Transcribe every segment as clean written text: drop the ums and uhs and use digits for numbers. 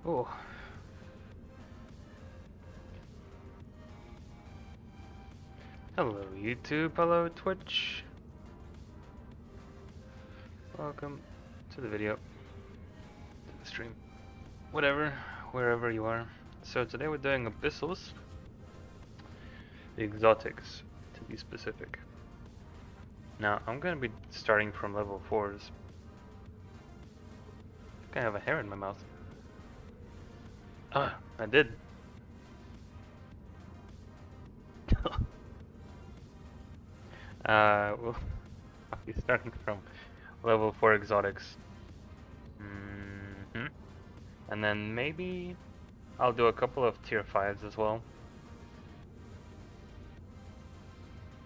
Oh. Hello YouTube, hello Twitch. Welcome to the video, to the stream. Whatever, wherever you are. So today we're doing Abyssals. The exotics, to be specific. Now, I'm gonna be starting from level 4s. I think I have a hair in my mouth. Ah, I did. Well, I'll be starting from level 4 exotics. And then maybe I'll do a couple of tier 5s as well.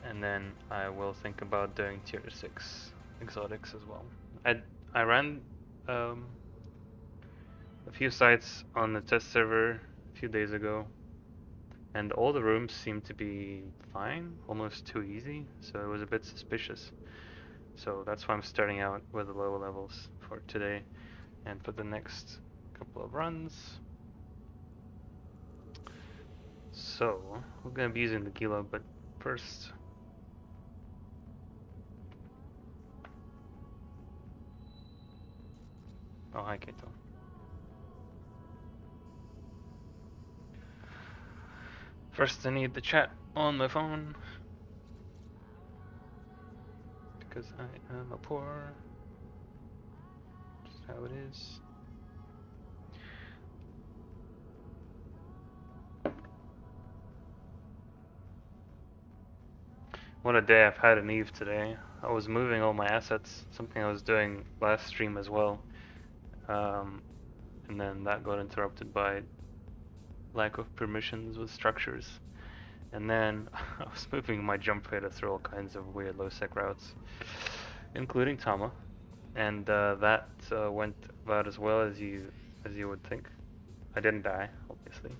And then I will think about doing tier 6 exotics as well. I ran a few sites on the test server a few days ago, and all the rooms seemed to be fine, almost too easy, so it was a bit suspicious. So that's why I'm starting out with the lower levels for today and for the next couple of runs. So we're gonna be using the Gila, but first oh, hi Kato. First I need the chat on my phone because I am a poor. Just how it is. What a day I've had in Eve today. I was moving all my assets, something I was doing last stream as well. And then that got interrupted by lack of permissions with structures. And then I was moving my jump fader through all kinds of weird low-sec routes, including Tama. And that went about as well as you would think. I didn't die, obviously,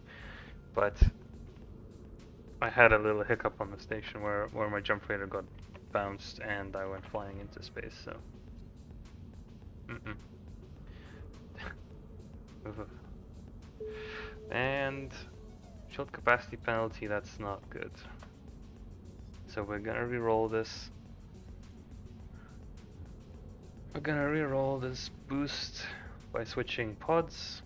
but I had a little hiccup on the station where my jump fader got bounced and I went flying into space, so. And shield capacity penalty, that's not good. So we're gonna re-roll this. We're gonna re-roll this boost by switching pods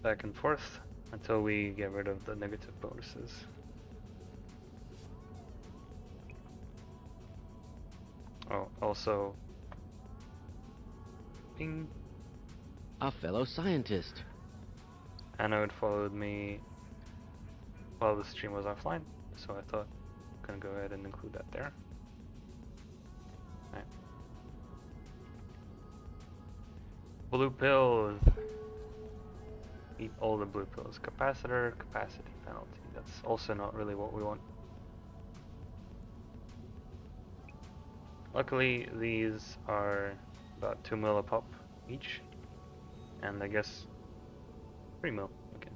back and forth until we get rid of the negative bonuses. Oh, also, ping. A fellow scientist. Anode followed me while the stream was offline, so I thought I'm gonna go ahead and include that there. Right. Blue pills. Eat all the blue pills. Capacitor, capacity penalty. That's also not really what we want. Luckily, these are about 2 mil a pop each, and I guess 3 mil. Okay.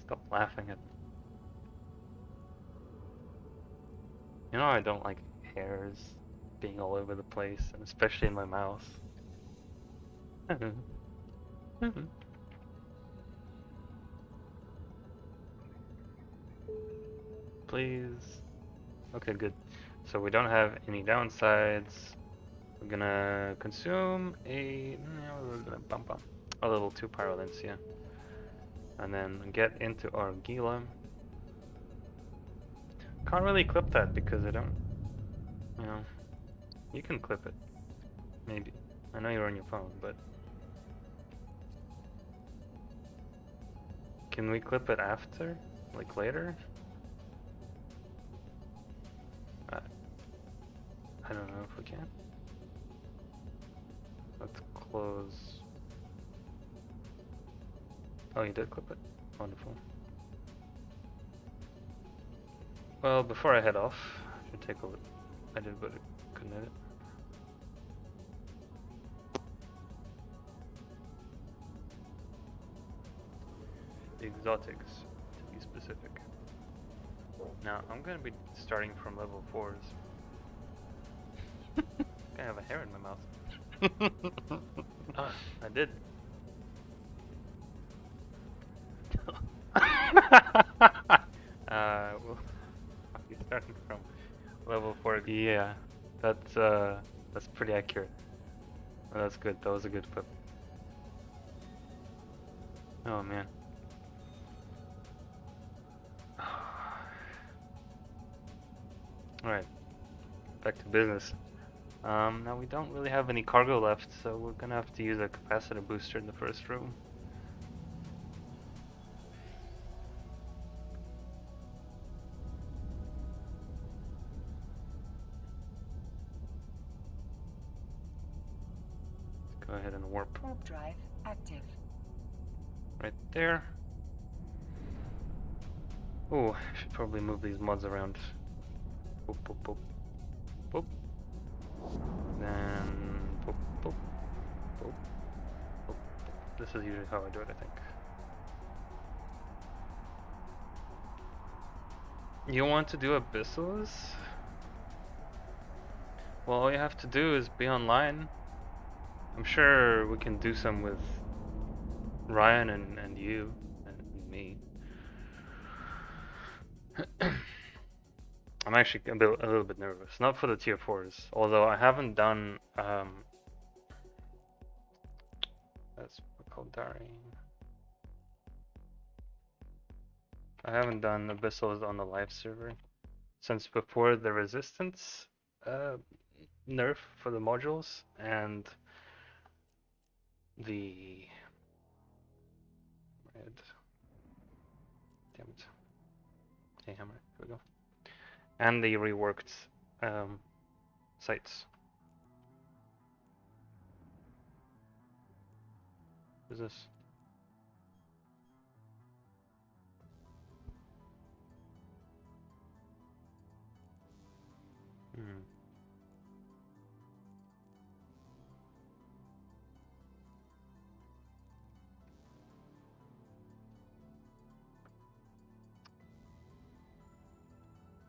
Stop laughing at me. You know I don't like hairs being all over the place, and especially in my mouth. Please. Okay, good. So we don't have any downsides. We're gonna consume a level 2 pyrolencia, and then get into our Gila. Can't really clip that because I don't, you know, you can clip it, maybe. I know you're on your phone, but can we clip it after, like later? I don't know if we can. Let's close. Oh, you did clip it. Wonderful. Well, before I head off, I should take a look. I did, but I couldn't edit. The exotics, to be specific. Now, I'm gonna be starting from level 4s. I have a hair in my mouth. I did. Well, you starting from level 4. Yeah, that's pretty accurate. Oh, that's good. That was a good clip. Oh man. Alright, back to business. Now we don't really have any cargo left, so we're gonna have to use a capacitor booster in the first room. Let's go ahead and warp. Warp drive active. Right there. Oh, I should probably move these mods around. Boop, boop, boop. Boop. Then boop, boop, boop, boop. This is usually how I do it, I think. You want to do abyssals? Well, all you have to do is be online. I'm sure we can do some with Ryan and you and me. I'm actually a little bit nervous. Not for the tier 4s, although I haven't done that's called Dari. I haven't done abyssals on the live server since before the resistance nerf for the modules and the red. Damn it. Hey, hammer. Here we go. And the reworked sites. What is this?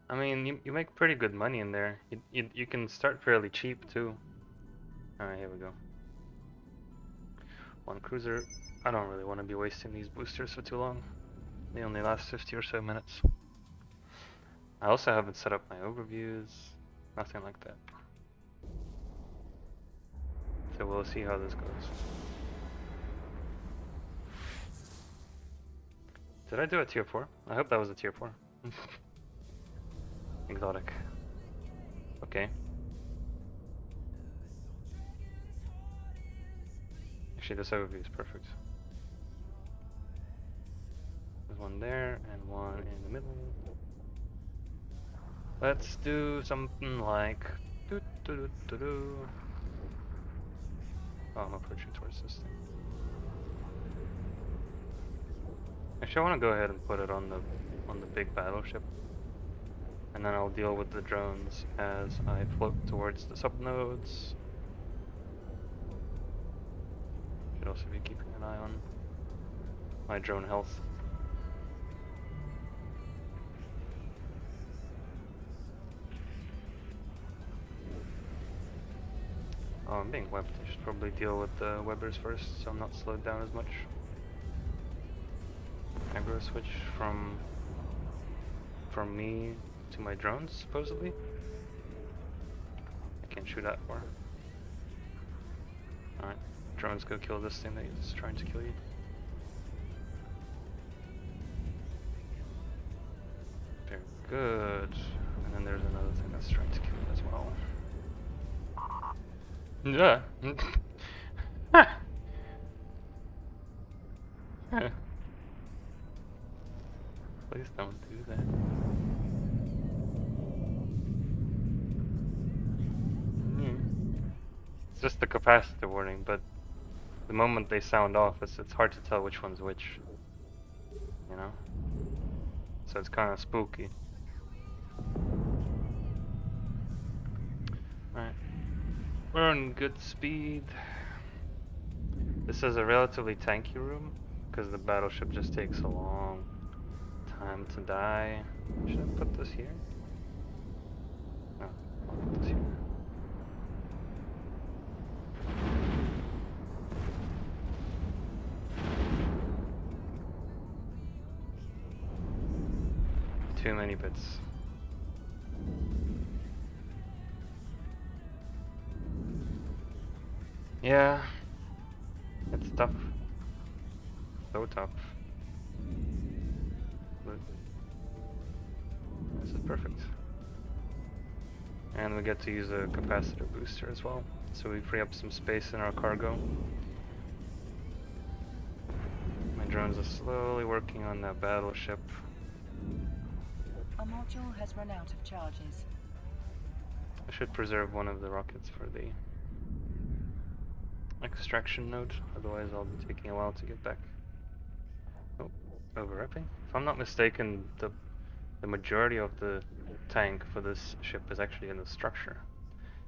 I mean, you make pretty good money in there. You can start fairly cheap too. Alright, here we go. One cruiser. I don't really want to be wasting these boosters for too long. They only last 50 or so minutes. I also haven't set up my overviews. Nothing like that. So we'll see how this goes. Did I do a tier 4? I hope that was a tier 4. Exotic. Okay. Actually, this overview is perfect. There's one there and one in the middle. Let's do something like doo -doo -doo -doo -doo. Oh, I'm approaching towards this thing. Actually, I want to go ahead and put it on the big battleship, and then I'll deal with the drones as I float towards the subnodes. Should also be keeping an eye on my drone health. Oh, I'm being webbed. I should probably deal with the webbers first, so I'm not slowed down as much. Aggro switch from me to my drones, supposedly. I can't shoot that far. Alright, drones, go kill this thing that is trying to kill you. Very good. And then there's another thing that's trying to kill you as well. Yeah. Please don't do that. It's just the capacitor warning, but the moment they sound off, it's hard to tell which one's which. You know? So it's kind of spooky. Alright. We're on good speed. This is a relatively tanky room, because the battleship just takes a long time to die. Should I put this here? No, I'll put this here. too many bits. Yeah, it's tough. So tough. But this is perfect. And we get to use a capacitor booster as well, so we free up some space in our cargo. My drones are slowly working on that battleship. A module has run out of charges. I should preserve one of the rockets for the extraction node, otherwise I'll be taking a while to get back. Oh, overwrapping. If I'm not mistaken, the majority of the tank for this ship is actually in the structure.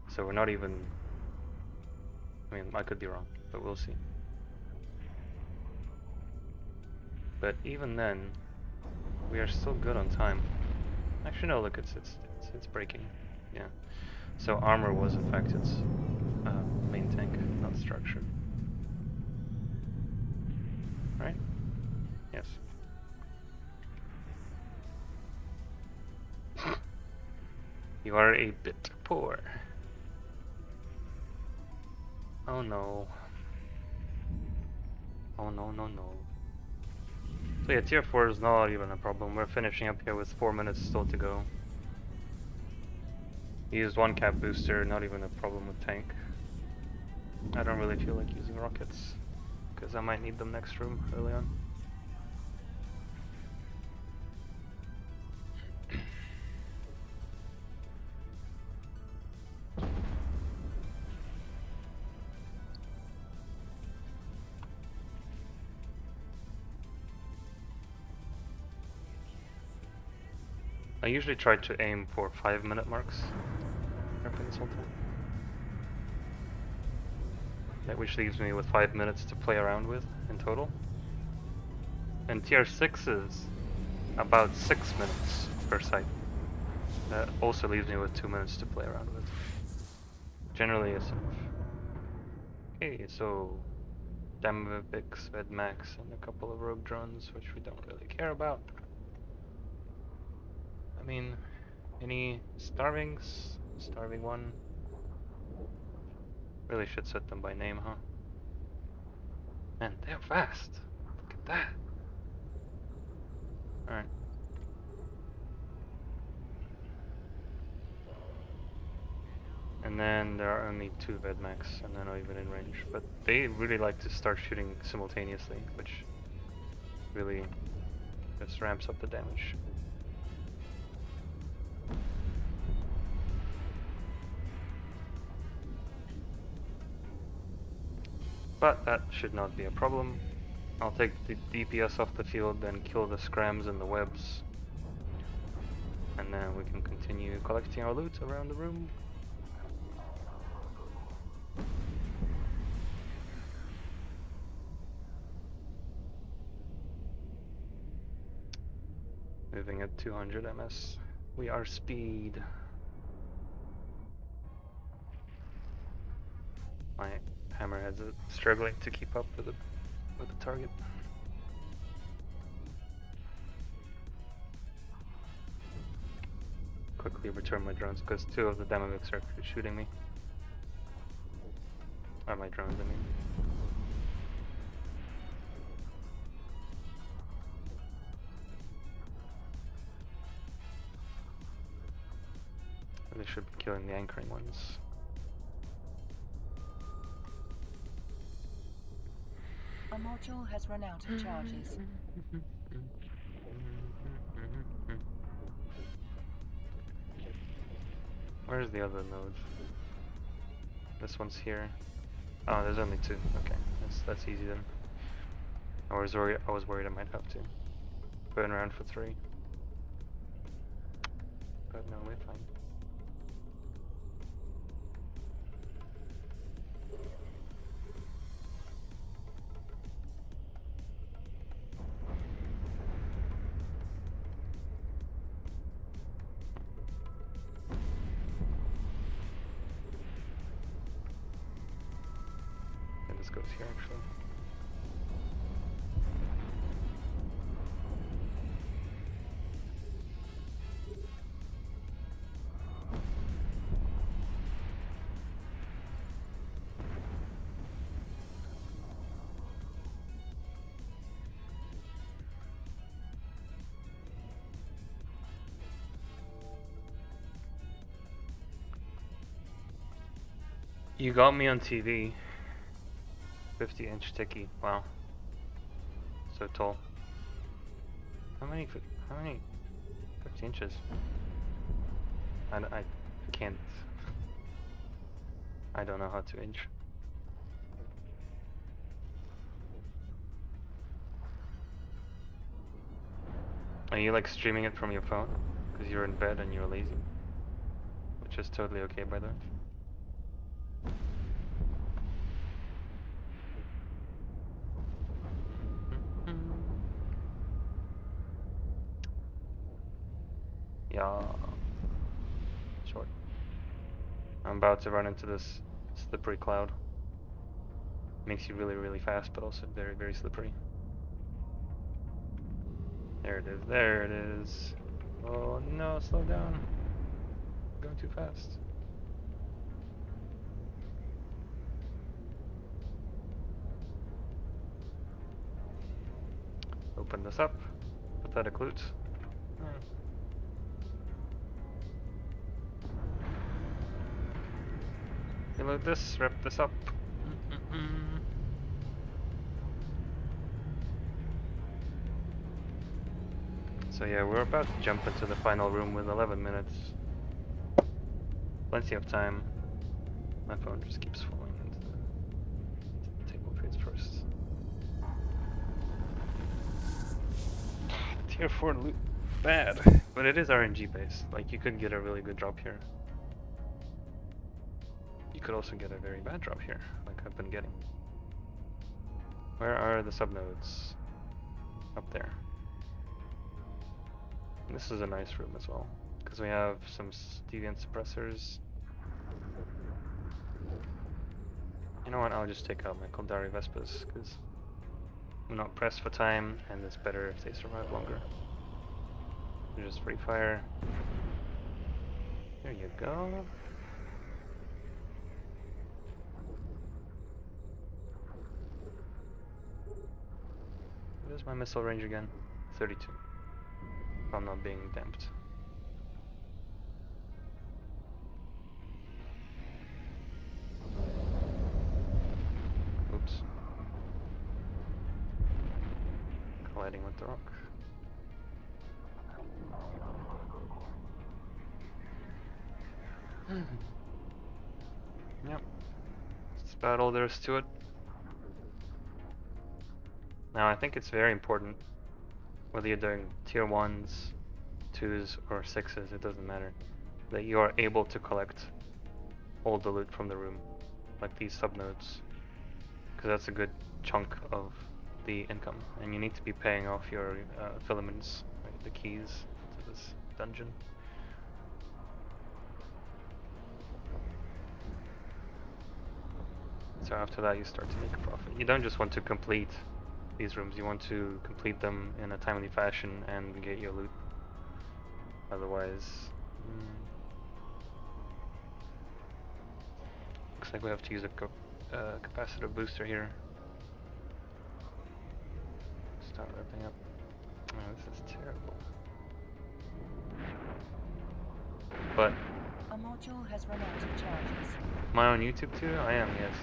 So we're not even... I mean, I could be wrong, but we'll see. But even then, we are still good on time. Actually, no, look, it's breaking. Yeah. So armor was in fact its main tank, not structure. Right? Yes. You are a bit poor. Oh no. Oh no, no, no. So yeah, tier 4 is not even a problem. We're finishing up here with 4 minutes still to go. Used one cap booster, not even a problem with tank. I don't really feel like using rockets, because I might need them next room early on. I usually try to aim for 5-minute marks this whole time. Which leaves me with 5 minutes to play around with in total. And tier 6 is about 6 minutes per site. That also leaves me with 2 minutes to play around with. Generally is enough. Okay, so Damavix, Vedmax, and a couple of rogue drones, which we don't really care about. I mean, any starvings? Starving one. Really should set them by name, huh? Man, they're fast. Look at that. Alright. And then there are only 2 Vedmax, and they're not even in range. But they really like to start shooting simultaneously, which really just ramps up the damage. But that should not be a problem. I'll take the DPS off the field, then kill the scrams and the webs. And then we can continue collecting our loot around the room. Moving at 200 ms. We are speed. My hammerheads are struggling to keep up with the target. Quickly return my drones because 2 of the Damavix are shooting me. Or my drones, I mean. They should be killing the anchoring ones. A module has run out of charges. Where's the other node? This one's here. Oh, there's only 2. Okay, that's easy then. I was worried I might have to burn around for 3. But no, we're fine. This goes here actually. You got me on TV. 50-inch ticky. Wow. So tall. How many 50 inches? I can't. I don't know how to inch. Are you like streaming it from your phone? Because you're in bed and you're lazy. Which is totally okay, by the way. Yeah. Short. I'm about to run into this slippery cloud. Makes you really, really fast, but also very, very slippery. There it is. There it is. Oh no, slow down. I'm going too fast. Open this up. Pathetic loot. Reload this, wrap this up. So yeah, we're about to jump into the final room with 11 minutes. Plenty of time. My phone just keeps falling into the table face first. Tier 4 loot. Bad. But it is RNG based. Like, you could get a really good drop here. You could also get a very bad drop here, like I've been getting. Where are the subnodes? Up there. And this is a nice room as well, because we have some deviant suppressors. You know what, I'll just take out my Kildari Vespas, because I'm not pressed for time, and it's better if they survive longer. Just free fire. There you go. What is my missile range again? 32. If I'm not being damped. Oops. Colliding with the rock. Yep. That's about all there is to it. Now I think it's very important, whether you're doing tier 1s, 2s, or 6s, it doesn't matter, that you are able to collect all the loot from the room, like these subnodes, because that's a good chunk of the income, and you need to be paying off your filaments, right, the keys to this dungeon. So after that you start to make a profit. You don't just want to complete these rooms, you want to complete them in a timely fashion and get your loot. Otherwise, looks like we have to use a capacitor booster here. Start wrapping up. Oh, this is terrible. But A module has run out of charges. am I on YouTube too? I am, yes.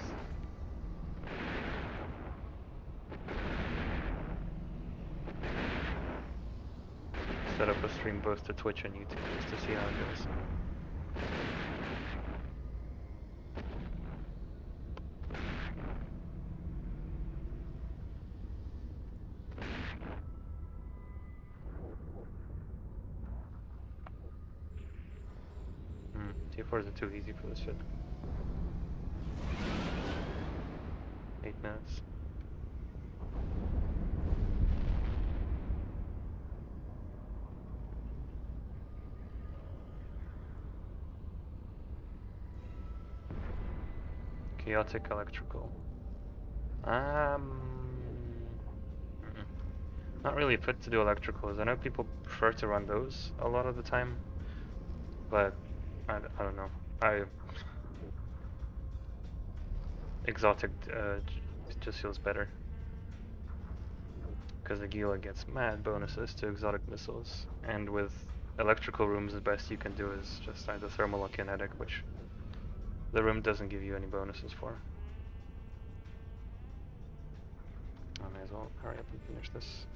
Set up a stream both to Twitch and YouTube just to see how it goes. T4s are too easy for this shit. 8 minutes. Chaotic electrical. Not really fit to do electricals. I know people prefer to run those a lot of the time, but I don't know. Exotic just feels better, because the Gila gets mad bonuses to exotic missiles, and with electrical rooms the best you can do is just either thermal or kinetic, which the room doesn't give you any bonuses for. I may as well hurry up and finish this.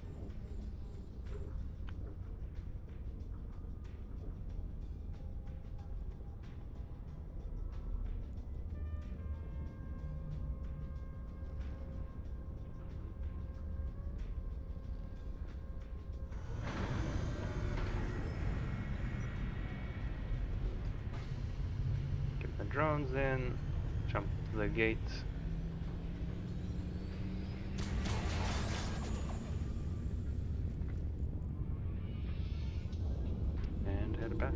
Get the drones in, jump to the gate. And head back.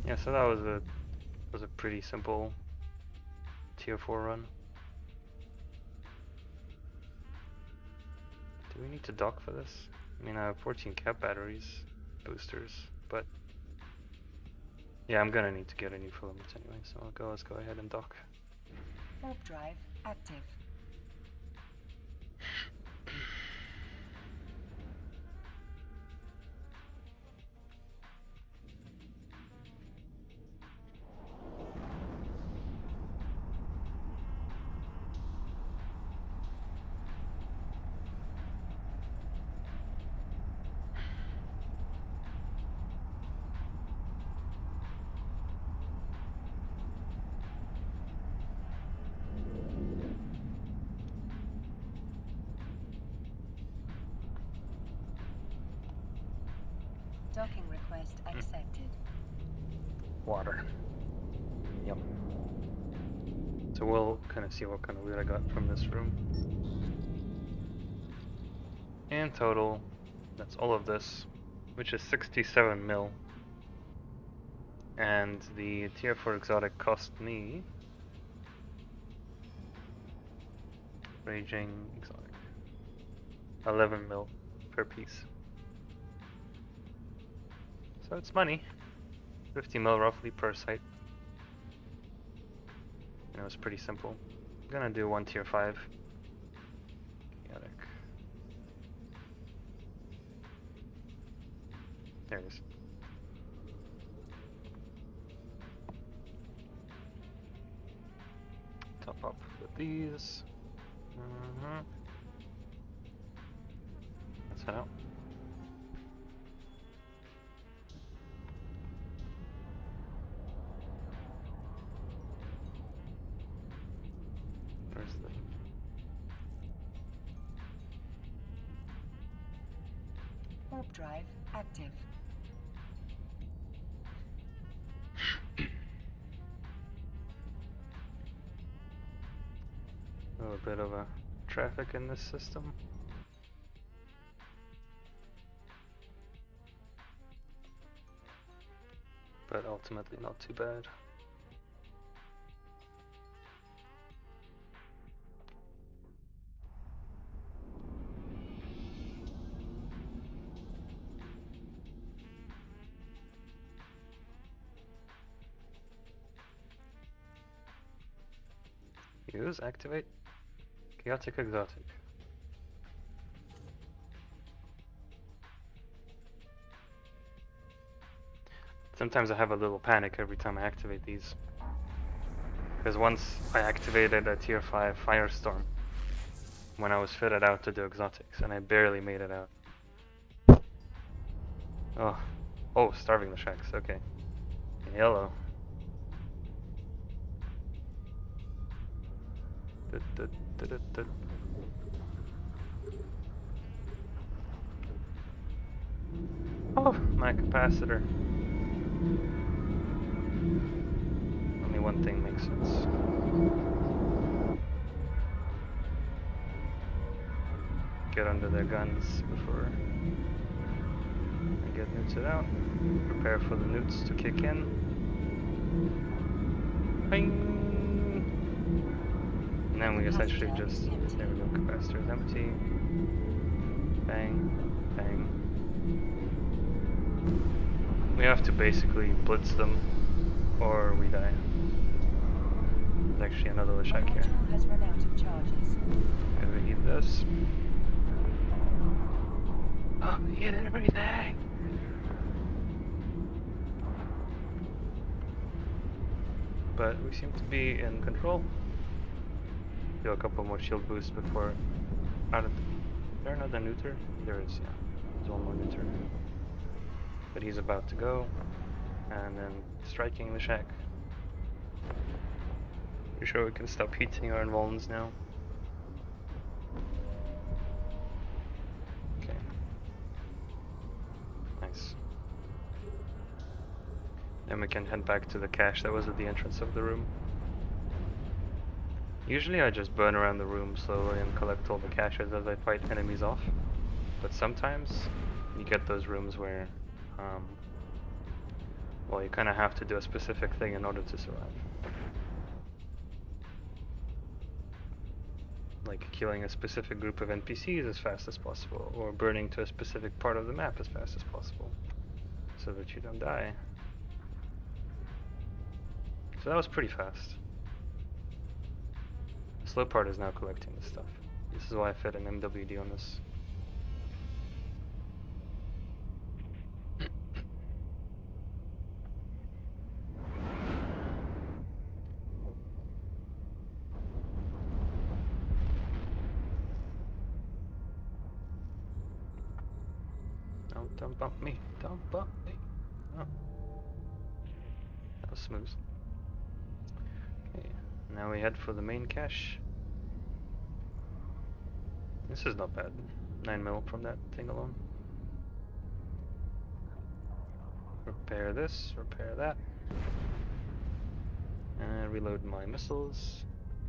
Yeah, so that was a pretty simple tier 4 run. Do we need to dock for this? I mean, I have 14 cap batteries, boosters, but yeah, I'm gonna need to get a new filament anyway, so let's go ahead and dock. Warp drive active. Docking request accepted. Water. Yep. So we'll kind of see what kind of loot I got from this room. In total, that's all of this, which is 67 mil. And the tier 4 exotic cost me raging exotic 11 mil per piece. So it's money. 50 mil roughly per site. And it was pretty simple. I'm gonna do one tier 5. Chaotic. There it is. Top up with these. Let's head out. Where's the... Warp drive active. A little bit of a traffic in this system. But ultimately not too bad. Use, activate, chaotic exotic. Sometimes I have a little panic every time I activate these. Because once I activated a tier 5 firestorm when I was fitted out to do exotics and I barely made it out. Oh, starving the shacks, okay. Hello. Oh, my capacitor. Only one thing makes sense. Get under their guns before I get nuked out. Prepare for the nukes to kick in. Bing! And then we essentially just, there we go, capacitor is empty. Bang, bang. We have to basically blitz them or we die. There's actually another Lishak here. Module has run out of charges. Gotta eat this. Oh, eat everything! but we seem to be in control. Do a couple more shield boosts before out of. Is there another neuter? There is, yeah. There's one more neuter. But he's about to go, and then striking the shack. Pretty sure we can stop heating our invulns now. Okay. Nice. Then we can head back to the cache that was at the entrance of the room. Usually I just burn around the room slowly and collect all the caches as I fight enemies off. But sometimes you get those rooms where, well, you kind of have to do a specific thing in order to survive. Like killing a specific group of NPCs as fast as possible, or burning to a specific part of the map as fast as possible, so that you don't die. So that was pretty fast. The slow part is now collecting this stuff. This is why I fed an MWD on this. Don't bump me. Don't bump me. Oh. That was smooth. Okay, now we head for the main cache. This is not bad. 9 mil from that thing alone. Repair this, repair that. And reload my missiles.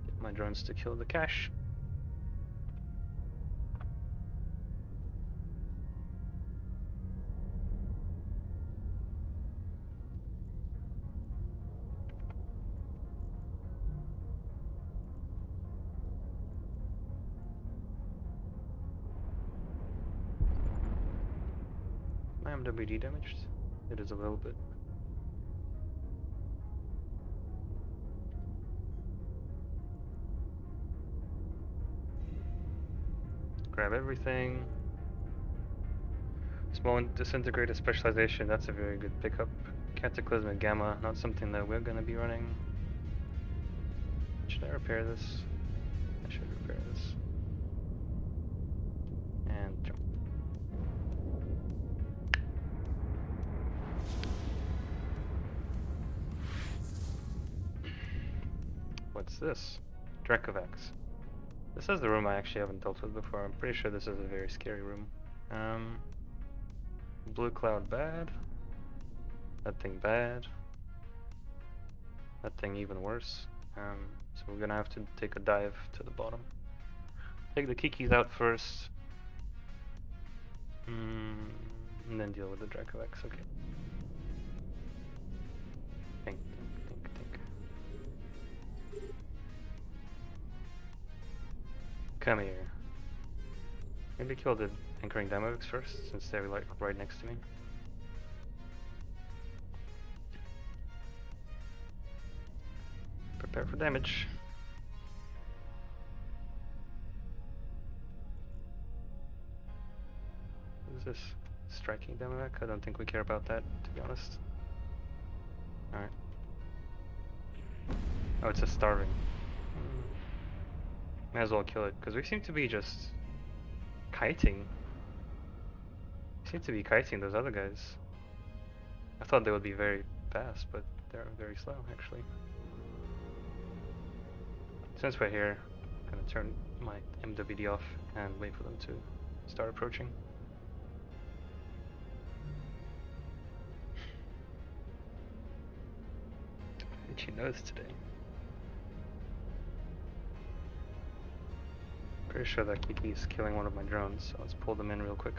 Get my drones to kill the cache. My MWD damaged? It is a little bit. Grab everything. Small disintegrated specialization, that's a very good pickup. Cataclysmic Gamma, not something that we're gonna be running. Should I repair this? I should repair this. And jump. What's this? Dracovax. This is the room I actually haven't dealt with before. I'm pretty sure this is a very scary room. Blue cloud bad. That thing bad. That thing even worse. So we're gonna have to take a dive to the bottom. Take the Kikis out first. And then deal with the Dracovax, okay. Think. Come here. Maybe kill the anchoring Dynamox first, since they're like right next to me. Prepare for damage. What is this? Striking Dynamox? I don't think we care about that, to be honest. Alright. Oh, it's a starving. Might as well kill it, because we seem to be just kiting. We seem to be kiting those other guys. I thought they would be very fast, but they're very slow, actually. Since we're here, I'm gonna turn my MWD off and wait for them to start approaching. Itchy nose today. Pretty sure that Kiki is killing one of my drones, so let's pull them in real quick.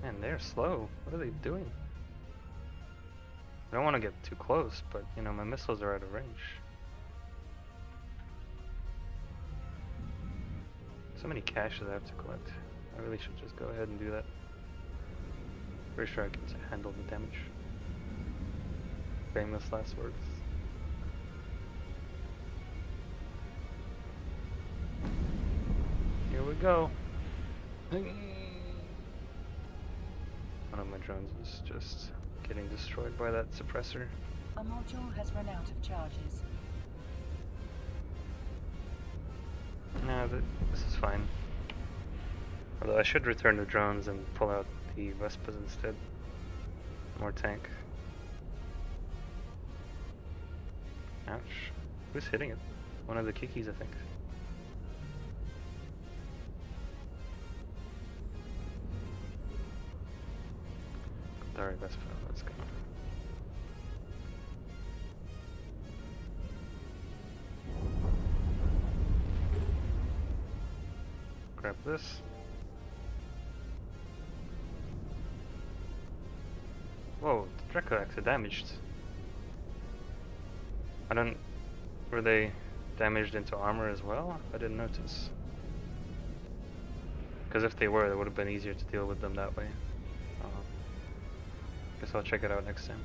Man, they're slow. What are they doing? I don't want to get too close, but you know, my missiles are out of range. So many caches I have to collect. I really should just go ahead and do that. Pretty sure I can handle the damage. Famous last words. Here we go. One of my drones was just getting destroyed by that suppressor. A module has run out of charges. No, this is fine. Although I should return the drones and pull out the Vespas instead. More tank. Ouch. Who's hitting it? One of the Kikis, I think. Alright, Vespa, let's go. Grab this. Whoa, the Dracoax are damaged. I don't... Were they damaged into armor as well? I didn't notice. Because if they were, it would have been easier to deal with them that way. Guess I'll check it out next time.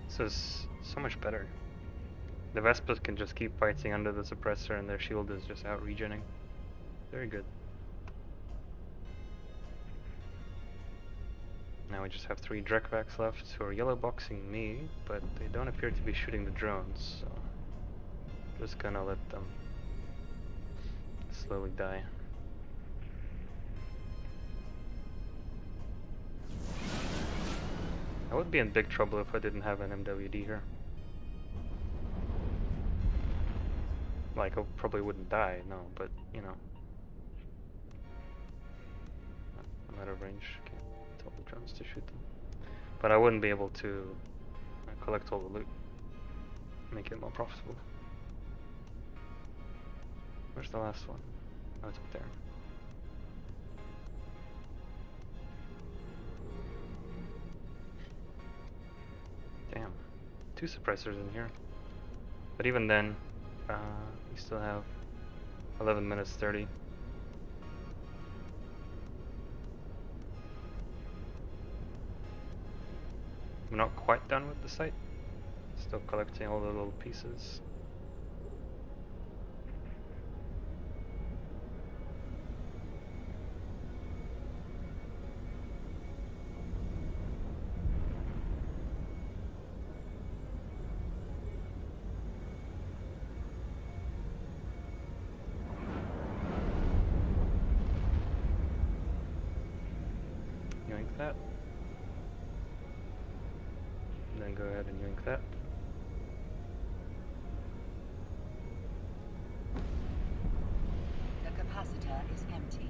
This is so much better. The Vespas can just keep fighting under the suppressor and their shield is just out regening. Very good. Now we just have 3 Drekvacs left who are yellow boxing me, but they don't appear to be shooting the drones, so just gonna let them slowly die. I would be in big trouble if I didn't have an MWD here. Like, I probably wouldn't die, no, but, you know. I'm out of range. Can't tell the drones to shoot them. But I wouldn't be able to collect all the loot. Make it more profitable. Where's the last one? Oh, it's up there. Damn. 2 suppressors in here. But even then, we still have 11 minutes 30. I'm not quite done with the site. Still collecting all the little pieces. Yoink that. And then go ahead and yoink that. The capacitor is empty.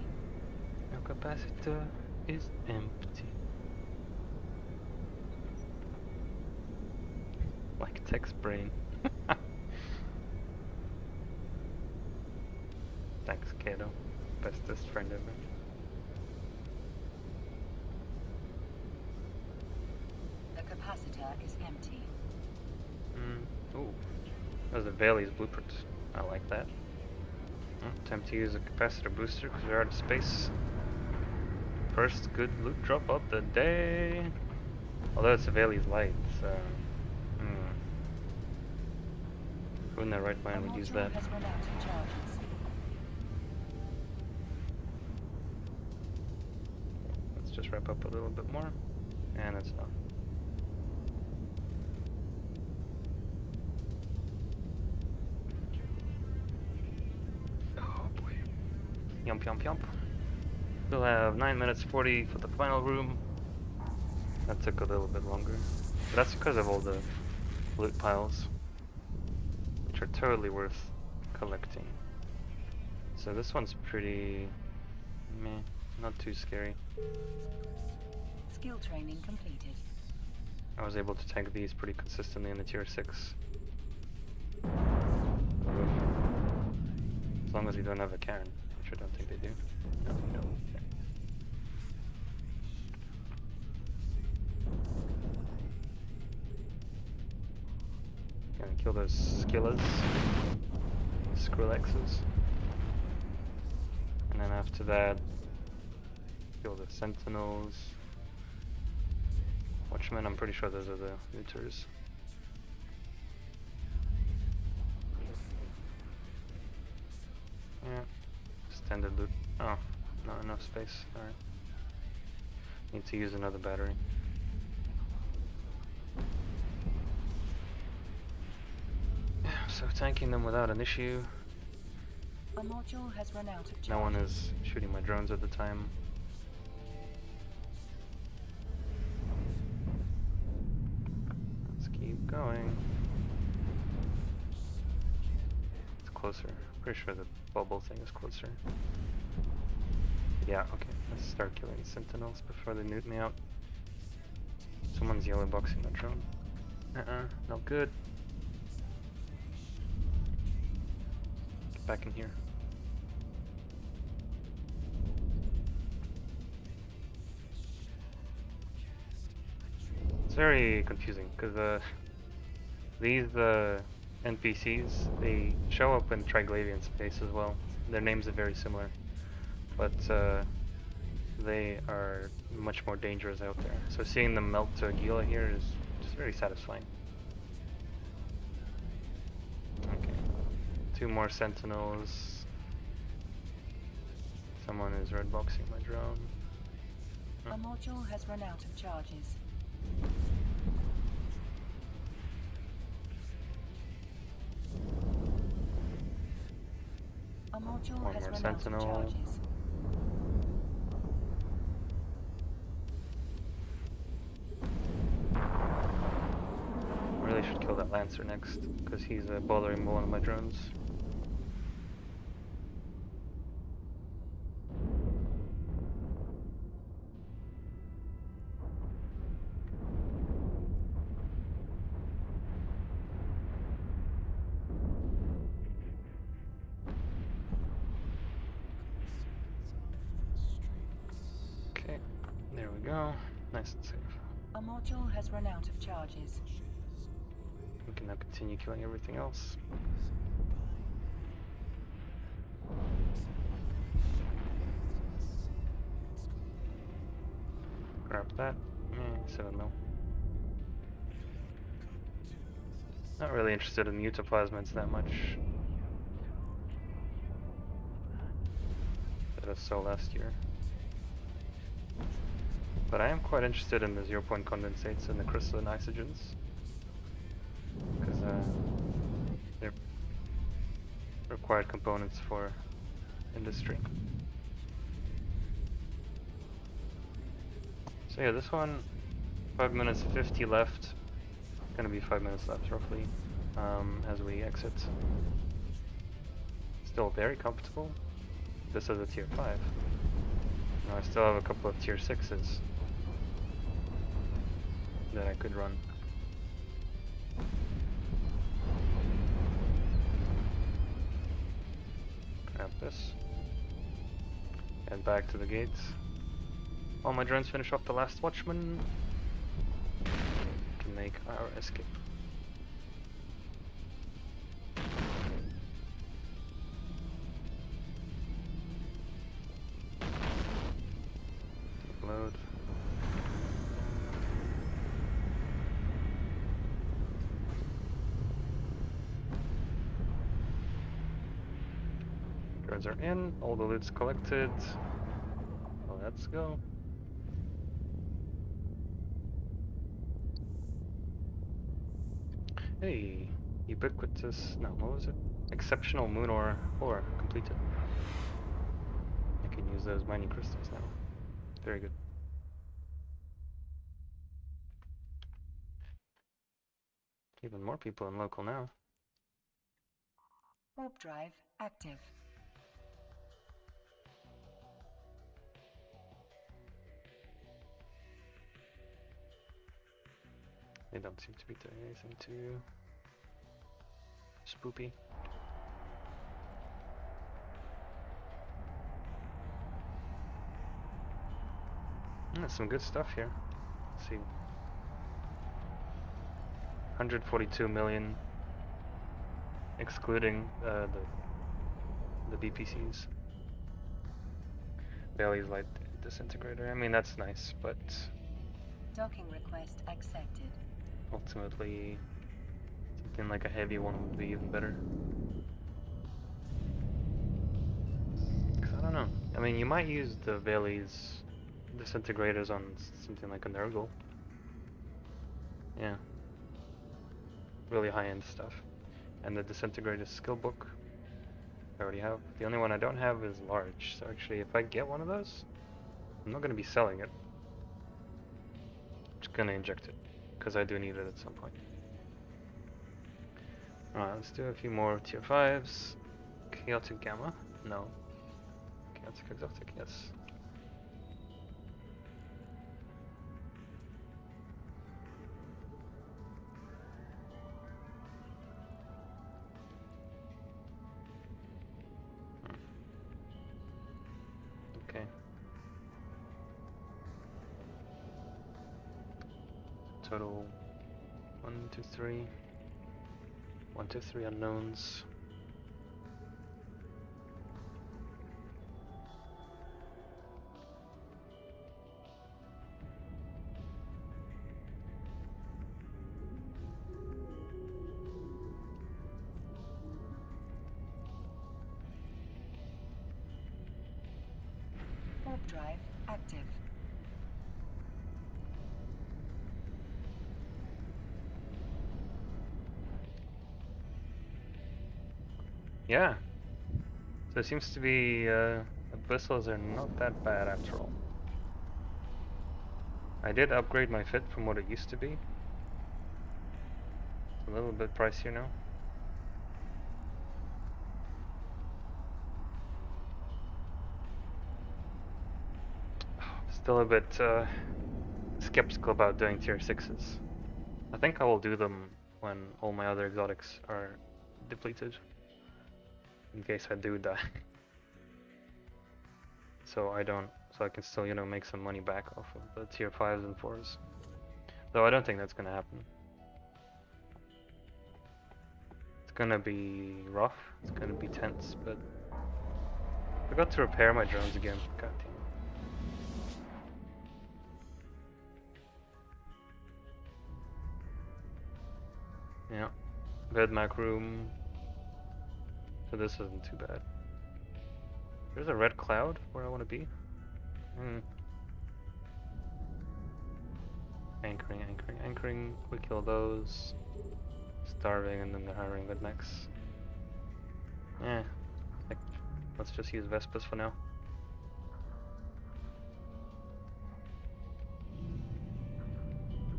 Your capacitor is empty. Like text brain. Thanks, Kato. Bestest friend ever. The capacitor is empty. Ooh. That was a Bailey's blueprint. I like that. Time to use a capacitor booster because we're out of space. First good loot drop of the day. Although it's a Bailey's light, so... Who in their right mind would use that? Has run out of charges. Let's just wrap up a little bit more. And it's done. Oh boy. Yump yump yump. We'll have 9 minutes 40 for the final room. That took a little bit longer. But that's because of all the loot piles, which are totally worth collecting. So this one's pretty meh, not too scary. Skill training completed. I was able to tank these pretty consistently in the tier 6. As long as you don't have a Karen, which I don't think they do. No, no. Okay. Gonna kill those skillers, Skrillexes, and then after that, kill the sentinels. Watchmen, I'm pretty sure those are the looters. Yeah, standard loot. Oh, not enough space. Alright. Need to use another battery. So tanking them without an issue. A module has run out of charges. No one is shooting my drones at the time. Let's keep going. It's closer. Pretty sure the bubble thing is closer. Yeah, okay. Let's start killing sentinels before they nuke me out. Someone's yellow boxing my drone. No good. Get back in here. It's very confusing because these NPCs, they show up in Triglavian space as well. Their names are very similar, but they are much more dangerous out there. So seeing them melt to Aguila here is just very satisfying. Okay, 2 more sentinels. Someone is red boxing my drone. A module has run out of charges. A module One has more run sentinel. out of charges. Really should kill that Lancer next, because he's bothering one of my drones. Okay, there we go. Nice and safe. A module has run out of charges. We can now continue killing everything else. Grab that. 7 mil. Not really interested in mutoplasmids that much. That I saw last year. But I am quite interested in the 0-point condensates and the crystalline isogens. Because they're required components for industry. So yeah, this one, 5 minutes 50 left. Gonna be 5 minutes left roughly, as we exit. Still very comfortable. This is a tier 5. Now I still have a couple of tier 6s that I could run. Grab this. Head back to the gates. While my drones finish off the last watchman, we can make our escape. Load. Drones are in, all the loot's collected. Let's go. Hey, ubiquitous, no, what was it? Exceptional moon ore completed. I can use those mining crystals now. Very good. Even more people in local now. Warp drive active. They don't seem to be doing anything too spoopy. There's some good stuff here. Let's see. 142 million, excluding the BPCs. Bailey's Light Disintegrator. I mean, that's nice, but Docking request accepted. Ultimately, something like a heavy one would be even better. 'Cause I don't know. I mean, you might use the Bailey's disintegrators on something like a Nurgle. Yeah. Really high-end stuff. And the disintegrator skill book I already have. The only one I don't have is large. So actually, if I get one of those, I'm not going to be selling it. I'm just going to inject it. Because I do need it at some point. Alright, let's do a few more tier 5s. Chaotic Gamma? No. Chaotic Exotic, yes. Okay. Total 1, 2, 3. 1, 2, 3 unknowns. Warp drive active. Yeah. So it seems to be abyssals are not that bad after all. I did upgrade my fit from what it used to be. It's a little bit pricier now. Still a bit skeptical about doing tier 6s. I think I will do them when all my other exotics are depleted. In case I do die. So I can still, you know, make some money back off of the tier 5s and 4s. Though I don't think that's gonna happen. It's gonna be rough, it's gonna be tense, but I forgot to repair my drones again. God damn it. Yeah. Vedmac room. So this isn't too bad. There's a red cloud where I want to be. Anchoring, anchoring, anchoring. We kill those. Starving, and then they're hiring Vedmacs. Like, let's just use Vespers for now.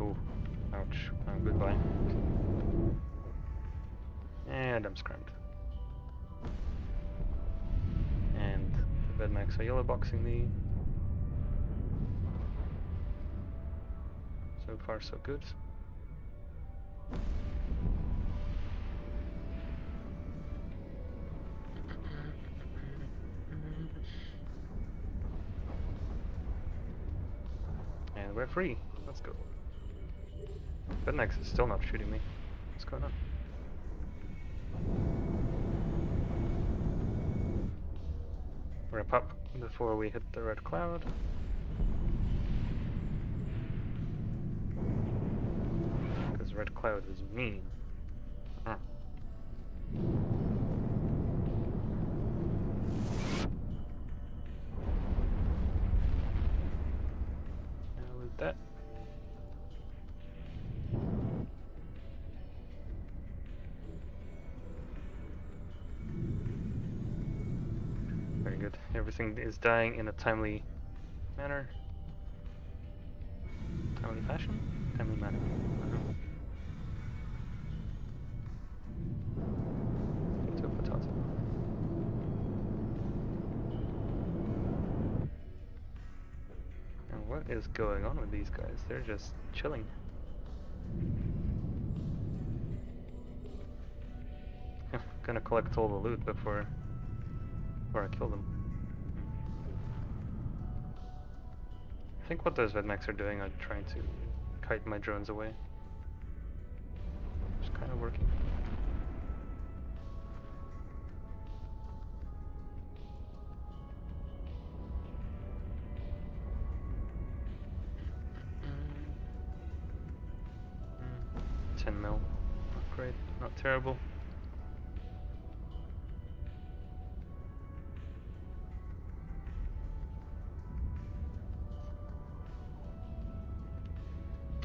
Ooh, ouch. Goodbye. And I'm scrammed. And the Vedmacs are yellow boxing me. So far, so good. And we're free. Let's go. Vedmax is still not shooting me. What's going on? Wrap up before we hit the red cloud. Because red cloud is mean. Huh. Now with that. Very good. Everything is dying in a timely manner. Timely fashion? Timely manner. I don't know. Into a potato. And what is going on with these guys? They're just chilling. Gonna collect all the loot before I kill them. I think what those Vedmacs are doing are trying to kite my drones away. It's kind of working. mil. Not great, not terrible.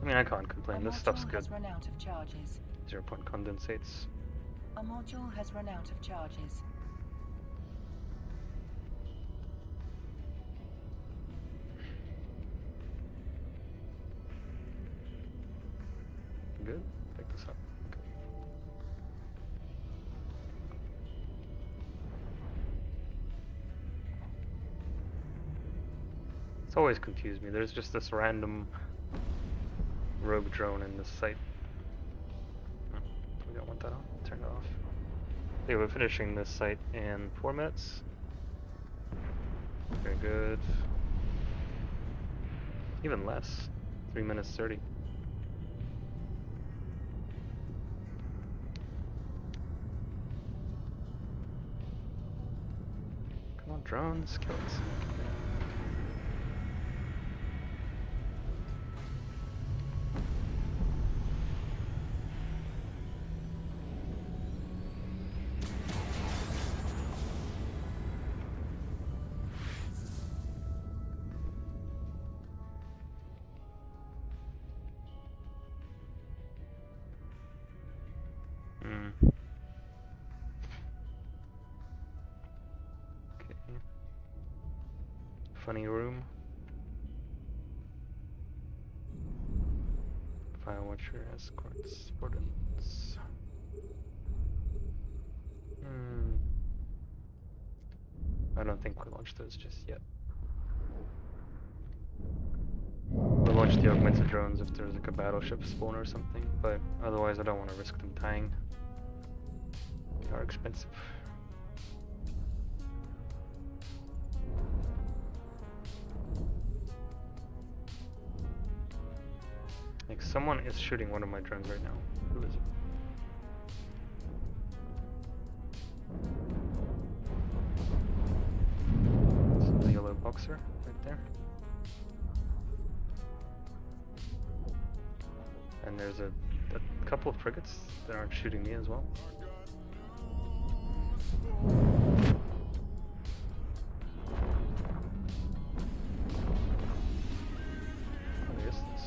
I mean, I can't complain. This stuff's good. Has run out of charges. 0-point condensates. A module has run out of charges. Good. Pick this up. Okay. It's always confused me. There's just this random rogue drone in this site. We don't want that on. Turn it off. Okay, we're finishing this site in 4 minutes. Very good. Even less. 3 minutes 30. Come on, drones, kill us. Okay. Funny room. Fire watcher, escorts, ordnance. I don't think we'll launch those just yet. We'll launch the augmented drones if there's like a battleship spawn or something, but otherwise I don't want to risk them dying. They are expensive. Like someone is shooting one of my drones right now. Who is it? It's the yellow boxer right there. And there's a couple of frigates that aren't shooting me as well. What is this?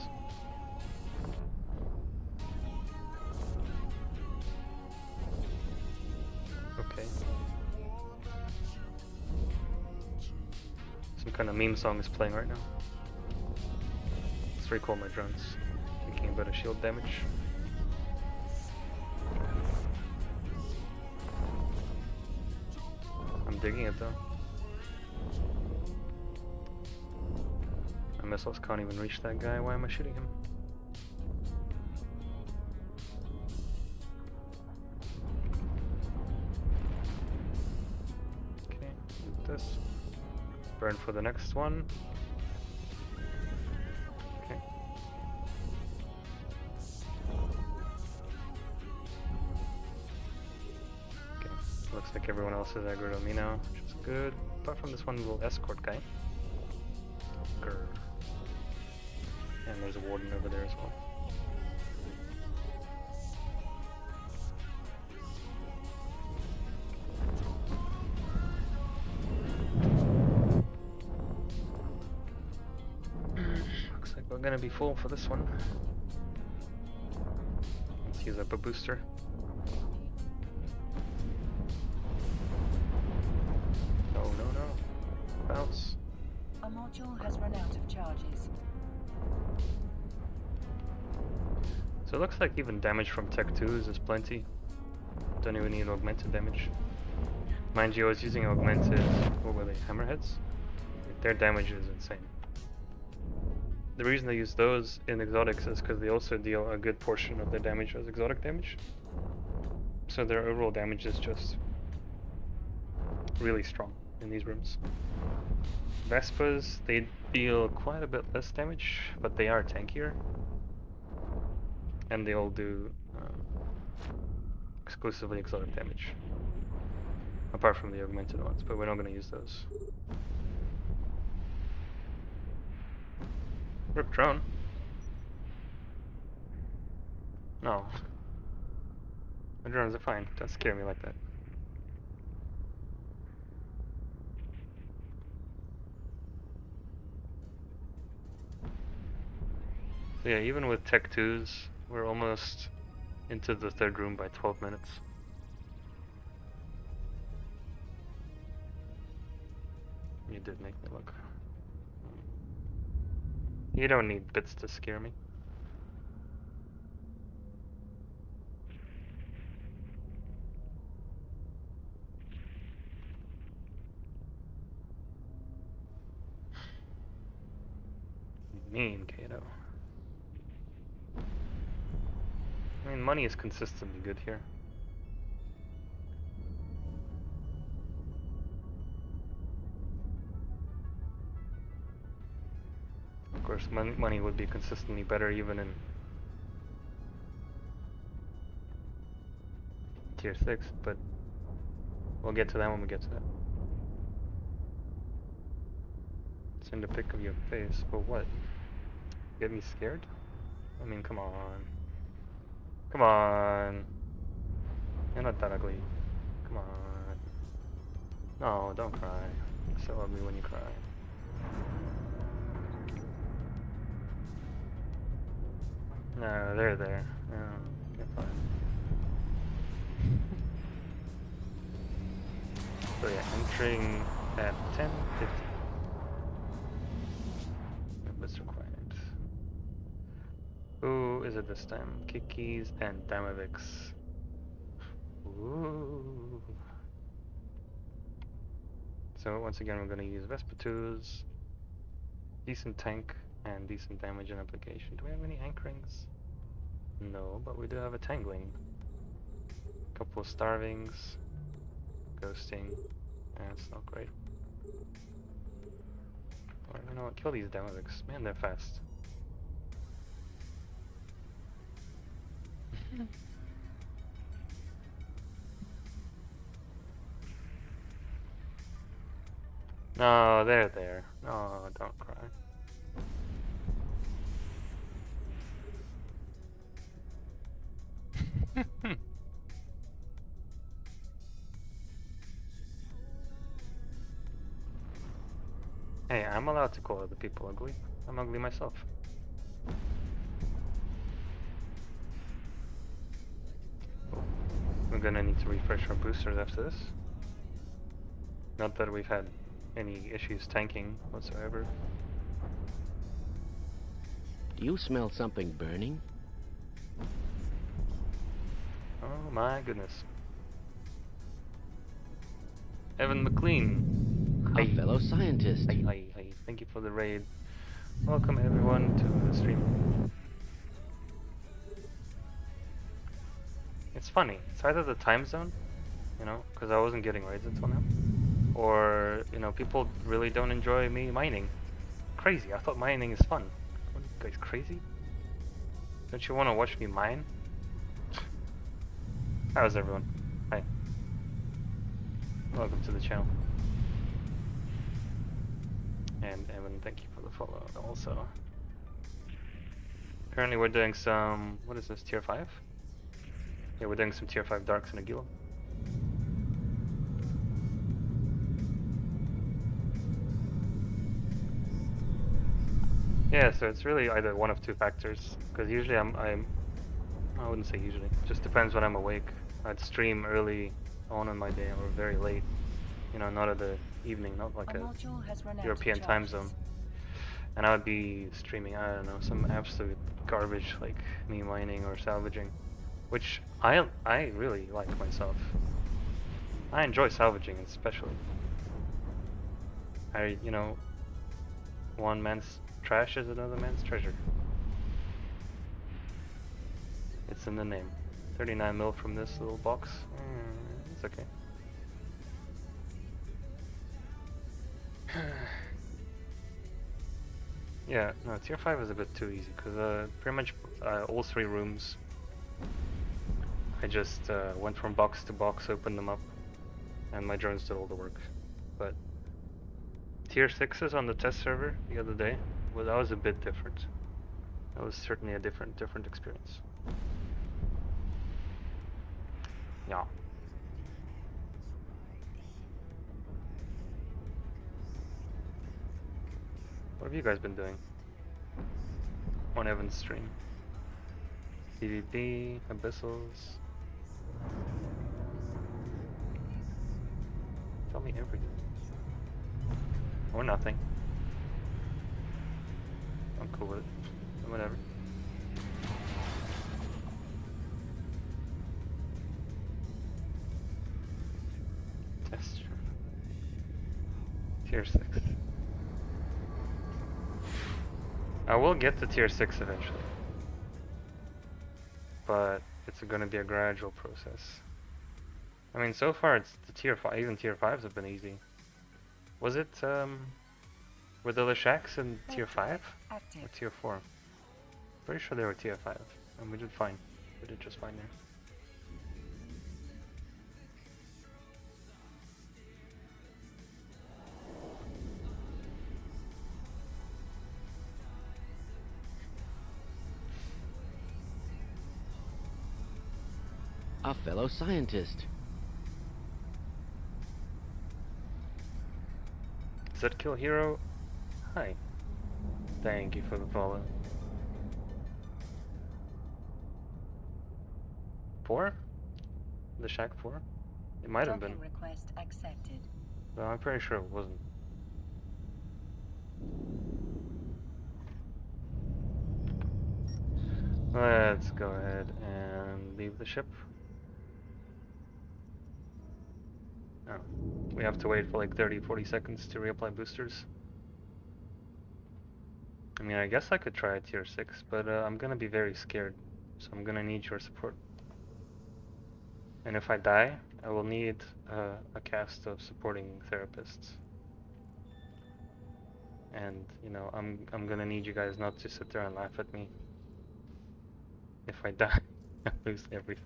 Okay. Some kind of meme song is playing right now. Let's recall my drones. Thinking about a shield damage. I'm digging it though. My missiles can't even reach that guy. Why am I shooting him? Okay, loot this. Let's burn for the next one. Okay. Looks like everyone else is aggroed on me now, which is good. Apart from this one little escort guy. Grr. And there's a warden over there as well. Looks like we're gonna be full for this one. Let's use up a booster. Bounce. A module has run out of charges. So it looks like even damage from Tech 2s is plenty. Don't even need augmented damage. Mind you, I was using augmented, what were they, hammerheads? Their damage is insane. The reason I use those in exotics is because they also deal a good portion of their damage as exotic damage. So their overall damage is just really strong in these rooms. Vespas, they deal quite a bit less damage, but they are tankier. And they all do exclusively exotic damage. Apart from the augmented ones, but we're not going to use those. Rip drone. No. The drones are fine. Don't scare me like that. So yeah, even with Tech 2s, we're almost into the third room by 12 minutes. You did make me look. You don't need bits to scare me. Mean, Kato. I mean, money is consistently good here. Of course, money would be consistently better even in tier 6, but we'll get to that when we get to that. Send a pic of your face, but what? Get me scared? I mean, come on. Come on. You're not that ugly. Come on. No, don't cry. You're so ugly when you cry. No, they're there. No, you're fine. So yeah, entering at 10:50. What's required? Who is it this time? Kikis and Damavix. Ooh. So once again, we're going to use Vespa2s, decent tank, and decent damage and application. Do we have any anchorings? No, but we do have a tangling. Couple of starvings, ghosting. That's not great. Alright, you know what? Kill these Damavix. Man, they're fast. No, they're there. No, don't cry. Hey, I'm allowed to call other people ugly. I'm ugly myself. We're gonna need to refresh our boosters after this. Not that we've had any issues tanking whatsoever. Do you smell something burning? Oh my goodness. Evan McLean. A fellow scientist. Hey. Thank you for the raid. Welcome everyone to the stream. It's funny. It's either the time zone, you know, because I wasn't getting raids until now, or, you know, people really don't enjoy me mining. Crazy. I thought mining is fun. What, you guys crazy? Don't you want to watch me mine? How's everyone? Hi. Welcome to the channel. And Evan, thank you for the follow also. Currently we're doing some, what is this, tier 5? Yeah, we're doing some tier 5 darks in Agilo. Yeah, so it's really either one of two factors, because usually I wouldn't say usually, just depends when I'm awake. I'd stream early on in my day or very late, you know, not at the evening, not like a European time zone. And I would be streaming, I don't know, some absolute garbage like me mining or salvaging, which I really like myself. I enjoy salvaging especially. You know, one man's trash is another man's treasure. It's in the name. 39 mil from this little box. It's okay. Yeah, no, tier 5 is a bit too easy because pretty much all 3 rooms I just went from box to box, opened them up, and my drones did all the work. But tier 6s on the test server the other day, well, that was a bit different. That was certainly a different experience. Yeah. What have you guys been doing on Evan's stream? PvP, Abyssals. Tell me everything. Or nothing. I'm cool with it. Whatever. Test. Tier 6. I will get to tier 6 eventually. But it's gonna be a gradual process. I mean, so far it's the tier 5, even tier 5s have been easy. Was it, were the Leshaks in tier 5? Active. Or tier 4? Pretty sure they were tier 5, and we did fine. We did just fine there. A fellow scientist. Zed Kill Hero? Hi. Thank you for the follow. 4? The Shack 4? It might have been. Token request accepted. No, I'm pretty sure it wasn't. Let's go ahead and leave the ship. Oh, we have to wait for like 30-40 seconds to reapply boosters. I mean, I guess I could try a tier 6, but I'm gonna be very scared, so I'm gonna need your support. And if I die, I will need a cast of supporting therapists. And you know, I'm gonna need you guys not to sit there and laugh at me. If I die, I lose everything.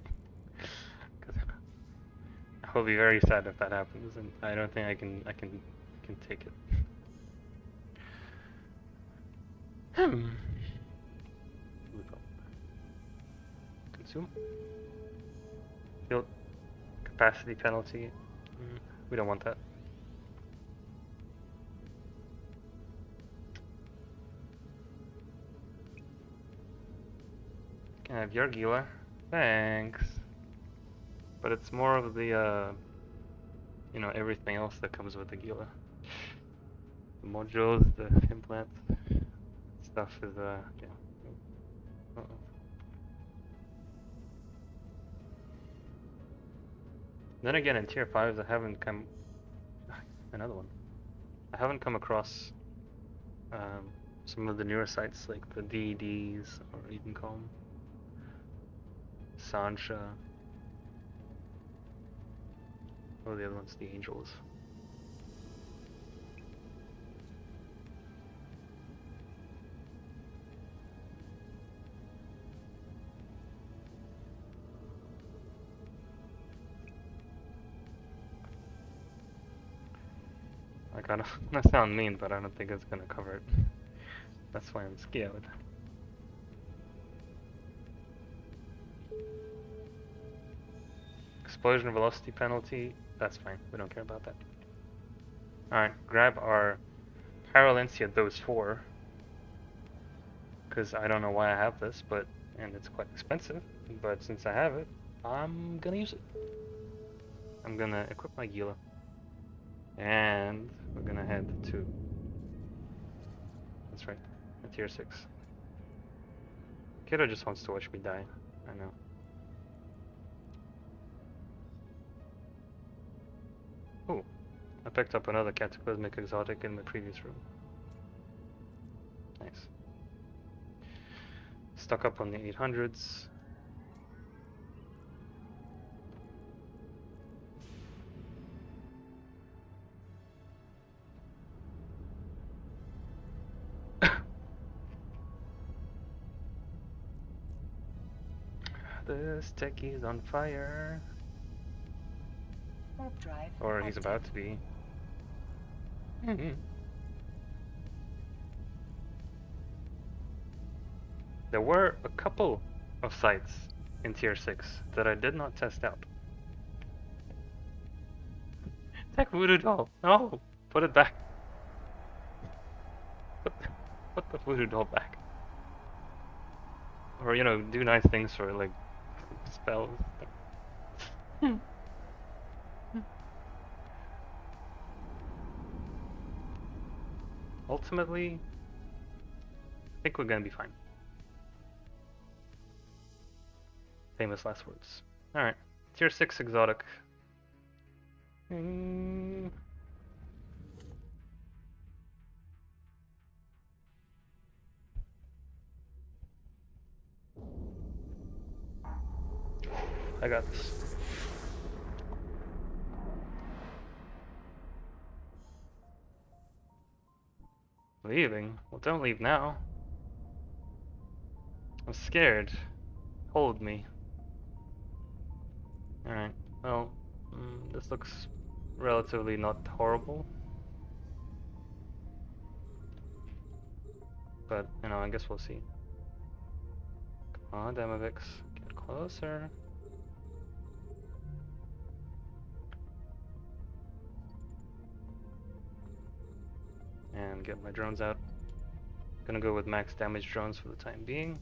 'Cause I will be very sad if that happens, and I don't think I can take it. Hmm. Consume. Field capacity penalty. We don't want that. Can I have your Gila? Thanks. But it's more of the you know, everything else that comes with the Gila. The modules, the implants, stuff is yeah. Uh-oh. Then again, in tier 5s, I haven't come another one. I haven't come across some of the newer sites like the DEDs or Edencombe, Sancha. What are the other ones? The Angels. Like, I don't, that sound mean, but I don't think it's gonna cover it. That's why I'm scared. Explosion velocity penalty, that's fine. We don't care about that. Alright, grab our Paralensia Dose 4. Because I don't know why I have this, and it's quite expensive. But since I have it, I'm gonna use it. I'm gonna equip my Gila. And we're gonna head to... That's right, a tier 6. Kiddo just wants to watch me die. I know. Oh, I picked up another cataclysmic exotic in the previous room. Nice. Stuck up on the 800s. This techie is on fire. Warp drive. Or he's active. about to be. There were a couple of sites in tier 6 that I did not test out. Attack voodoo doll. No, put it back. Put the voodoo doll back. Or, you know, do nice things for, like, spells. Ultimately, I think we're gonna be fine. Famous last words. Alright. Tier 6 exotic. I got this. Leaving? Well, don't leave now. I'm scared. Hold me. Alright, well, this looks relatively not horrible. But, you know, I guess we'll see. Come on, Demovix, get closer. And get my drones out. Gonna go with max damage drones for the time being.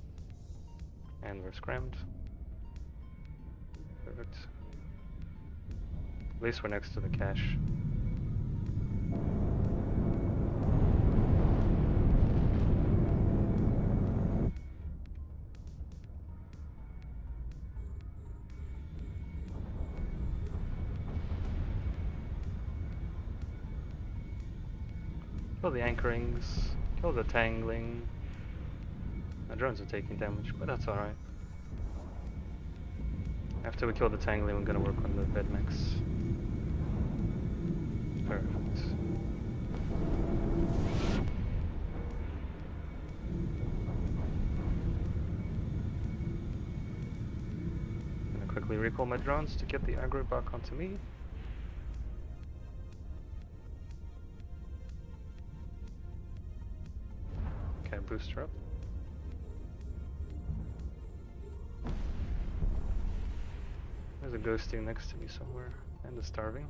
And we're scrammed. Perfect. At least we're next to the cache. Kill the anchorings, kill the tangling. My drones are taking damage, but that's alright. After we kill the tangling, we're gonna work on the bed mix. Perfect. Gonna quickly recall my drones to get the aggro back onto me. Okay, booster up. There's a ghosting next to me somewhere, and a starving.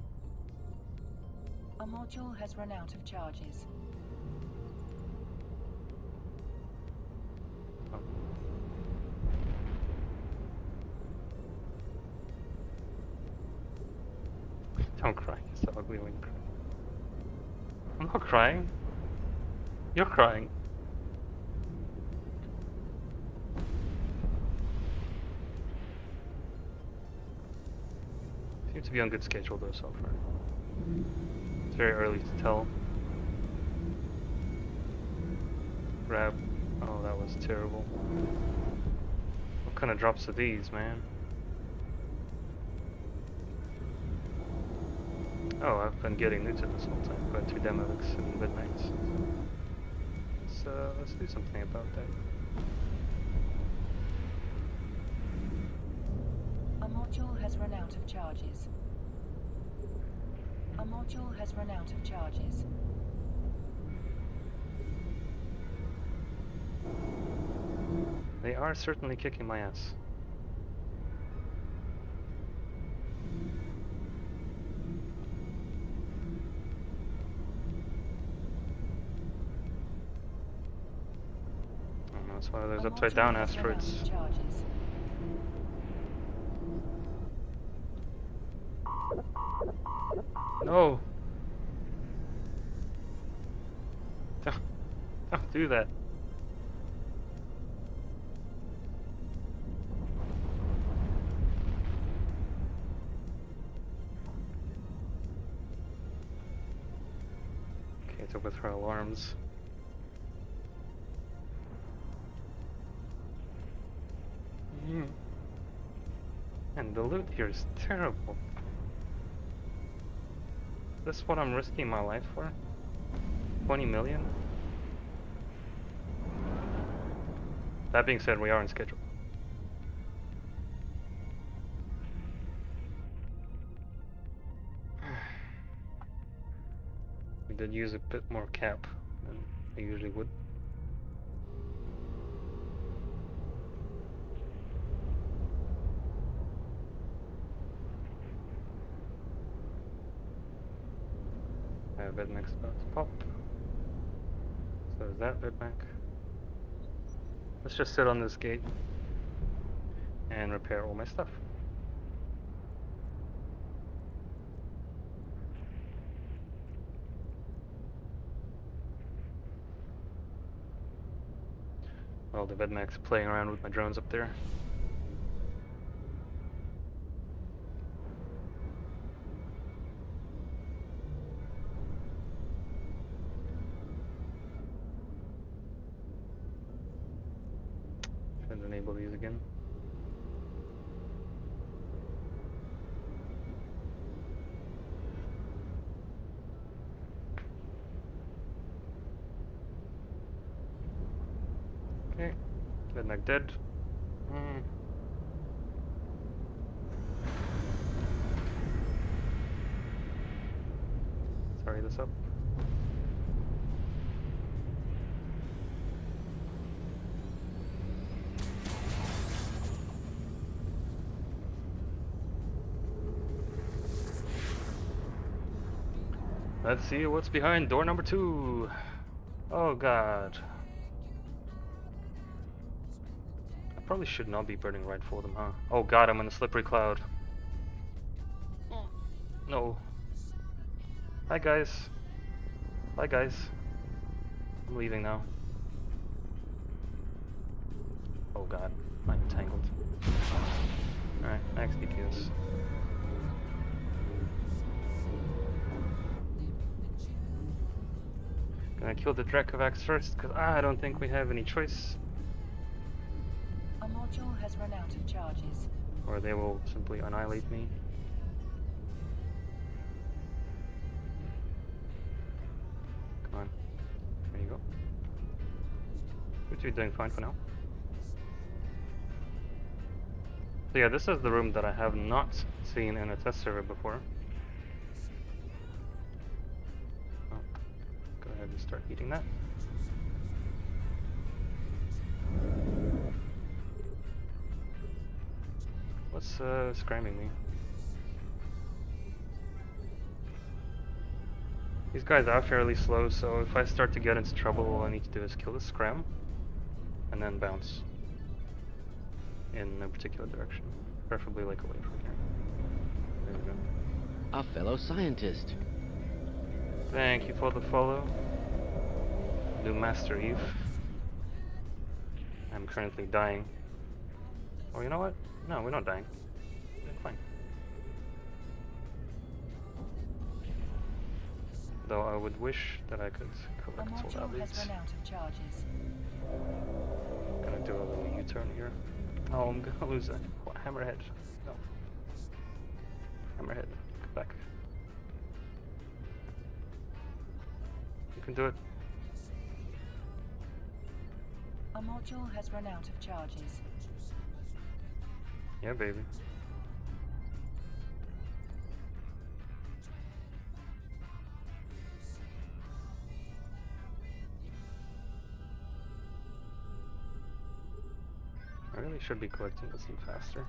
A module has run out of charges. Oh. Don't cry, it's so ugly when you cry. I'm not crying. You're crying. Seem to be on good schedule though so far. It's very early to tell. Grab. Oh, that was terrible. What kind of drops are these, man? Oh, I've been getting new to this whole time. Going through Demovix and midnights. Let's do something about that. A module has run out of charges. A module has run out of charges. They are certainly kicking my ass. That's why there's upside down asteroids. No! Don't do that. Okay, to with her alarms. And the loot here is terrible. Is this what I'm risking my life for? 20 million? That being said, we are on schedule. We did use a bit more cap than I usually would. Vedmac's about to pop. So is that Vedmac. Let's just sit on this gate and repair all my stuff. Well, the Vedmac's playing around with my drones up there. Should enable these again. Okay, Vedmac dead. Let's hurry this up. Let's see what's behind door number 2. Oh god. I probably should not be burning right for them, huh? Oh god, I'm in a slippery cloud. No. Hi guys. Bye guys. I'm leaving now. Oh god, I'm entangled. Alright, next DPS. Gonna kill the Dracovax first, because I don't think we have any choice. A module has run out of charges. Or they will simply annihilate me. Come on. There you go. You're doing fine for now. So yeah, this is the room that I have not seen in a test server before. Oh, go ahead and start eating that. What's screaming me? These guys are fairly slow, so if I start to get into trouble, all I need to do is kill the scram and then bounce in no particular direction, preferably like away from here. There we go. A fellow scientist. Thank you for the follow, new Master Eve. I'm currently dying. Oh, you know what? No, we're not dying. We're fine. Though I would wish that I could A collect all module that has loot. run out of charges. Gonna do a little U-turn here. Oh, I'm gonna lose a hammerhead. No. Hammerhead, come back. You can do it. A module has run out of charges. Yeah, baby. I really should be collecting this thing faster.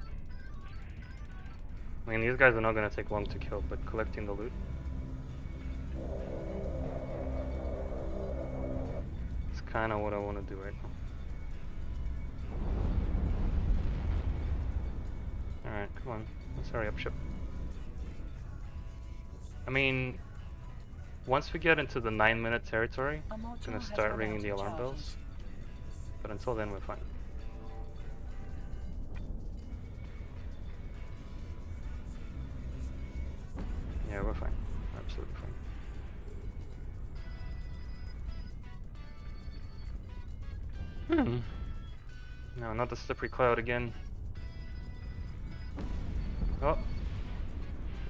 I mean, these guys are not going to take long to kill, but collecting the loot. It's kind of what I want to do right now. Alright, come on. Let's hurry up, ship. I mean, once we get into the 9-minute territory, A I'm module going to has start run ringing out the of alarm charges. bells. But until then, we're fine. Yeah, we're fine. Absolutely fine. No, not the slippery cloud again. Oh!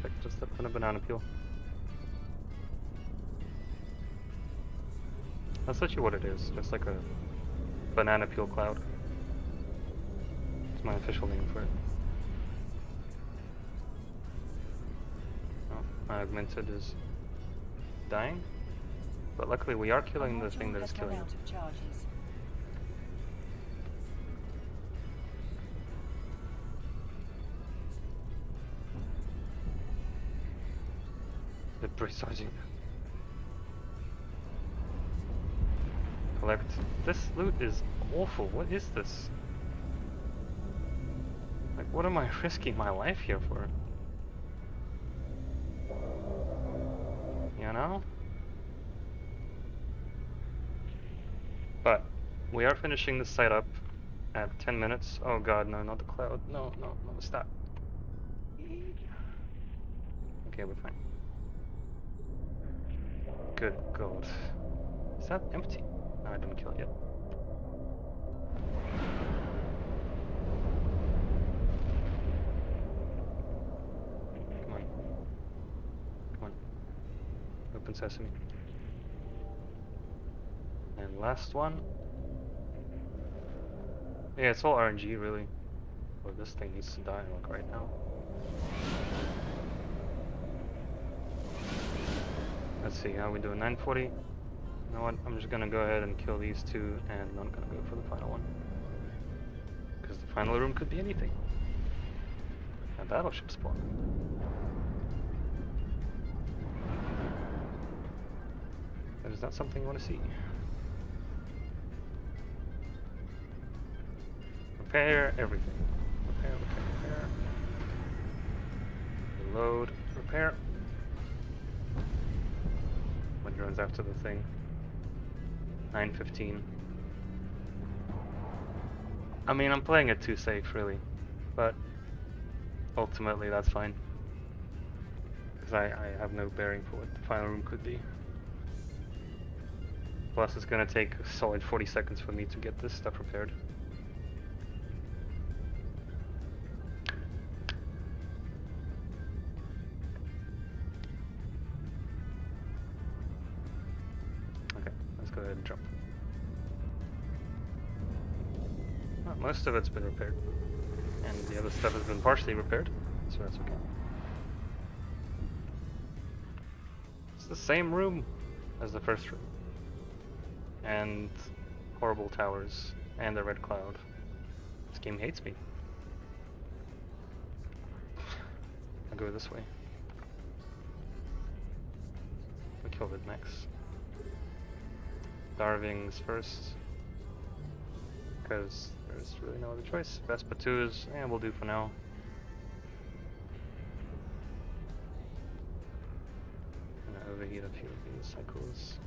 I just stepped on a banana peel. That's actually what it is, just like a banana peel cloud. It's my official name for it. Oh, my augmented is dying. But luckily we are killing the thing that is killing it. Out of charges. The presaging. collect. This loot is awful. What is this? Like, what am I risking my life here for? You know? But we are finishing this site up at 10 minutes. Oh god, no, not the cloud. No, no, no, stop. Okay, we're fine. Good god. Is that empty? No, I didn't kill it yet. Come on. Come on. Open sesame. And last one. Yeah, it's all RNG really. Well, this thing needs to die like right now. Let's see, how we doing? 940? You know what? I'm just gonna go ahead and kill these two, and I'm not gonna go for the final one. Because the final room could be anything. A battleship spawn. That is not something you want to see. Repair everything. Repair, repair, repair. Reload, repair. My drone's after the thing. 9:15. I mean, I'm playing it too safe, really. But ultimately, that's fine. Because I have no bearing for what the final room could be. Plus, it's gonna take a solid 40 seconds for me to get this stuff repaired. Okay, let's go ahead and jump. Well, most of it's been repaired. And the other stuff has been partially repaired, so that's okay. It's the same room as the first room. And horrible towers, and the red cloud. This game hates me. I'll go this way. We'll kill Vidmex. Darvings first. Because there's really no other choice. Vespa 2s, and we'll do for now. I'm gonna overheat a few of these cycles.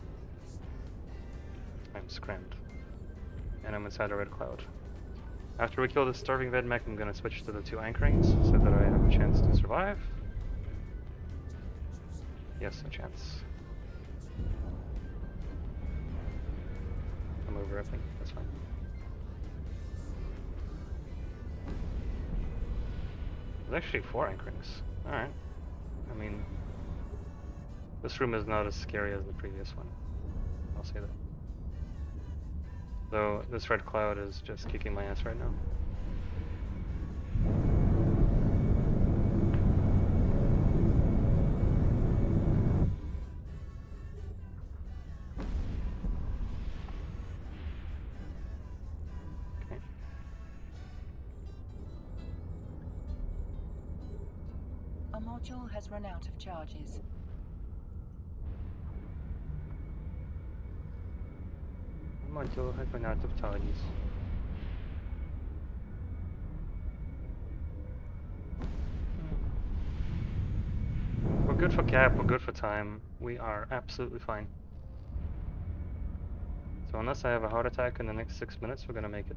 I'm scrammed. And I'm inside a red cloud. After we kill this starving Vedmech, I'm gonna switch to the 2 anchorings so that I have a chance to survive. Yes, a chance. I'm over ripping, that's fine. There's actually 4 anchorings. Alright. I mean, this room is not as scary as the previous one. I'll say that. Though this red cloud is just kicking my ass right now. Okay. A module has run out of charges. Module has run out of charges. We're good for cap, we're good for time. We are absolutely fine. So unless I have a heart attack in the next 6 minutes, we're gonna make it.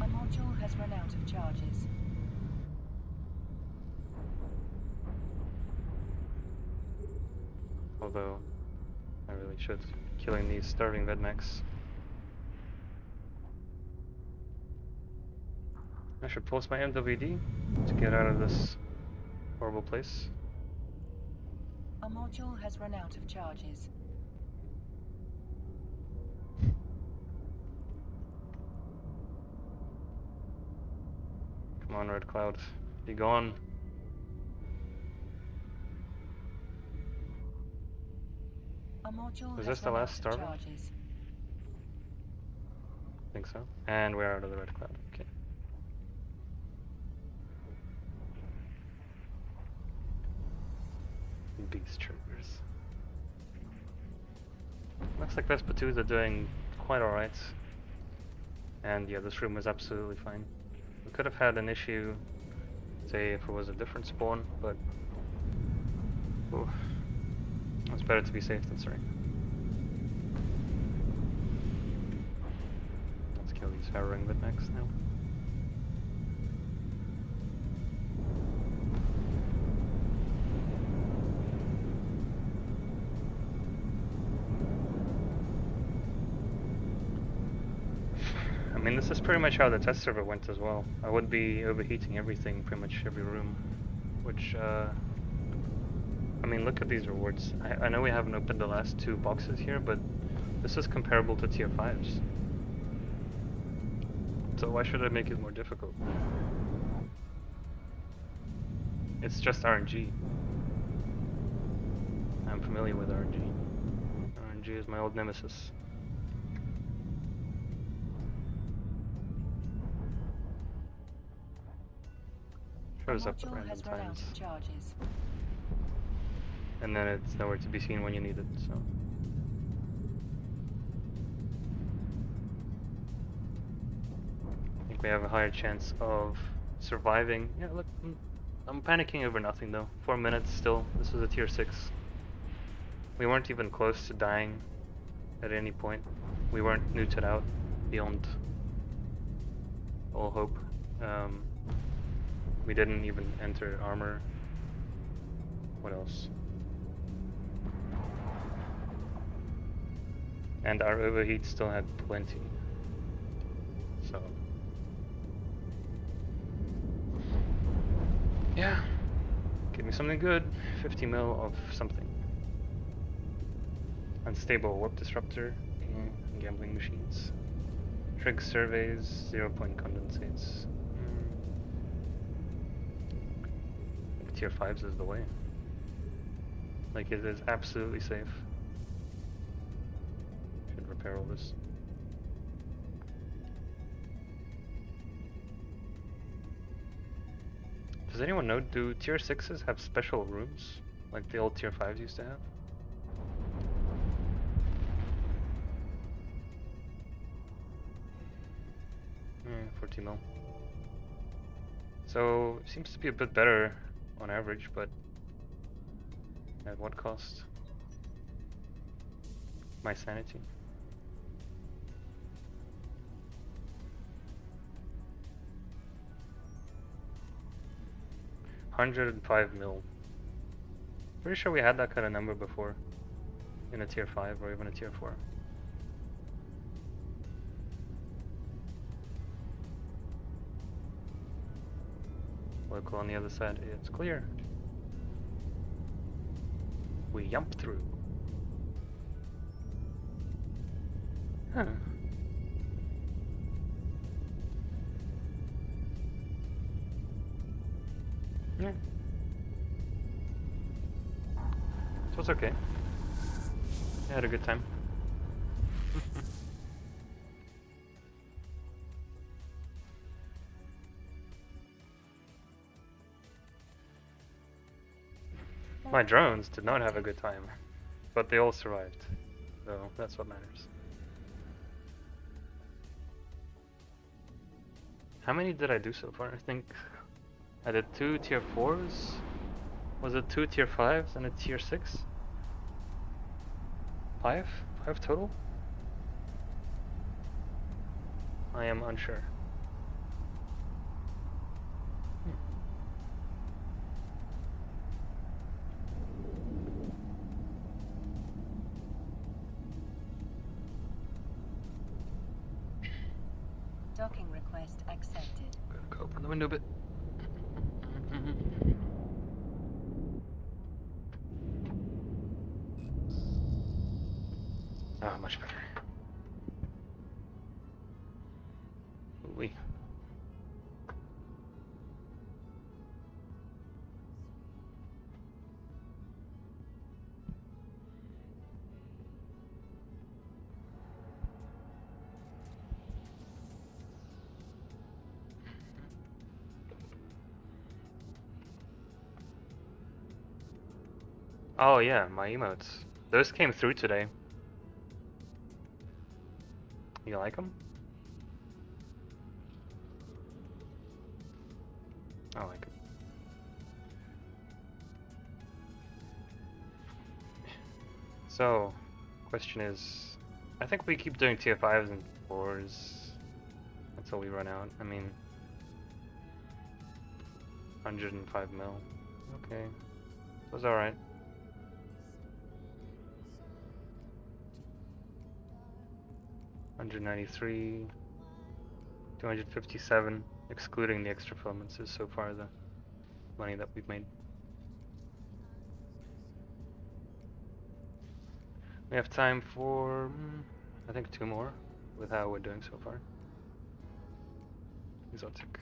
A module has run out of charges. Although, I really should. Killing these starving Vedmechs. I should post my MWD to get out of this horrible place. A module has run out of charges. Come on, Red Cloud. Be gone. A module Was has this the run last out of starver? charges. I think so. And we're out of the Red Cloud. Okay. Beast triggers. Looks like Vespa 2s are doing quite alright. And yeah, this room is absolutely fine. We could have had an issue, say, if it was a different spawn, but ooh, it's better to be safe than sorry. Let's kill these harrowing bitmechs now. I mean, this is pretty much how the test server went as well. I would be overheating everything, pretty much every room, which, I mean, look at these rewards. I know we haven't opened the last 2 boxes here, but this is comparable to tier 5s. So why should I make it more difficult? It's just RNG. I'm familiar with RNG. RNG is my old nemesis. Shows up at random times. Charges. And then it's nowhere to be seen when you need it, so. I think we have a higher chance of surviving. Yeah, look, I'm panicking over nothing though. 4 minutes still. This was a tier 6. We weren't even close to dying at any point. We weren't neutered out beyond all hope. We didn't even enter armor. What else? And our overheat still had plenty. So yeah, give me something good. 50 mil of something. Unstable warp disruptor, gambling machines. Trig surveys, 0-point condensates. Tier 5s is the way. Like, it is absolutely safe. Should repair all this. Does anyone know, do tier 6s have special rooms? Like the old tier 5s used to have? 40 mil. So, seems to be a bit better on average, but at what cost? My sanity. $105 mil. Pretty sure we had that kind of number before in a tier 5 or even a tier 4. Local on the other side, it's clear. We jump through. Huh. Yeah. So it's okay. I had a good time. My drones did not have a good time, but they all survived, so that's what matters. How many did I do so far? I think I did 2 tier 4s. Was it 2 tier 5s and a tier 6? 5? 5 total? I am unsure. Docking request accepted. Gotta go open the window a bit. Ah, much better. Ooh-wee. Oh yeah, my emotes. Those came through today. You like them? I like them. So, question is, I think we keep doing tier 5s and 4s until we run out. I mean, 105 mil. Okay, that was alright. $193, 257, excluding the extra filaments, is so far the money that we've made. We have time for, I think, 2 more with how we're doing so far. Exotic.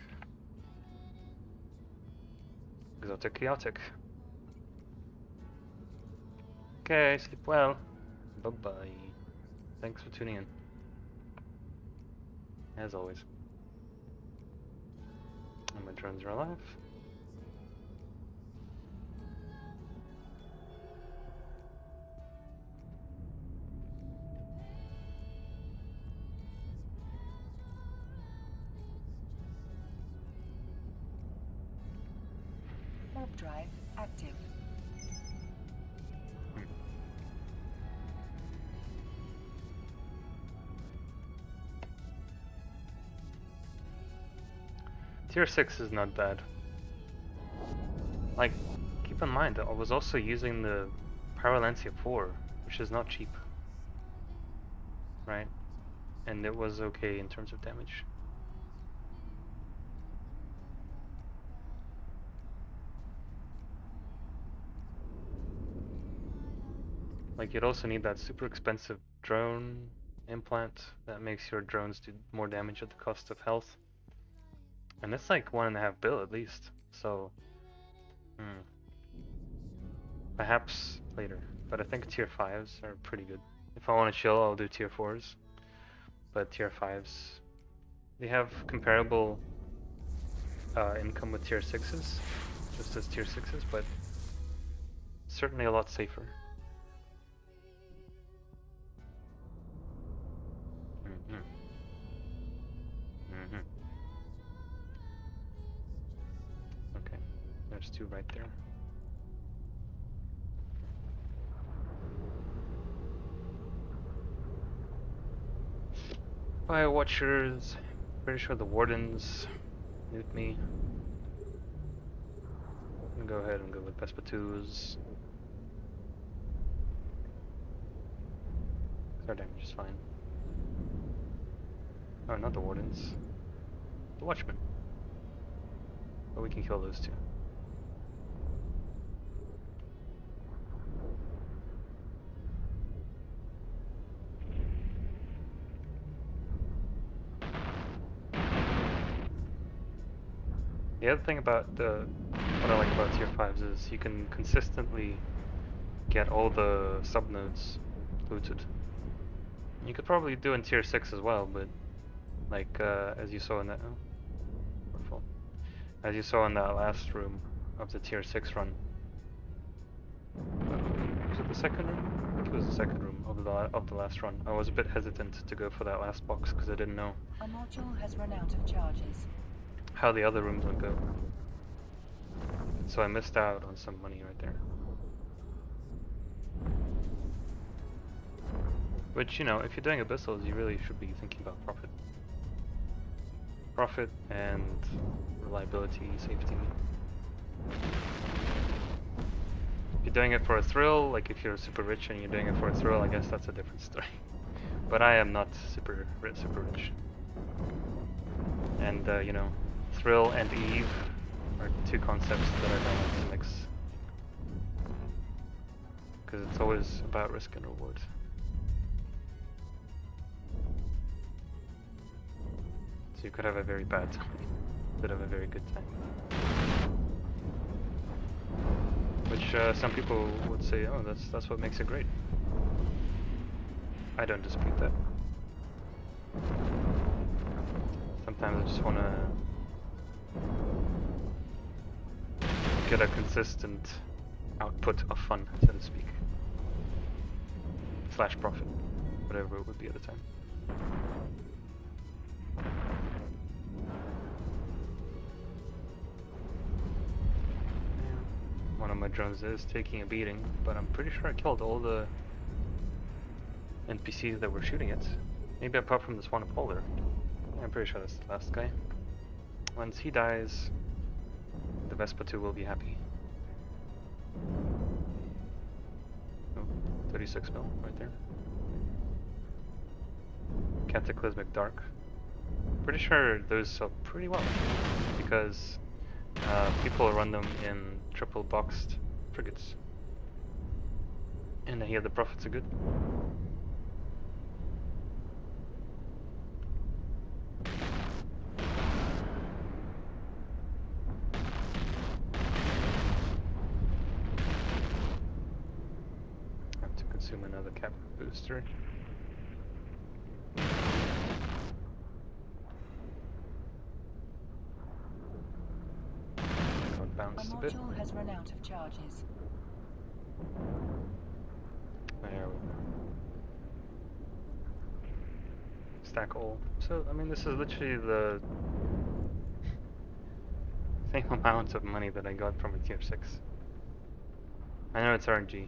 Exotic, chaotic. Okay, sleep well. Bye-bye. Thanks for tuning in. As always. And my drones are alive. Warp drive active. Tier 6 is not bad. Like, keep in mind, I was also using the Paralancia 4, which is not cheap. Right? And it was okay in terms of damage. Like, you'd also need that super expensive drone implant that makes your drones do more damage at the cost of health. And it's like 1.5 bill at least, so perhaps later. But I think tier 5s are pretty good. If I want to chill, I'll do tier 4s. But tier 5s, they have comparable income with tier 6s, just as tier 6s, but certainly a lot safer. Okay, there's 2 right there. Fire Watchers, pretty sure the Wardens nuke me. I'm gonna go ahead and go with Vespa 2s. Our damage is fine. Oh, not the Wardens. The Watchmen. But we can kill those 2. The other thing about what I like about tier 5s is you can consistently get all the subnodes looted. You could probably do in tier 6 as well, but like as you saw in that as you saw in that last room of the tier 6 run. Was it the second room? I think it was the second room of the last run. I was a bit hesitant to go for that last box because I didn't know A module has run out of charges. how the other rooms would go. So I missed out on some money right there. Which, you know, if you're doing abyssals, you really should be thinking about profit. Profit and reliability, safety. If you're doing it for a thrill, like if you're super rich and you're doing it for a thrill, I guess that's a different story. But I am not super rich. And, you know, thrill and Eve are 2 concepts that I don't like to mix. Because it's always about risk and reward. So you could have a very bad time, but have a very good time. Which some people would say, oh, that's what makes it great. I don't dispute that. Sometimes I just want to get a consistent output of fun, so to speak. / profit, whatever it would be at the time. of my drones is taking a beating, but I'm pretty sure I killed all the NPCs that were shooting it. Maybe apart from this one polar. Yeah, I'm pretty sure that's the last guy. Once he dies, the Vespa 2 will be happy. Oh, 36 mil right there. Cataclysmic Dark. Pretty sure those sell pretty well because people run them in triple boxed frigates. And I hear the profits are good. Have to consume another cap booster. A Bounced a bit. module has run out of charges. There we go. Stack all. So, I mean, this is literally the same amount of money that I got from a tier 6. I know it's RNG.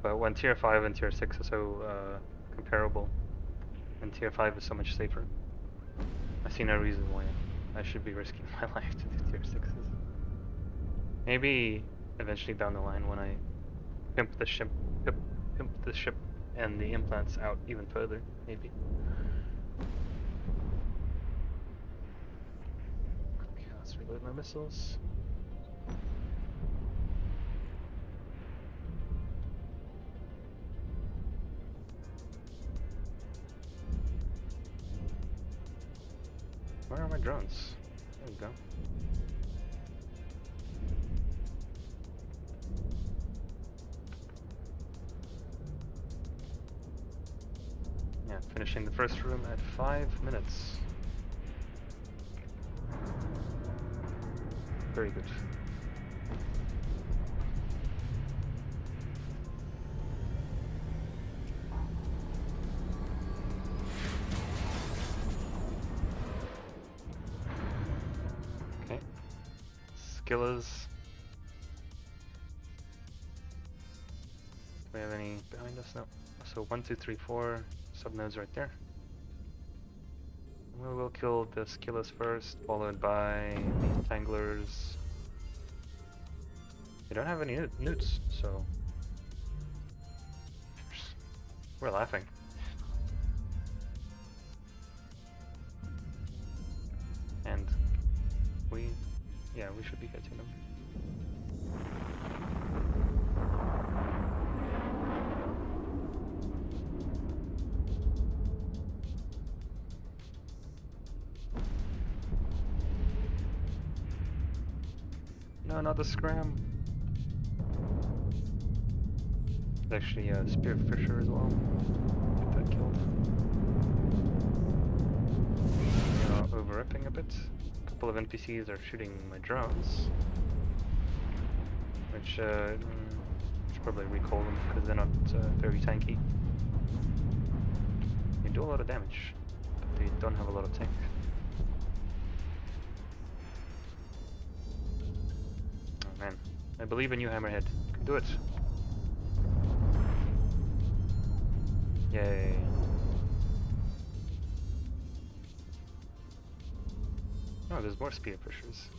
But when tier 5 and tier 6 are so comparable, and tier 5 is so much safer, I see no reason why I should be risking my life to do tier 6s. Maybe eventually down the line when I pimp the ship and the implants out even further, maybe. Okay, let's reload my missiles. Where are my drones? There we go. Yeah, finishing the first room at 5 minutes. Very good. Okay. Skillers. Do we have any behind us? No. So 1, 2, 3, 4 subnodes right there. We will kill the skillers first, followed by the entanglers. They don't have any newts, so we're laughing. And we should be hitting them. No, not the scram. There's actually a spearfisher as well. Get that killed. We are over-ripping a bit. A couple of NPCs are shooting my drones, which should probably recall them because they're not very tanky. They do a lot of damage, but they don't have a lot of tank. Oh man, I believe in you, Hammerhead. You can do it. Yay. Oh, there's more spearfishers.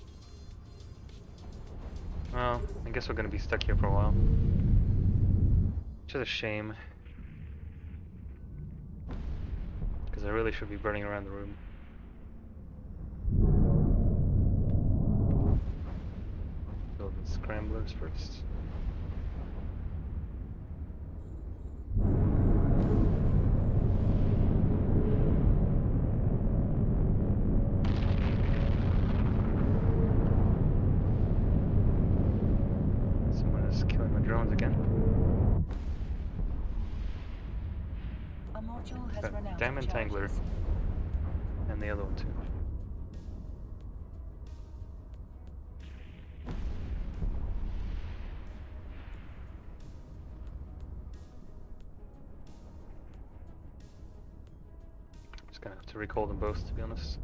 Well, I guess we're gonna be stuck here for a while. Which is a shame. Because I really should be burning around the room. Build the scramblers first. Drones again. A module has run out Damn of entangler. charges. And the other one too. Just gonna have to recall them both, to be honest.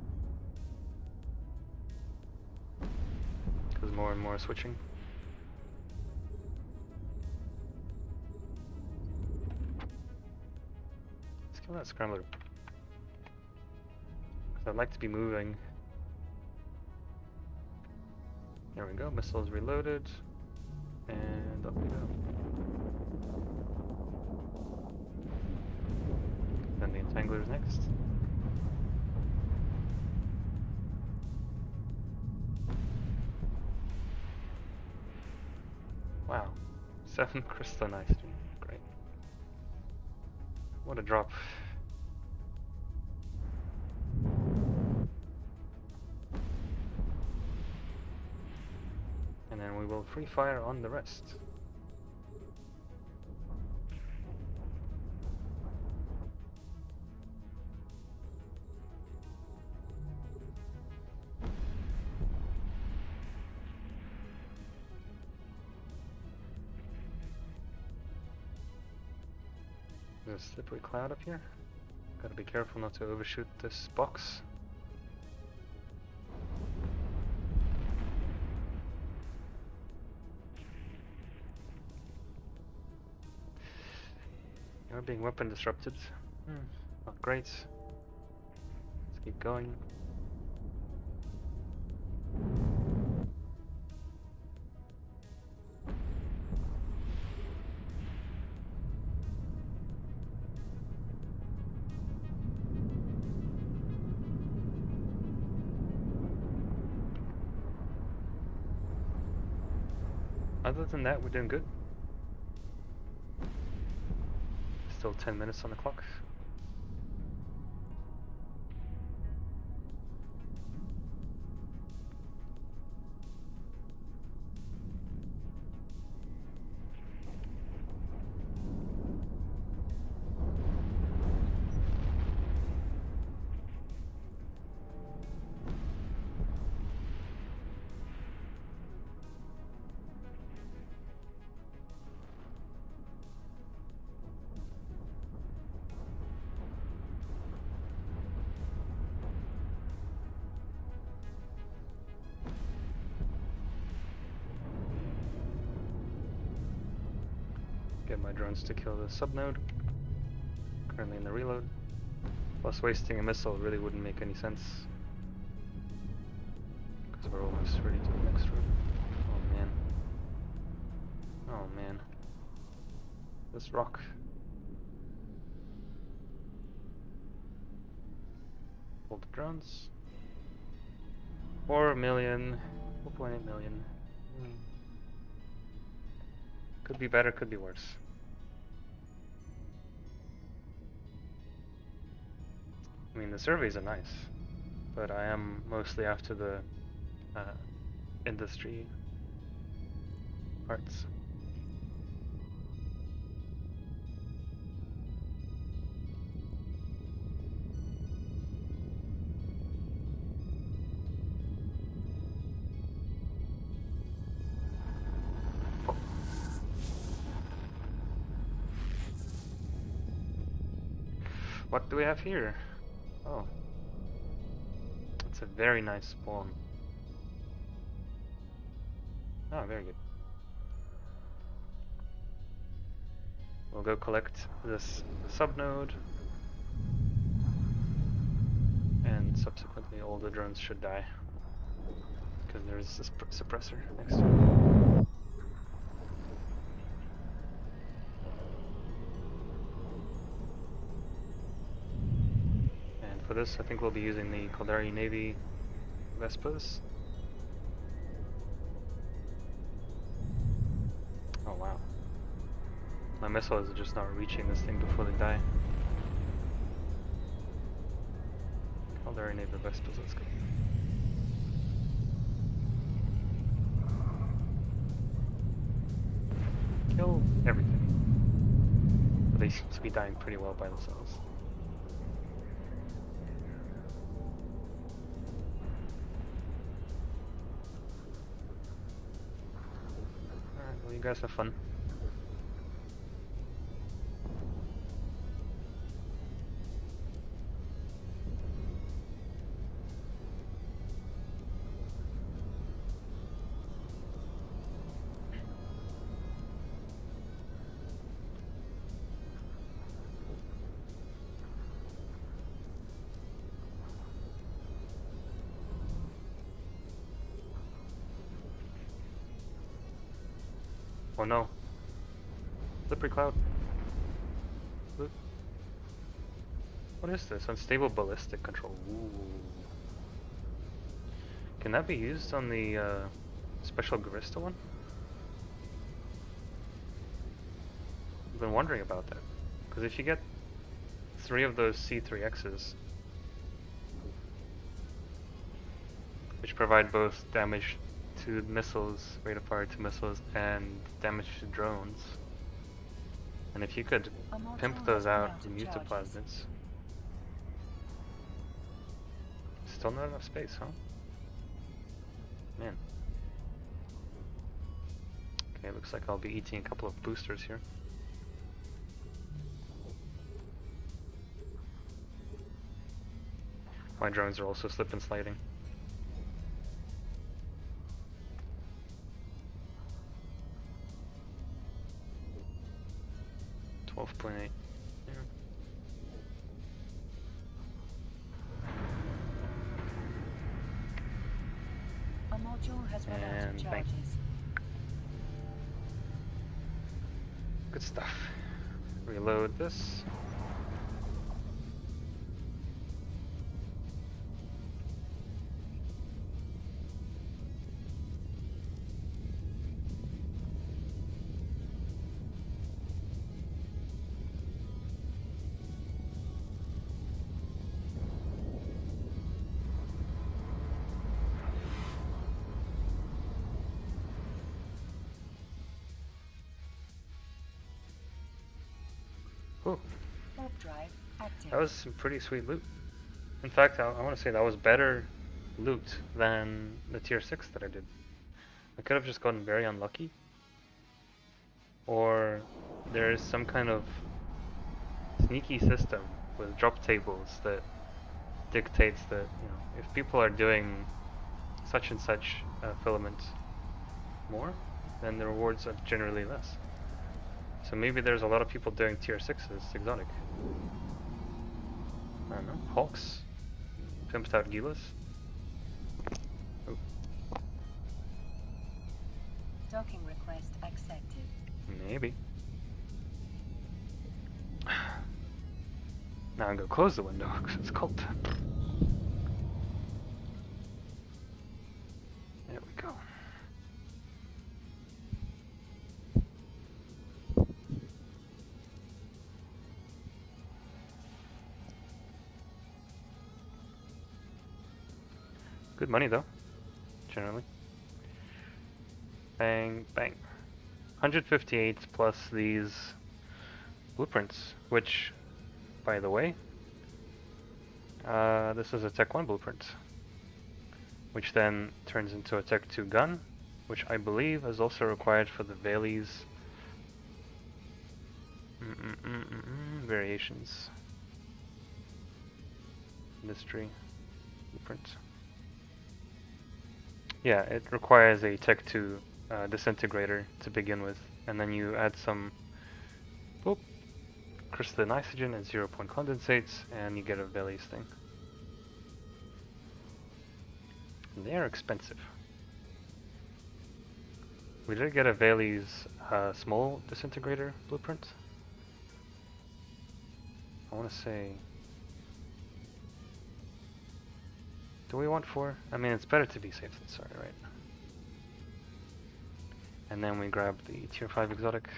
Because There's more and more switching. Let's kill that scrambler. Because I'd like to be moving. There we go, missiles reloaded. And up we go. Then the entangler's next. Wow. 7 crystal knives, dude. Great. What a drop. And then we will free fire on the rest. There's a slippery cloud up here. Gotta be careful not to overshoot this box. We're being weapon disrupted. Not great. Let's keep going. Other than that, we're doing good. Still 10 minutes on the clock. Get my drones to kill the subnode. Currently in the reload. Plus wasting a missile really wouldn't make any sense. Because we're almost ready to the next room. Oh man. Oh man. This rock. Pull the drones. 4 million. 4.8 million. Could be better, could be worse. I mean, the surveys are nice, but I am mostly after the industry parts. What do we have here? Oh. That's a very nice spawn. Oh, very good. We'll go collect this subnode. And subsequently all the drones should die. Because there's this suppressor next to it. For this, I think we'll be using the Caldari Navy Vespas. Oh wow. My missiles are just not reaching this thing before they die. Caldari Navy Vespas, let's go. Kill everything. But they seem to be dying pretty well by themselves. You guys have fun. Oh no. Slippery cloud. Look. What is this? Unstable ballistic control. Ooh. Can that be used on the special Garista one? I've been wondering about that. Because if you get 3 of those C3Xs, which provide both damage to missiles, rate of fire to missiles, and damage to drones, and if you could pimp those out in mutoplasmids, still not enough space, huh? Man. Okay, looks like I'll be eating a couple of boosters here. My drones are also slip and sliding. .8. Yeah. A module has run out of And bang. charges. Good stuff. Reload this. Ooh, Warp drive active. that was some pretty sweet loot. In fact, I want to say that was better loot than the tier 6 that I did. I could have just gotten very unlucky, or there is some kind of sneaky system with drop tables that dictates that, you know, if people are doing such and such filament more, then the rewards are generally less. So maybe there's a lot of people doing tier 6s exotic. I don't know. Hawks? Pimped out Gilas? Oh, Docking request accepted. maybe. Now I'm gonna close the window because it's cold. There we go. Good money though, generally. Bang, bang. 158 plus these blueprints, which, by the way, this is a Tech 1 blueprint, which then turns into a Tech 2 gun, which I believe is also required for the Veli's variations. Industry blueprint. Yeah, it requires a Tech 2 disintegrator to begin with, and then you add some crystalline oxygen and 0-point condensates, and you get a Veli's thing. They are expensive. We did get a Veli's small disintegrator blueprint. I want to say... Do we want 4? I mean, it's better to be safe than sorry, right? And then we grab the tier 5 exotic.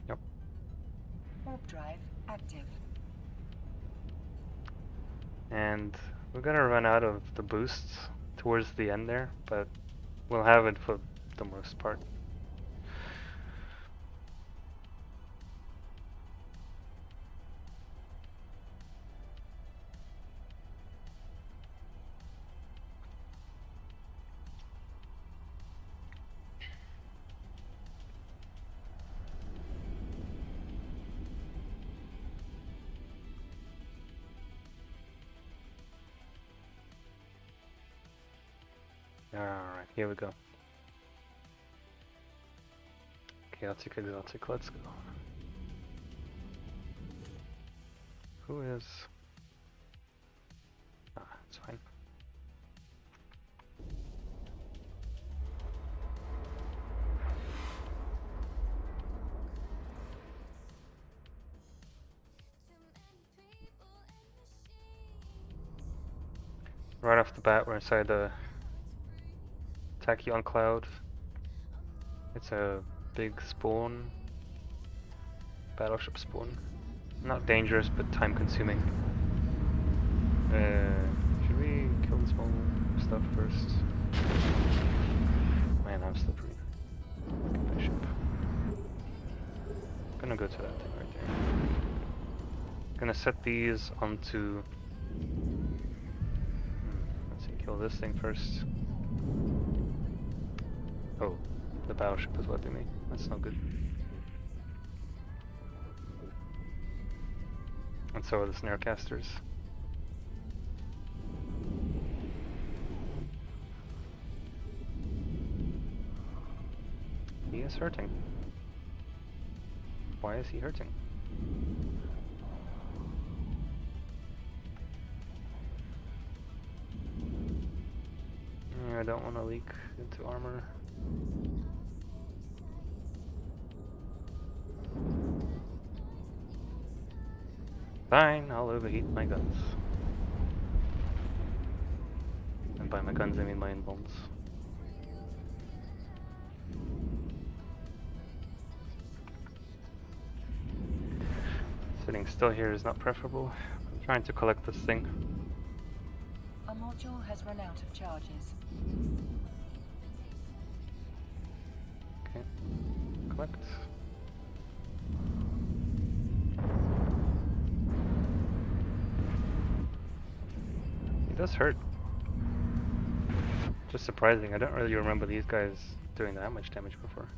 Yep. Warp drive active. And we're gonna run out of the boosts towards the end there, but we'll have it for the most part. Alright, here we go. Chaotic Exotic, let's go. Who is... Ah, it's fine. Right off the bat, we're inside the Tachyon Cloud. It's a big spawn. Battleship spawn. Not dangerous, but time consuming. Should we kill the small stuff first? Man, I'm slippery. Like a bishop. Gonna go to that thing right there. Gonna set these onto... let's see, kill this thing first. Oh, the battleship is wiping me. That's not good. And so are the snare casters. He is hurting. Why is he hurting? I don't want to leak into armor. Fine, I'll overheat my guns. And by my guns I mean my invulns. Sitting still here is not preferable. I'm trying to collect this thing. A module has run out of charges. Okay, collect. It does hurt. Just surprising. I don't really remember these guys doing that much damage before.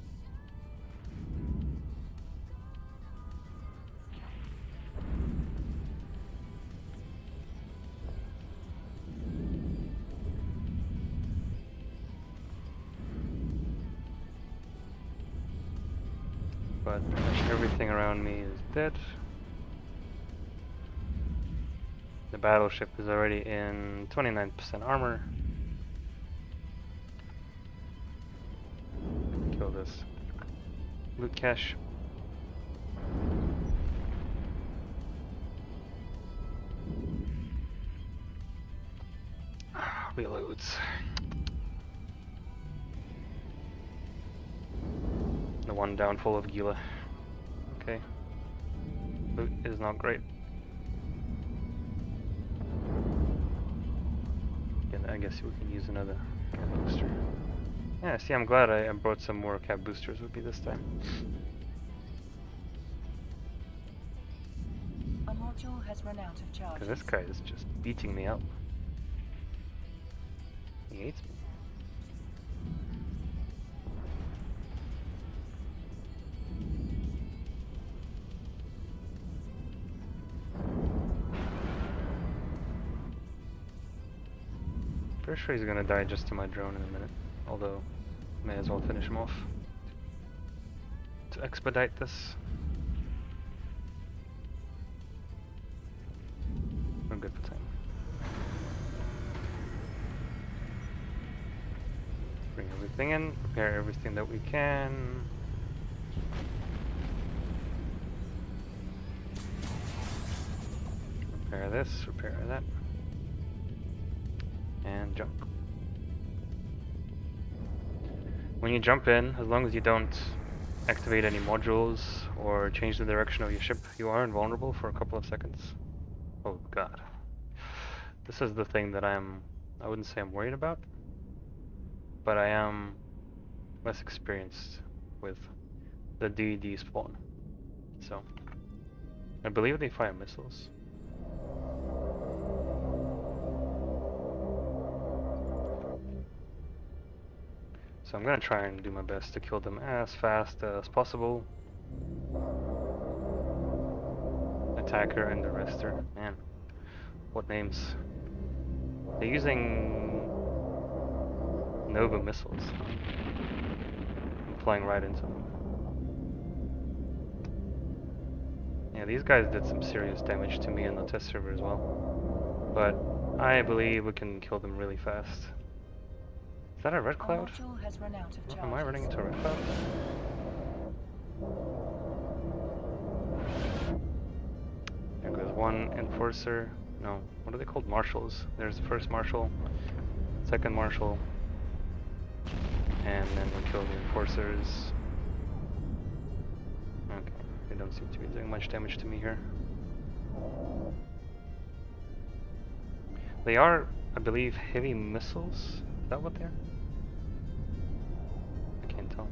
But everything around me is dead. The battleship is already in 29% armor. Kill this. Loot cache. Reloads. The one downfall of Gila. Okay. Loot is not great. Again, I guess we can use another cap booster. Yeah, see, I'm glad I brought some more cap boosters with me this time. A module has run out of charges. Because this guy is just beating me up. He hates me. Pretty sure he's gonna die just to my drone in a minute. Although, may as well finish him off. To expedite this. I'm good for time. Bring everything in, prepare everything that we can. Repair this, repair that. And jump. When you jump in, as long as you don't activate any modules or change the direction of your ship, you are invulnerable for a couple of seconds. Oh god. This is the thing that I wouldn't say I'm worried about, but I am less experienced with the DD spawn. So, I believe they fire missiles. So I'm gonna try and do my best to kill them as fast as possible. Attacker and Arrestor. Man, what names? They're using Nova missiles. I'm flying right into them. Yeah, these guys did some serious damage to me in the test server as well. But I believe we can kill them really fast. Is that a red Our cloud? module has run out of charges. Am I running into a red cloud? There goes one enforcer. No, what are they called? Marshals. There's the first marshal, second marshal, and then we kill the enforcers. Okay, they don't seem to be doing much damage to me here. They are, I believe, heavy missiles. Is that what they're? I can't tell.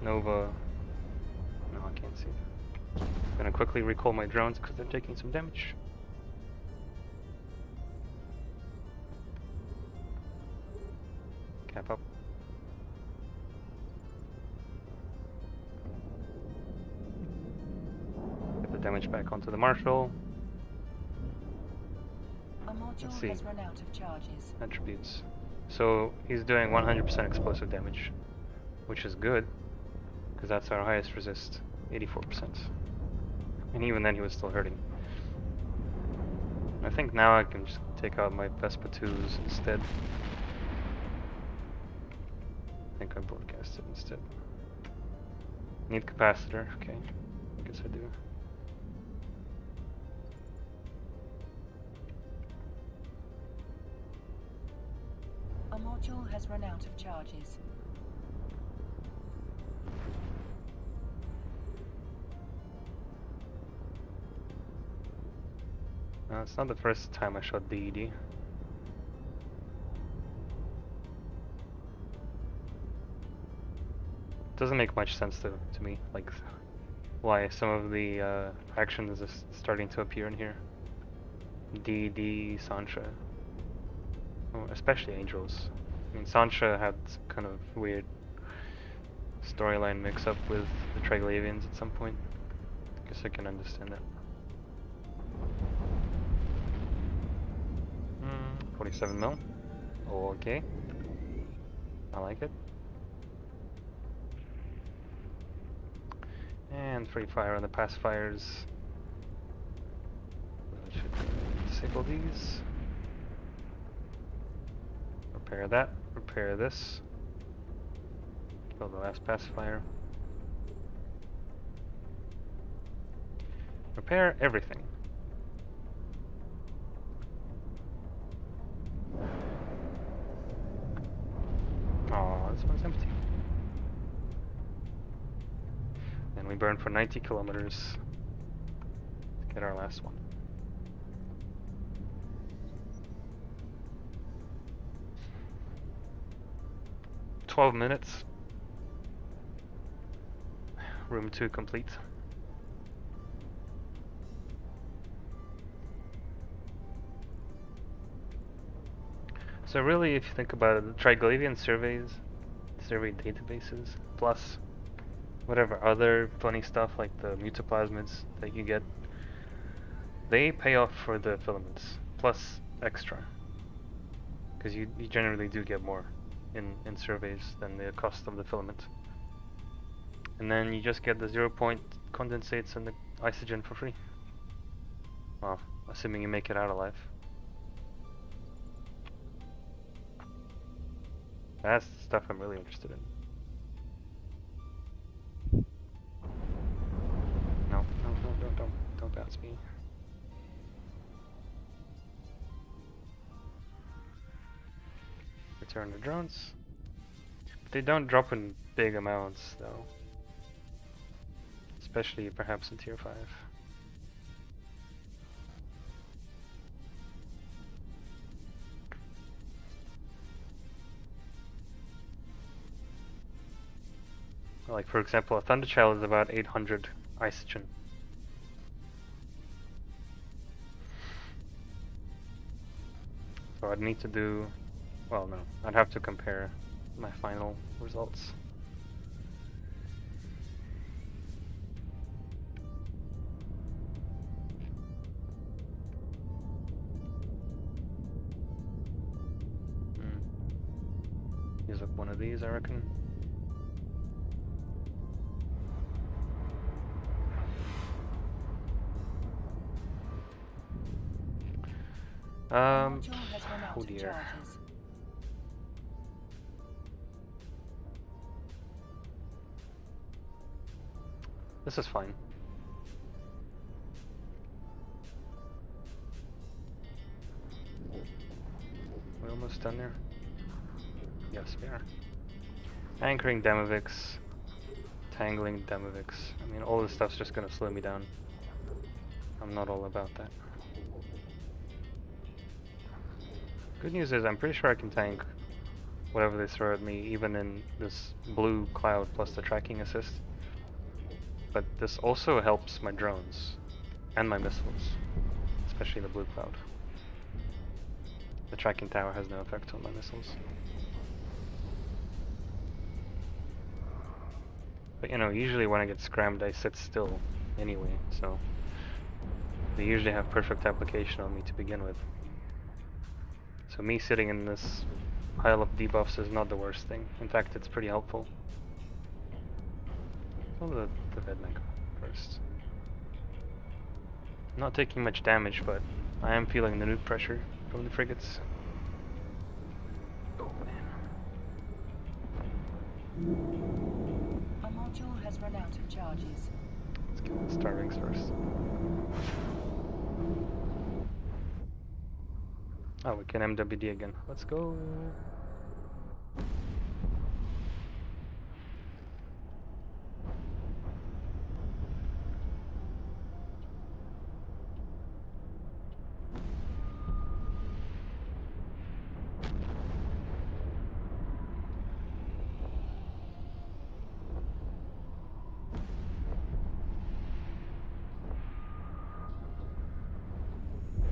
Nova. No, I can't see. I'm gonna quickly recall my drones because they're taking some damage. Cap up. Get the damage back onto the marshal. Our module Let's see. has run out of charges. Attributes. So he's doing 100% explosive damage, which is good, because that's our highest resist, 84%. And even then he was still hurting. I think now I can just take out my Vespa 2s instead. I think I broadcasted instead. Need capacitor, okay. I guess I do. Our module has run out of charges. It's not the first time I shot DED. Doesn't make much sense to me, like why some of the actions is starting to appear in here. DED, Sancha, especially Angels. I mean, Sancha had kind of weird storyline mix-up with the Triglavians at some point. I guess I can understand that. 47 mil. Okay. I like it. And free fire on the pacifiers. I should disable these. Repair that. Repair this. Kill the last pacifier. Repair everything. Oh, this one's empty. And we burn for 90 kilometers to get our last one. "12 minutes. Room 2 complete. So really, if you think about it, the Triglavian survey databases, plus whatever other funny stuff like the mutaplasmids that you get, they pay off for the filaments, plus extra. Because you generally do get more in surveys than the cost of the filament. And then you just get the 0-point condensates and the isogen for free. Well, assuming you make it out alive. That's the stuff I'm really interested in. No, don't bounce me. Return the drones. But they don't drop in big amounts though. Especially perhaps in tier 5. Like for example, a Thunderchild is about 800 isogen. So I'd need to do, well no, I'd have to compare my final results. one of these, I reckon. A module has run out Oh of dear. charges. This is fine. We're almost done there. Yes, we are. Anchoring Demovix, tangling Demovix. I mean, all this stuff's just gonna slow me down. I'm not all about that. Good news is I'm pretty sure I can tank whatever they throw at me, even in this blue cloud plus the tracking assist. But this also helps my drones and my missiles, especially the blue cloud. The tracking tower has no effect on my missiles. But you know, usually when I get scrammed I sit still anyway, so they usually have perfect application on me to begin with. So me sitting in this pile of debuffs is not the worst thing. In fact, it's pretty helpful. Kill the Vedmec first. I'm not taking much damage, but I am feeling the nuke pressure from the frigates. Oh man. A module has run out of charges. Let's kill the Starlings first. Oh, we can MWD again. Let's go.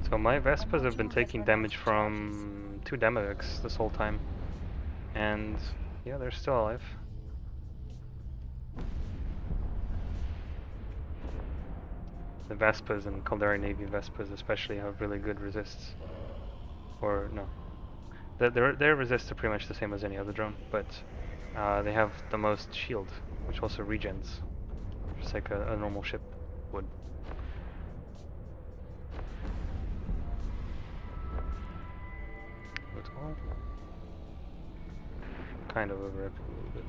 So my Vespas have been taking damage from 2 Demovics this whole time. And yeah, they're still alive. The Vespas and Caldari Navy Vespas especially have really good resists. Or no. Their resists are pretty much the same as any other drone, but they have the most shield, which also regens. Just like a normal ship would. But all kind of overacting a little bit.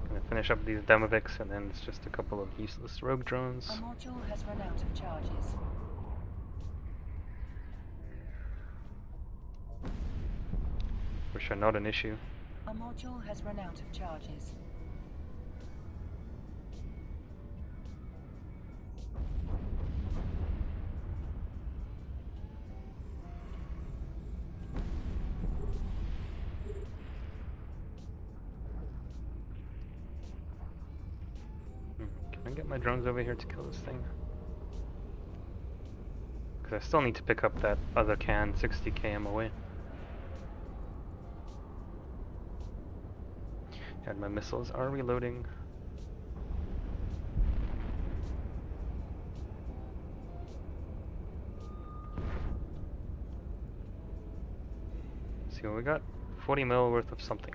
Gonna finish up these Demovics and then it's just a couple of useless rogue drones. A module has run out of charges. Which are not an issue. A module has run out of charges. Can I get my drones over here to kill this thing? Because I still need to pick up that other can 60 km away. And my missiles are reloading. See what we got? 40 mil worth of something.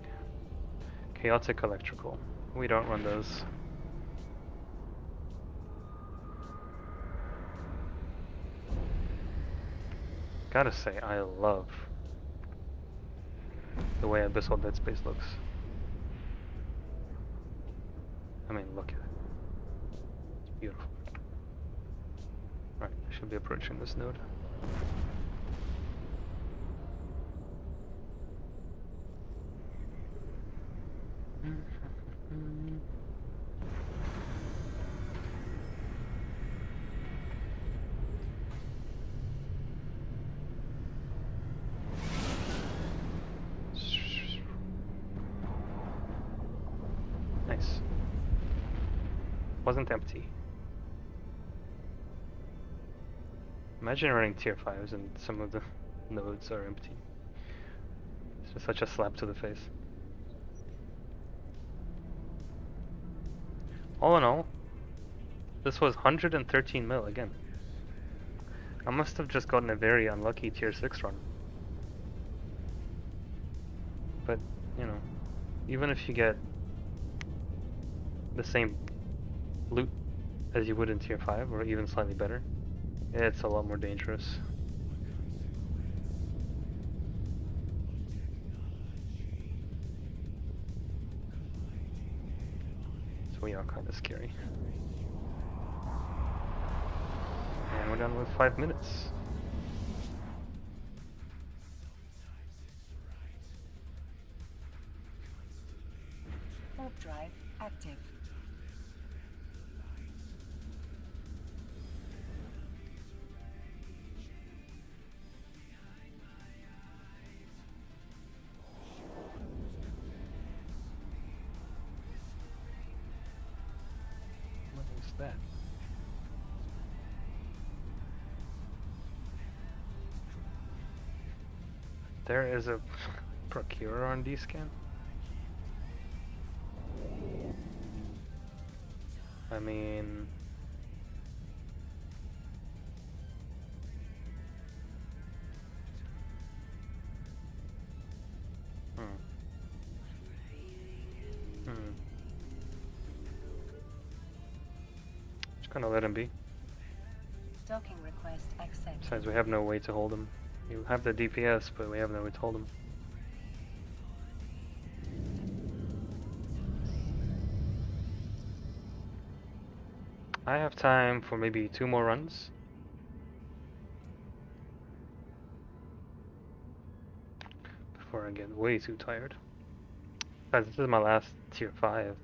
Chaotic electrical. We don't run those. Gotta say, I love the way Abyssal Dead Space looks. I mean, look at it. It's beautiful. Right, I should be approaching this node. Nice. Wasn't empty. Imagine running tier 5s and some of the nodes are empty. It's just such a slap to the face. All in all, this was 113 mil again. I must have just gotten a very unlucky tier 6 run. But, you know, even if you get the same loot as you would in tier 5, or even slightly better, it's a lot more dangerous. So we are kind of scary. And we're done with 5 minutes. Warp drive active. What is that? There is a procurer on D-scan? I mean... Just gonna let him be. Docking request accepted. Besides, we have no way to hold him. You have the DPS, but we have no way to hold him. I have time for maybe 2 more runs. Before I get way too tired. Guys, this is my last tier 5.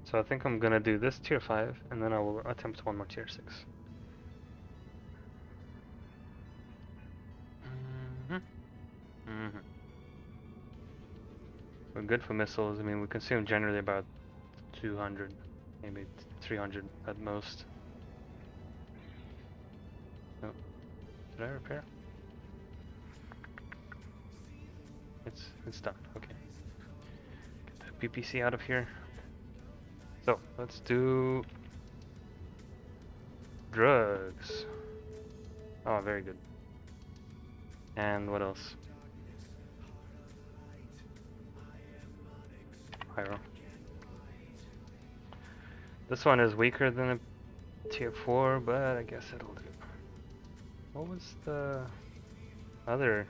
So I think I'm gonna do this tier 5, and then I will attempt 1 more tier 6. We're good for missiles. I mean, we consume generally about 200, maybe 300 at most. Oh, did I repair? It's done. Okay. Get that PPC out of here. So let's do drugs. Oh, very good. And what else? Pyro. This one is weaker than a tier 4, but I guess it'll do. What was the other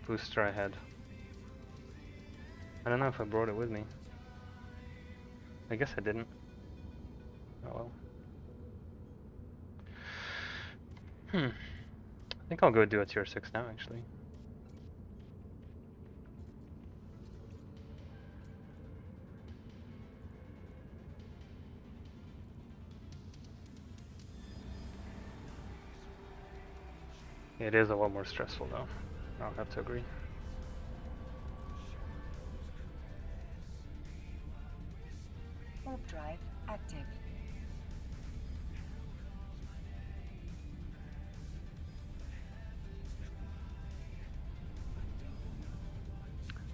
booster I had? I don't know if I brought it with me. I guess I didn't. Oh well. I think I'll go do a tier 6 now, actually. It is a lot more stressful though. I'll have to agree. Warp drive active.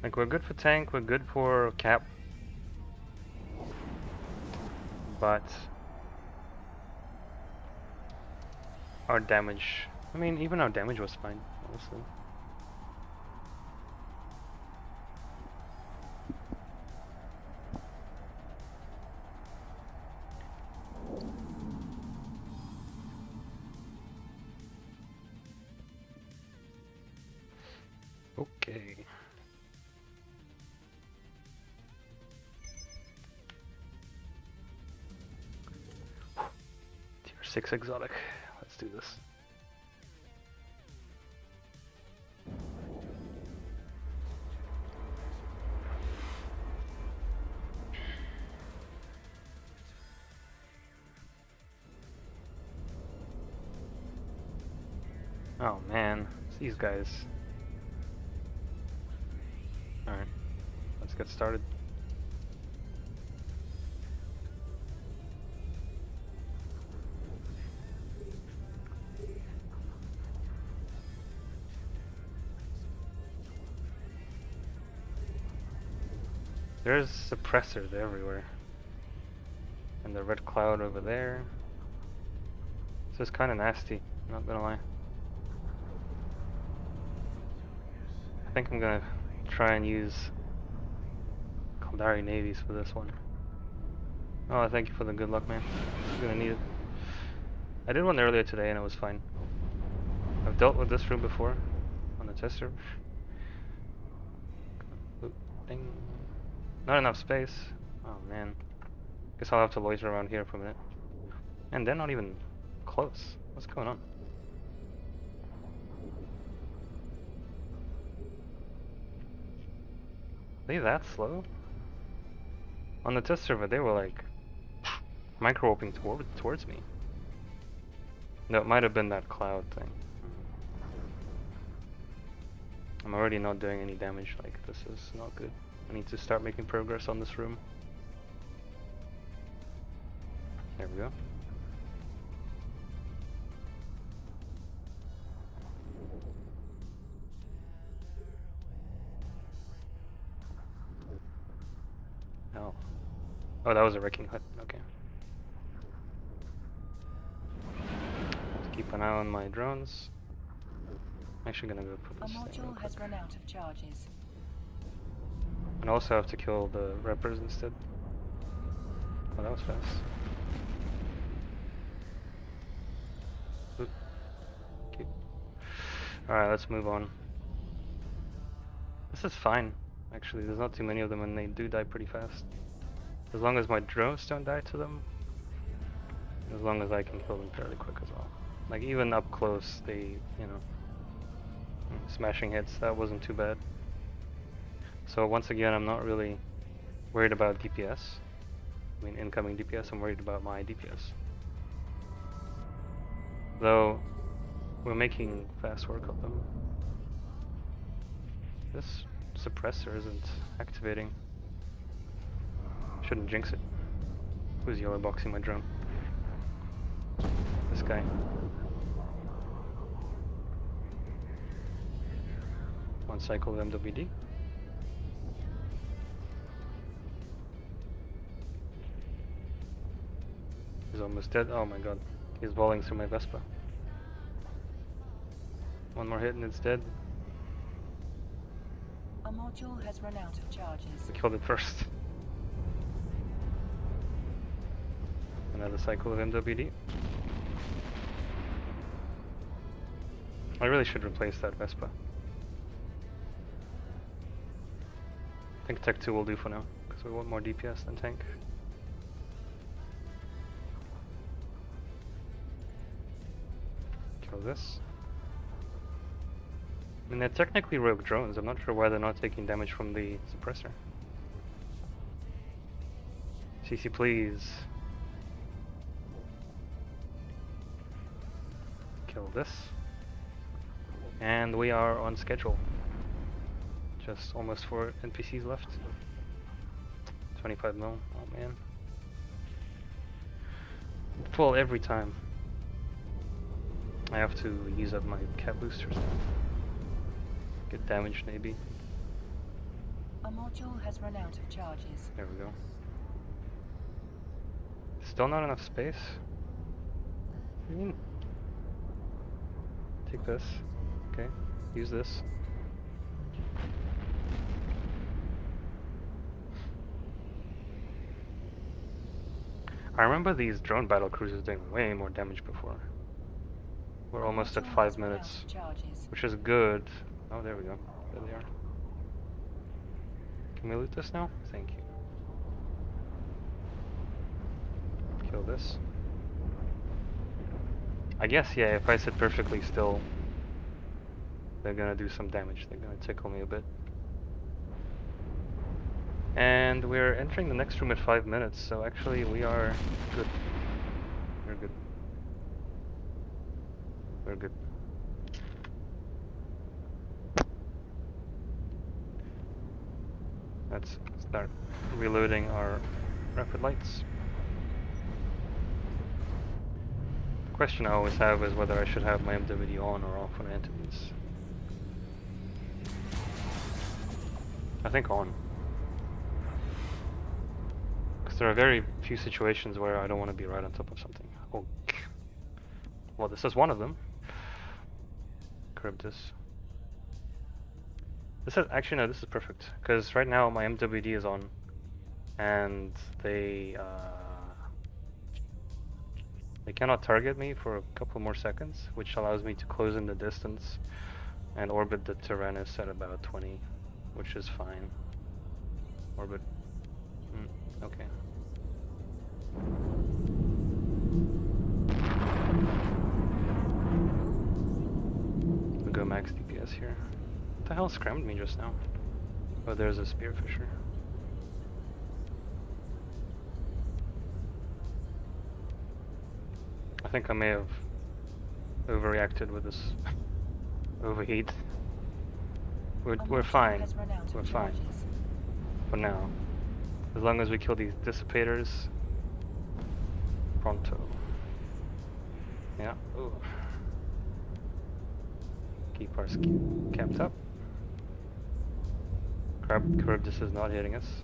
Like, we're good for tank, we're good for cap. But our damage, I mean, even our damage was fine, honestly. Okay. Tier 6 exotic. Let's do this. Oh man, it's these guys. Alright, let's get started. There's suppressors everywhere. And the red cloud over there. This is kind of nasty, not gonna lie. I think I'm gonna try and use Kaldari navies for this one. Oh, thank you for the good luck, man. I'm gonna need it. I did one earlier today and it was fine. I've dealt with this room before on the tester. Oop, ding. Not enough space. Oh man. Guess I'll have to loiter around here for a minute. And they're not even close. What's going on? Are they that slow? On the test server, they were like micro-opening towards me. No, it might have been that cloud thing. I'm already not doing any damage, like this is not good. I need to start making progress on this room. There we go. Oh. Oh, that was a wrecking hut. Okay. Let's keep an eye on my drones. I'm actually gonna go put A this thing real module quick. has run out of charges. And also have to kill the reppers instead. Oh, that was fast. Oop. Okay. Alright, let's move on. This is fine, actually. There's not too many of them and they do die pretty fast. As long as my drones don't die to them. As long as I can kill them fairly quick as well. Like even up close, they, you know, smashing hits, that wasn't too bad. So once again, I'm not really worried about DPS. I mean incoming DPS, I'm worried about my DPS. Though, we're making fast work of them. This suppressor isn't activating. Shouldn't jinx it. Who's yellow boxing my drone? This guy. One cycle of MWD. He's almost dead. Oh my god. He's volleying through my Vespa. One more hit and it's dead. A module has run out of charges. We killed it first. Another cycle of MWD. I really should replace that Vespa. I think Tech 2 will do for now, because we want more DPS than tank. Kill this. I mean, they're technically rogue drones. I'm not sure why they're not taking damage from the suppressor. CC, please. Kill this. And we are on schedule. Just almost 4 NPCs left. 25 mil. Oh man. Full every time. I have to use up my cap boosters now. Get damaged maybe. A module has run out of charges. There we go. Still not enough space? What do you mean? Take this. Okay. Use this. I remember these drone battle cruisers doing way more damage before. We're almost at 5 minutes, which is good. Oh, there we go. There they are. Can we loot this now? Thank you. Kill this. I guess, yeah, if I sit perfectly still, they're gonna do some damage. They're gonna tickle me a bit. And we're entering the next room at 5 minutes, so actually we are good. We're good. We're good. Let's start reloading our rapid lights. The question I always have is whether I should have my MWD on or off on enemies. I think on. Because there are very few situations where I don't want to be right on top of something. Oh. Well, this is one of them. Charybdis. This is actually no. This is perfect because right now my MWD is on, and they cannot target me for a couple more seconds, which allows me to close in the distance and orbit the Tyrannus at about 20, which is fine. Orbit. Okay. We'll go max DPS here. What the hell scrammed me just now? Oh, there's a spearfisher. I think I may have overreacted with this overheat. We're fine. We're fine. For now. As long as we kill these dissipators. Pronto. Yeah. Ooh. Keep our skew capped up. Charybdis is not hitting us.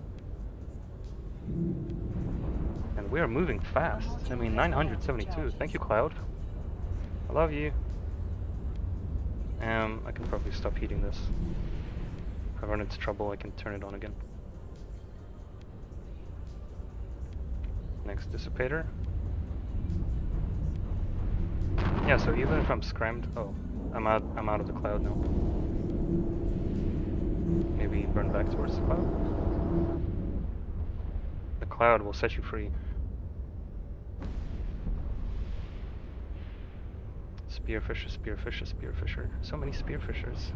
And we are moving fast. I mean, 972. Thank you, Cloud. I love you. I can probably stop heating this. If I run into trouble, I can turn it on again. Next dissipator. Yeah, so even if I'm scrammed, oh, I'm out of the cloud now. Maybe burn back towards the cloud. The cloud will set you free. Spearfisher, spearfisher, spearfisher. So many spearfishers.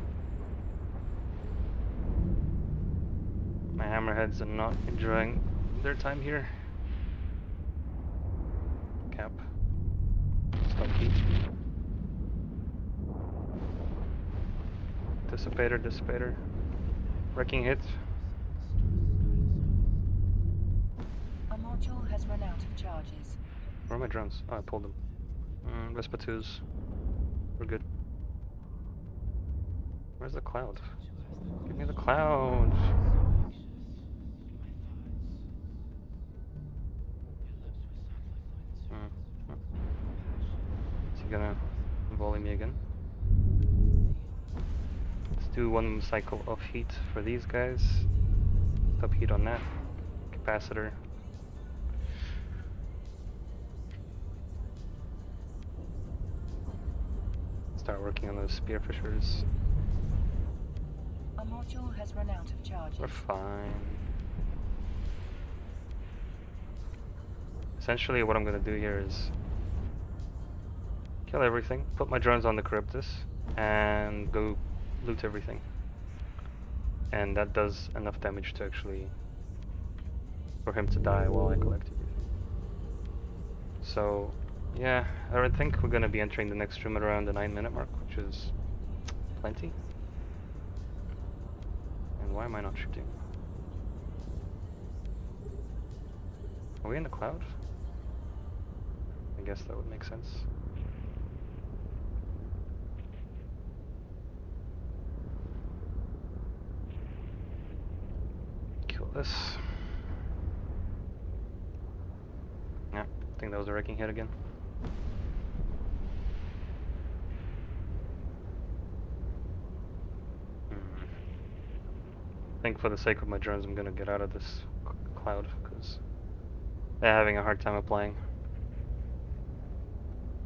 My hammerheads are not enjoying their time here. Cap. Stop heat. Dissipator, dissipator. Wrecking hit. A module has run out of charges. Where are my drones? Oh, I pulled them. Vespa2s. We're good. Where's the cloud? Give me the cloud! Is he gonna volley me again? Let's do one cycle of heat for these guys. Stop heat on that. Capacitor. Start working on those spearfishers. A module has run out of charges. We're fine. Essentially what I'm gonna do here is kill everything, put my drones on the Charybdis, and go loot everything. And that does enough damage to actually for him to die while I collect everything. So yeah, I think we're gonna be entering the next room at around the 9-minute mark, which is plenty. And why am I not shooting? Are we in the cloud? I guess that would make sense. Kill this. Yeah, I think that was a wrecking hit again. I think for the sake of my drones I'm gonna get out of this cloud because they're having a hard time applying.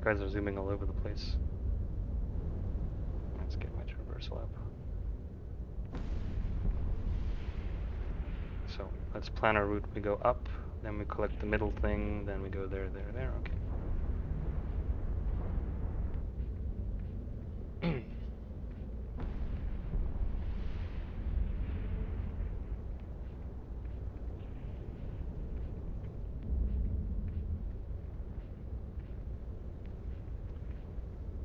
Guys are zooming all over the place. Let's get my traversal up. So let's plan our route. We go up, then we collect the middle thing, then we go there, there, there. Okay.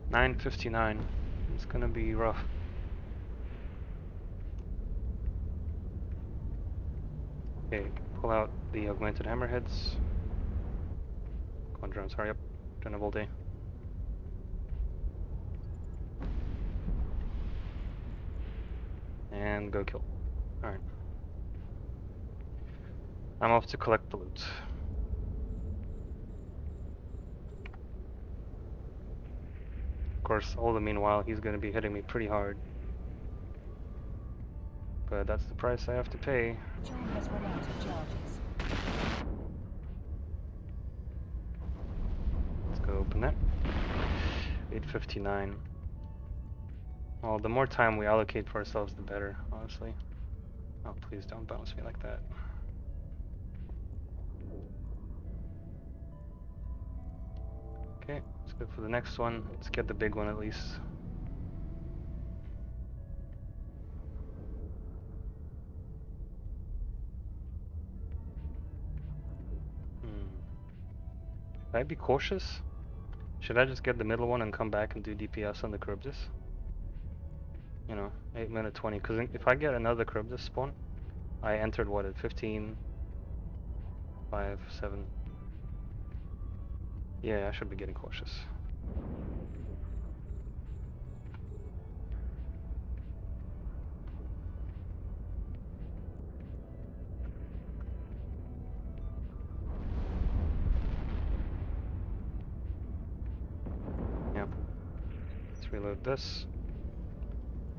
9:59. It's gonna be rough. Okay, pull out the augmented hammerheads. Come on, drones, hurry up. Done a whole day. And go kill. Alright. I'm off to collect the loot. course, all the meanwhile, he's going to be hitting me pretty hard. But that's the price I have to pay. Joel has run out of charges. Let's go open that. 859. Well, the more time we allocate for ourselves, the better, honestly. Oh, please don't bounce me like that. Okay, let's go for the next one. Let's get the big one at least. Should I be cautious? Should I just get the middle one and come back and do DPS on the Charybdis? You know, 8 minute 20. Because if I get another Charybdis spawn, I entered what at 15, 5, 7. Yeah, I should be getting cautious. Yep. Let's reload this.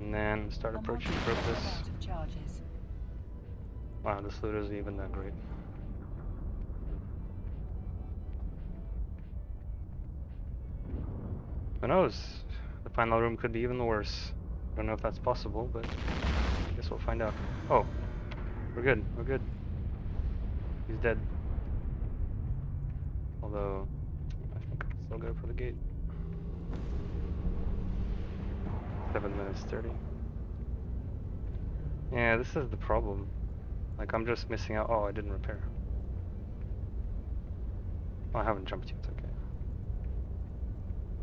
And then start A approaching module Charybdis. has run out of charges. Wow, this loot isn't even that great. Who knows? The final room could be even worse. I don't know if that's possible, but I guess we'll find out. Oh, we're good. We're good. He's dead. Although, I think I can still go for the gate. 7 minutes 30. Yeah, this is the problem. Like, I'm just missing out. Oh, I didn't repair. Oh, I haven't jumped yet. Okay.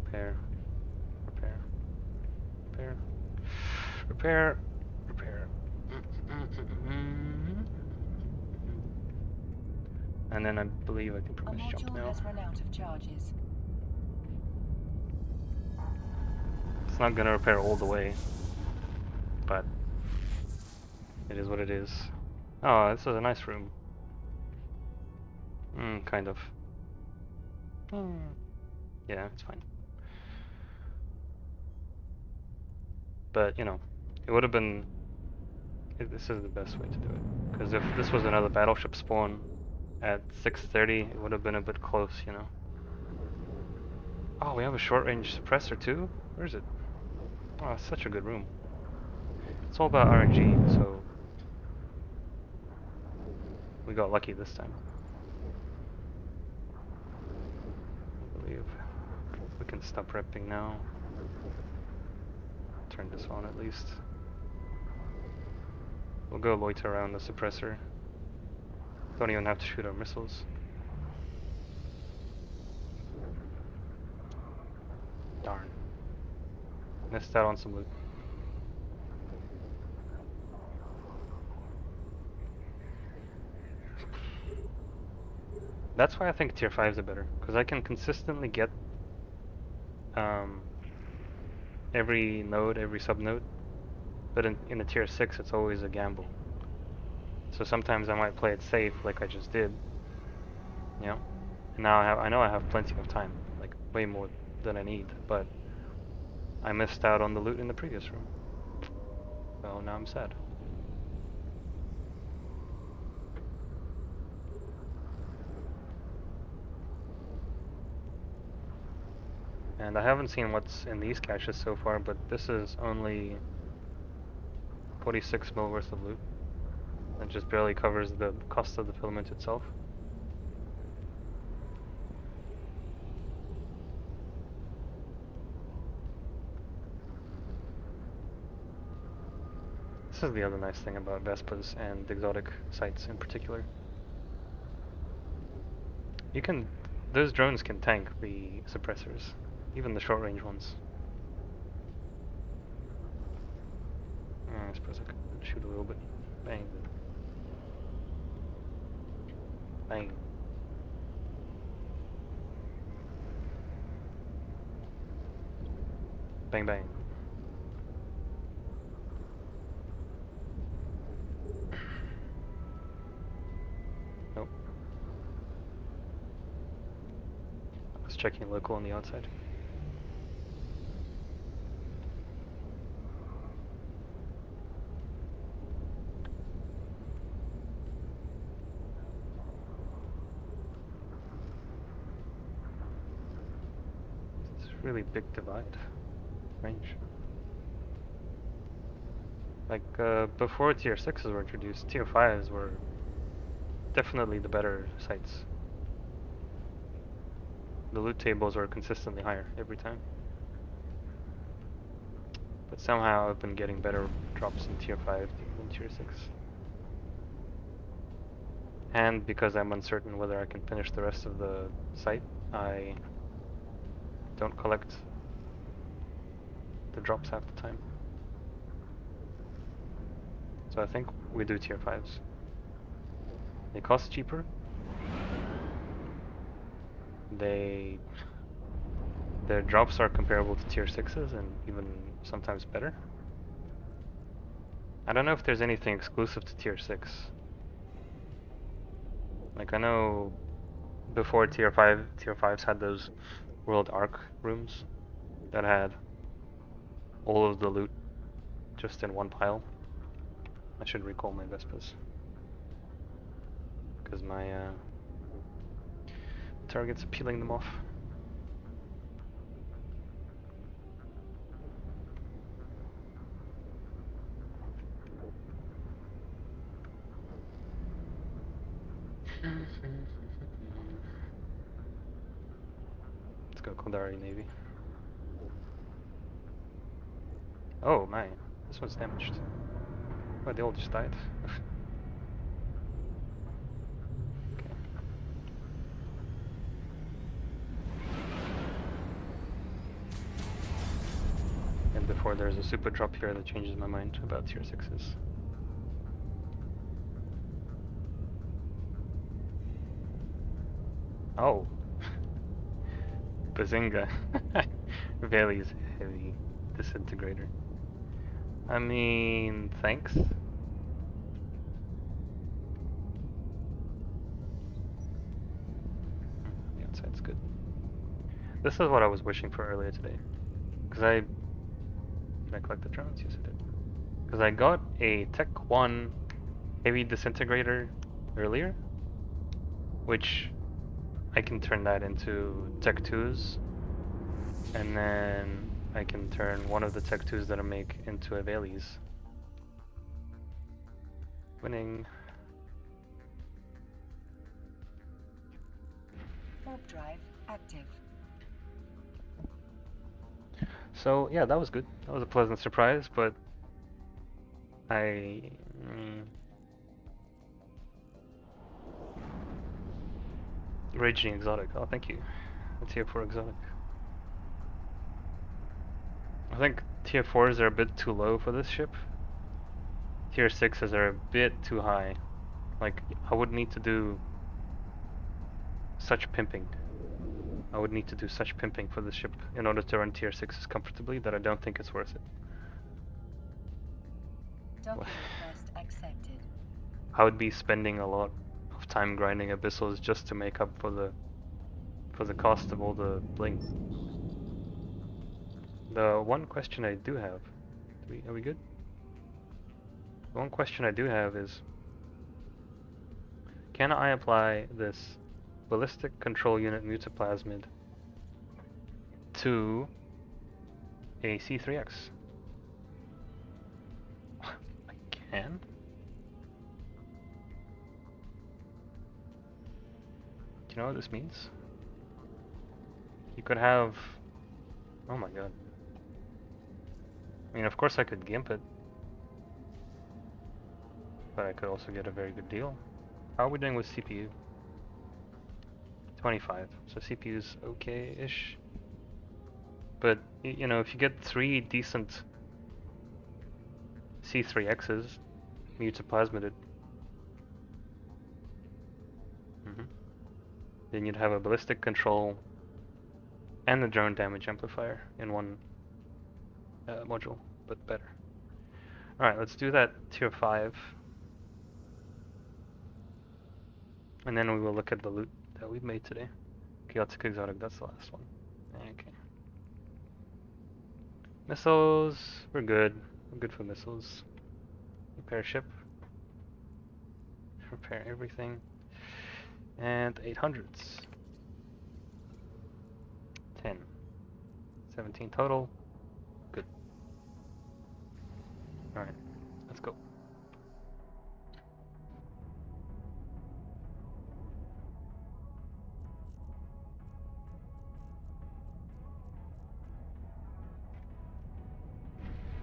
Repair. Repair. Repair. Repair. Repair. And then I believe I can A pretty much jump module now. has run out of charges. It's not gonna repair all the way, but it is what it is. Oh, this is a nice room. Kind of. Yeah, it's fine. But, you know, it would have been... This is the best way to do it. Because if this was another battleship spawn at 6:30, it would have been a bit close, you know. Oh, we have a short-range suppressor too? Where is it? Oh, it's such a good room. It's all about RNG, so... we got lucky this time. I believe. We can stop repping now. Turn this on at least. We'll go loiter around the suppressor. Don't even have to shoot our missiles. Darn. Missed out on some loot. That's why I think tier 5s are better, because I can consistently get every node, every sub-node, but in a tier 6 it's always a gamble. So sometimes I might play it safe like I just did, you know? And now I know I have plenty of time, like way more than I need, but I missed out on the loot in the previous room. So now I'm sad. And I haven't seen what's in these caches so far, but this is only 46 mil worth of loot. It just barely covers the cost of the filament itself. This is the other nice thing about Vespas and exotic sites in particular. Those drones can tank the suppressors, even the short range ones. I suppose I could shoot a little bit. Bang. Bang. Bang bang. Nope. I was checking local on the outside. really big divide. Range. Like, before tier 6s were introduced, tier 5s were definitely the better sites. The loot tables were consistently higher every time. But somehow I've been getting better drops in tier 5 than tier 6. And because I'm uncertain whether I can finish the rest of the site, I don't collect the drops half the time. So I think we do tier 5s. They cost cheaper. Their drops are comparable to tier 6s and even sometimes better. I don't know if there's anything exclusive to tier 6. Like, I know before tier 5s had those world arc rooms that had all of the loot just in one pile. I should recall my Vespas, because my target's peeling them off. Let's go Kodari Navy. Oh my, this one's damaged. Oh, they all just died. Okay. And before there's a super drop here that changes my mind about tier 6s. Oh. Bazinga. Valley's heavy disintegrator. I mean, thanks. The outside's good. This is what I was wishing for earlier today. Because did I collect the drones? Yes, I did. Because I got a Tech 1 heavy disintegrator earlier, which I can turn that into Tech 2s, and then I can turn one of the Tech 2s that I make into a Valley's. Winning. Warp drive active. So yeah, that was good. That was a pleasant surprise, but I... Raging Exotic. Oh, thank you. A tier 4 Exotic. I think tier 4s are a bit too low for this ship. Tier 6s are a bit too high. Like, I would need to do such pimping. I would need to do such pimping for this ship in order to run tier 6s comfortably that I don't think it's worth it. Docking request accepted. I would be spending a lot of time grinding abyssals just to make up for the cost of all the bling. The one question I do have, are we good? The one question I do have is, can I apply this ballistic control unit mutaplasmid to a C3X? I can? Do you know what this means? You could have... Oh my god. I mean, of course I could gimp it, but I could also get a very good deal. How are we doing with CPU? 25, so CPU's okay-ish. But, you know, if you get 3 decent C3Xs, mutaplasmid, then you'd have a ballistic control and a drone damage amplifier in one module, but better. Alright, let's do that tier 5. And then we will look at the loot that we've made today. Chaotic Exotic, that's the last one. Okay. Missiles, we're good. We're good for missiles. Repair ship. Repair everything. And 800s. 10. 17 total. Good. Alright, let's go.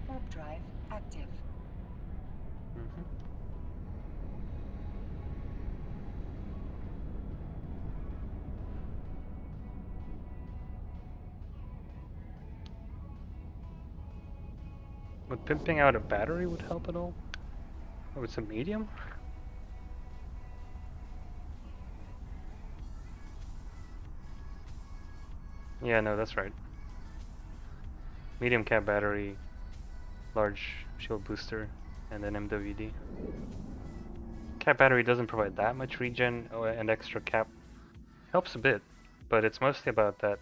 Warp drive active. Mm-hmm. Would pimping out a battery would help at all? Oh, it's a medium? Yeah, no, that's right. Medium cap battery, large shield booster, and then MWD. Cap battery doesn't provide that much regen, and extra cap helps a bit, but it's mostly about that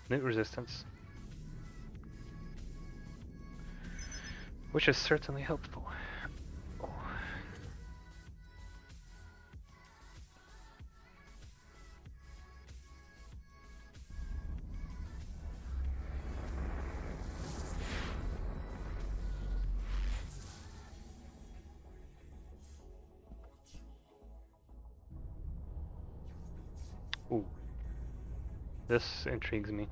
newt resistance, which is certainly helpful. Oh. Ooh. This intrigues me.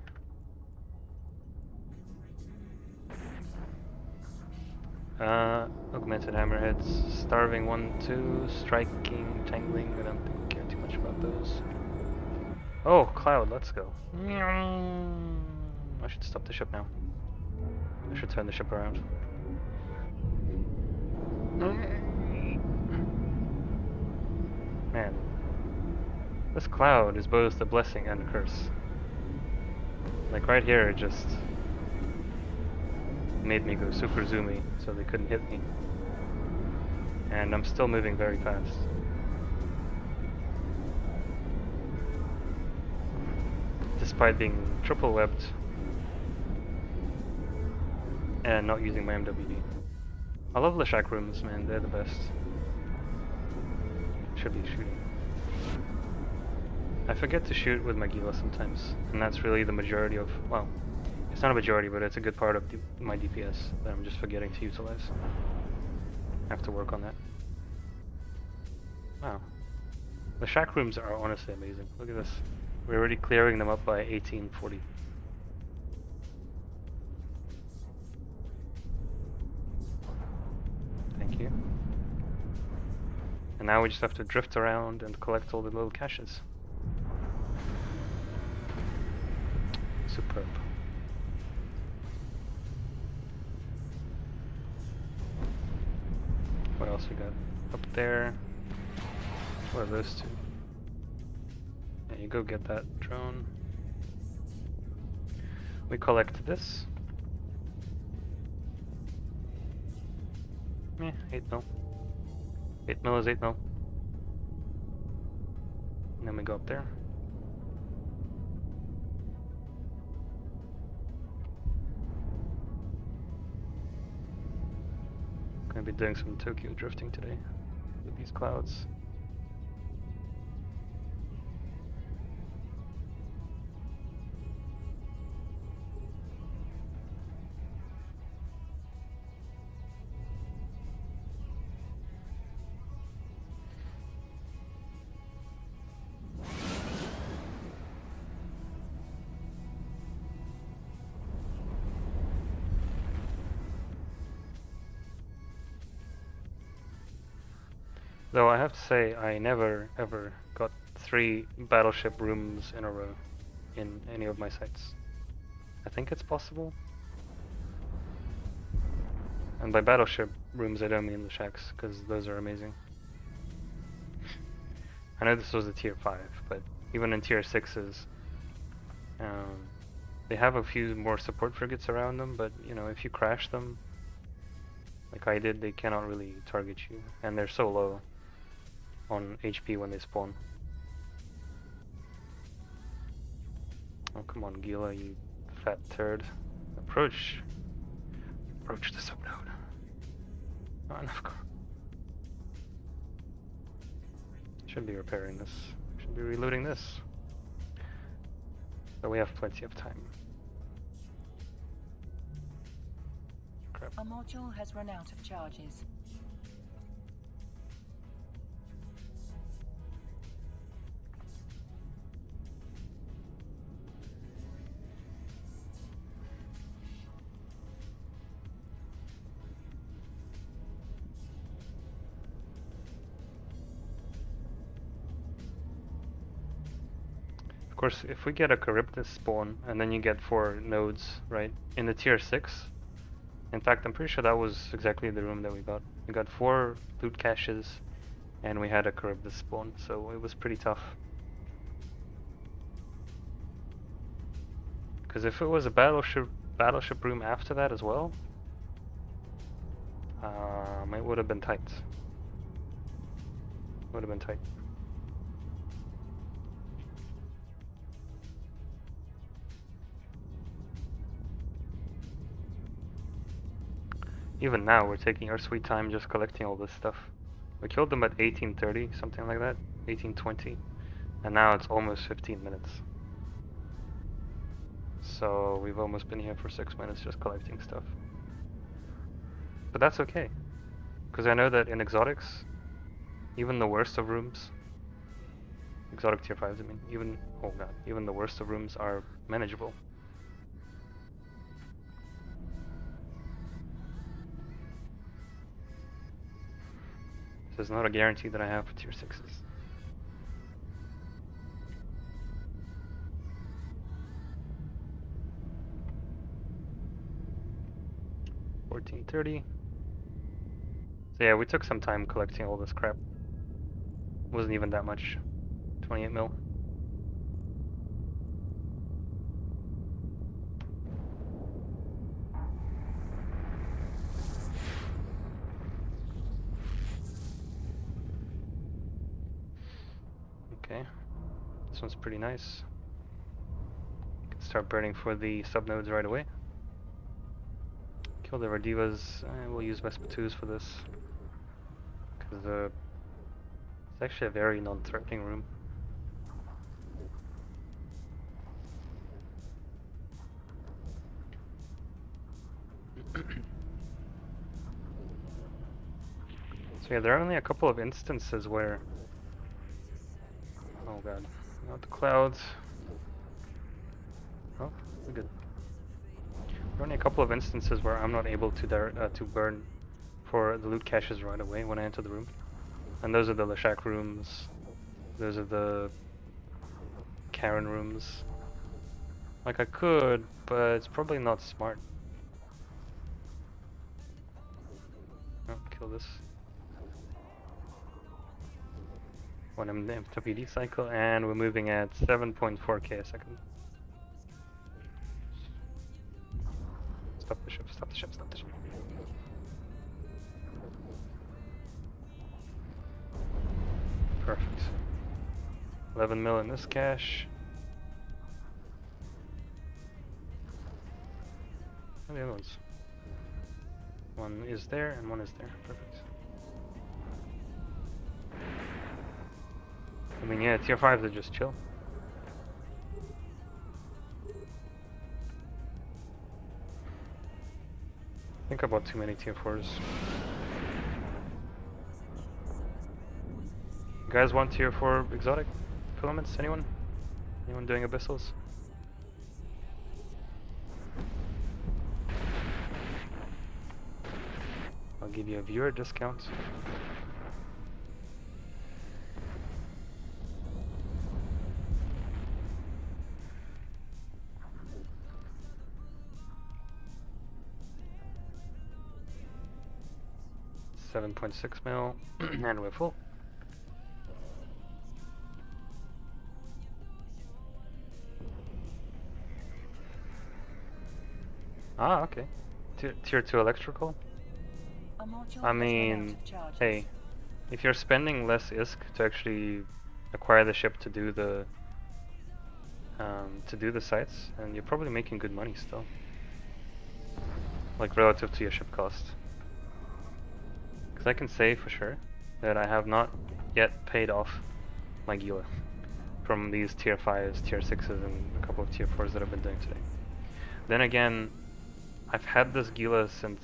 Augmented hammerheads, starving 1-2, striking, tangling. I don't care too much about those. Oh, cloud, let's go. I should stop the ship now. I should turn the ship around. Man, this cloud is both a blessing and a curse. Like right here, it just made me go super zoomy, so they couldn't hit me. And I'm still moving very fast. Despite being triple webbed and not using my MWD. I love the shack rooms, man, they're the best. Should be shooting. I forget to shoot with my Gila sometimes, and that's really the majority of, well, it's not a majority, but it's a good part of my DPS that I'm just forgetting to utilize. I have to work on that. Wow. The shack rooms are honestly amazing. Look at this. We're already clearing them up by 1840. Thank you. And now we just have to drift around and collect all the little caches. Superb. What else we got? Up there. What are those two? Yeah, you go get that drone. We collect this. Yeah, 8 mil. 8 mil is 8 mil. And then we go up there. Gonna be doing some Tokyo drifting today with these clouds. Though I have to say, I never ever got 3 battleship rooms in a row in any of my sites. I think it's possible. And by battleship rooms, I don't mean the shacks, because those are amazing. I know this was a tier 5, but even in tier 6s, they have a few more support frigates around them, but you know, if you crash them, like I did, they cannot really target you, and they're so low on HP when they spawn. Oh, come on, Gila, you fat turd. Approach the subnode. Not enough car. Should be repairing this. Should be reloading this. So we have plenty of time. Crap. A module has run out of charges. Of course, if we get a Charybdis spawn and then you get 4 nodes, right, in the tier 6. In fact, I'm pretty sure that was exactly the room that we got. We got 4 loot caches and we had a Charybdis spawn, so it was pretty tough. Because if it was a battleship room after that as well, it would have been tight. Would have been tight. Even now, we're taking our sweet time just collecting all this stuff. We killed them at 18:30, something like that, 18:20, and now it's almost 15 minutes. So we've almost been here for 6 minutes just collecting stuff. But that's okay, because I know that in exotics, even the worst of rooms, exotic tier 5s, I mean, even the worst of rooms are manageable. So it's not a guarantee that I have for tier 6s. $14.30. So yeah, we took some time collecting all this crap. Wasn't even that much. 28 mil. Okay, this one's pretty nice. Can start burning for the subnodes right away. Kill the Radivas. We'll use Vespa2s for this, because it's actually a very non-threatening room. So yeah, there are only a couple of instances where... Oh god, not the clouds. Oh, that's good. There are only a couple of instances where I'm not able to burn for the loot caches right away when I enter the room. And those are the Lashak rooms. Those are the Karen rooms. Like I could, but it's probably not smart. Oh, kill this. When I'm in the PD cycle, and we're moving at 7.4k a second. Stop the ship, stop the ship, stop the ship. Perfect. 11 mil in this cache. Where are the other ones? One is there and one is there. Perfect. I mean, yeah, tier 5s are just chill. I think I bought too many tier 4s. You guys want tier 4 exotic filaments? Anyone? Anyone doing abyssals? I'll give you a viewer discount. $7.6 mil, and we're full. Ah, okay. Tier 2 electrical? A module I has run out mean, of charges. hey, if you're spending less ISK to actually acquire the ship to do the sites, and you're probably making good money still, like relative to your ship cost. Because I can say for sure that I have not yet paid off my Gila from these tier 5s, tier 6s, and a couple of tier 4s that I've been doing today. Then again, I've had this Gila since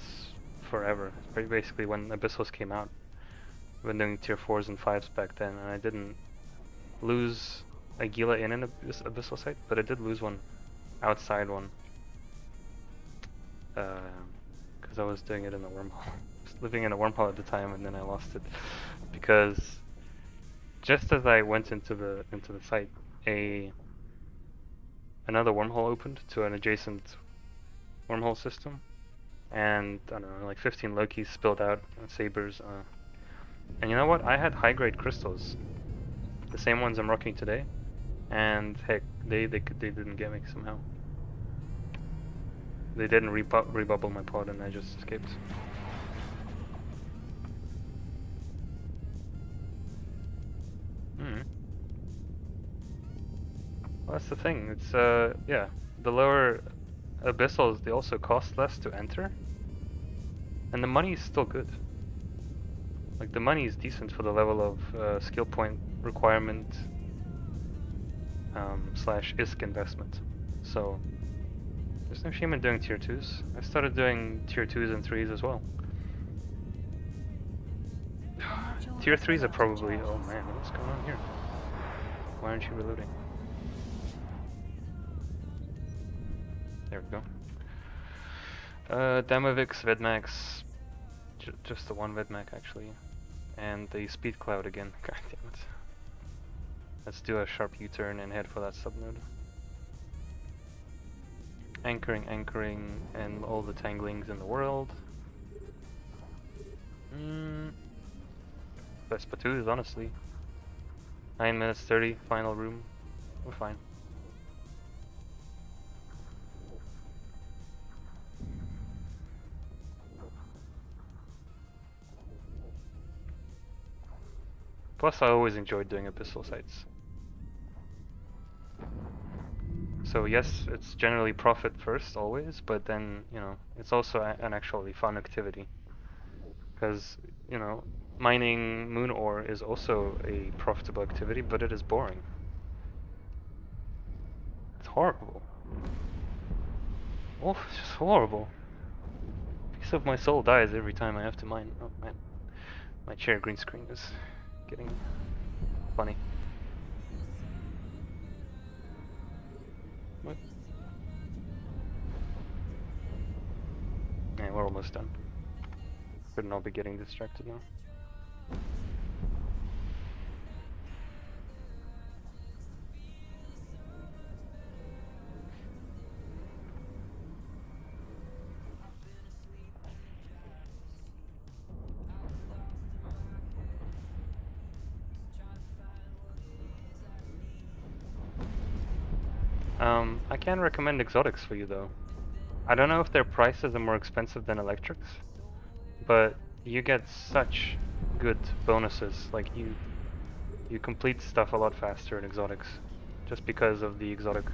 forever. Basically when Abyssals came out. I've been doing tier 4s and 5s back then, and I didn't lose a Gila in an Abyssal site, but I did lose one outside one. Because I was doing it in a wormhole. I was living in a wormhole at the time, and then I lost it. Because just as I went into the site, another wormhole opened to an adjacent wormhole system, and I don't know, like 15 Lokis spilled out, sabers. And you know what? I had high-grade crystals, the same ones I'm rocking today, and heck, they didn't get me somehow. They didn't rebubble my pod, and I just escaped. Well, that's the thing. It's yeah, the lower abyssals, they also cost less to enter, and the money is still good. Like the money is decent for the level of skill point requirement slash ISK investment. So there's no shame in doing tier 2s. I started doing tier 2s and 3s as well. Tier 3s are probably, oh man, what's going on here? Why aren't you reloading? There we go. Damavix, Vedmax, just the one Vedmac actually, and the Speed Cloud again. God damn it. Let's do a sharp U-turn and head for that subnode. Anchoring, and all the tanglings in the world. Best Patoos, honestly. 9 minutes 30, final room. We're fine. Plus, I always enjoyed doing abyssal sites. So yes, it's generally profit first, always, but then, you know, it's also an actually fun activity. Because, you know, mining moon ore is also a profitable activity, but it is boring. It's horrible. Oh, it's just horrible. Piece of my soul dies every time I have to mine. Oh man, my chair green screen is getting funny. What? Yeah, we're almost done. Couldn't all be getting distracted now. I can recommend exotics for you though. I don't know if their prices are more expensive than electrics, but you get such good bonuses. Like you complete stuff a lot faster in exotics, just because of the exotic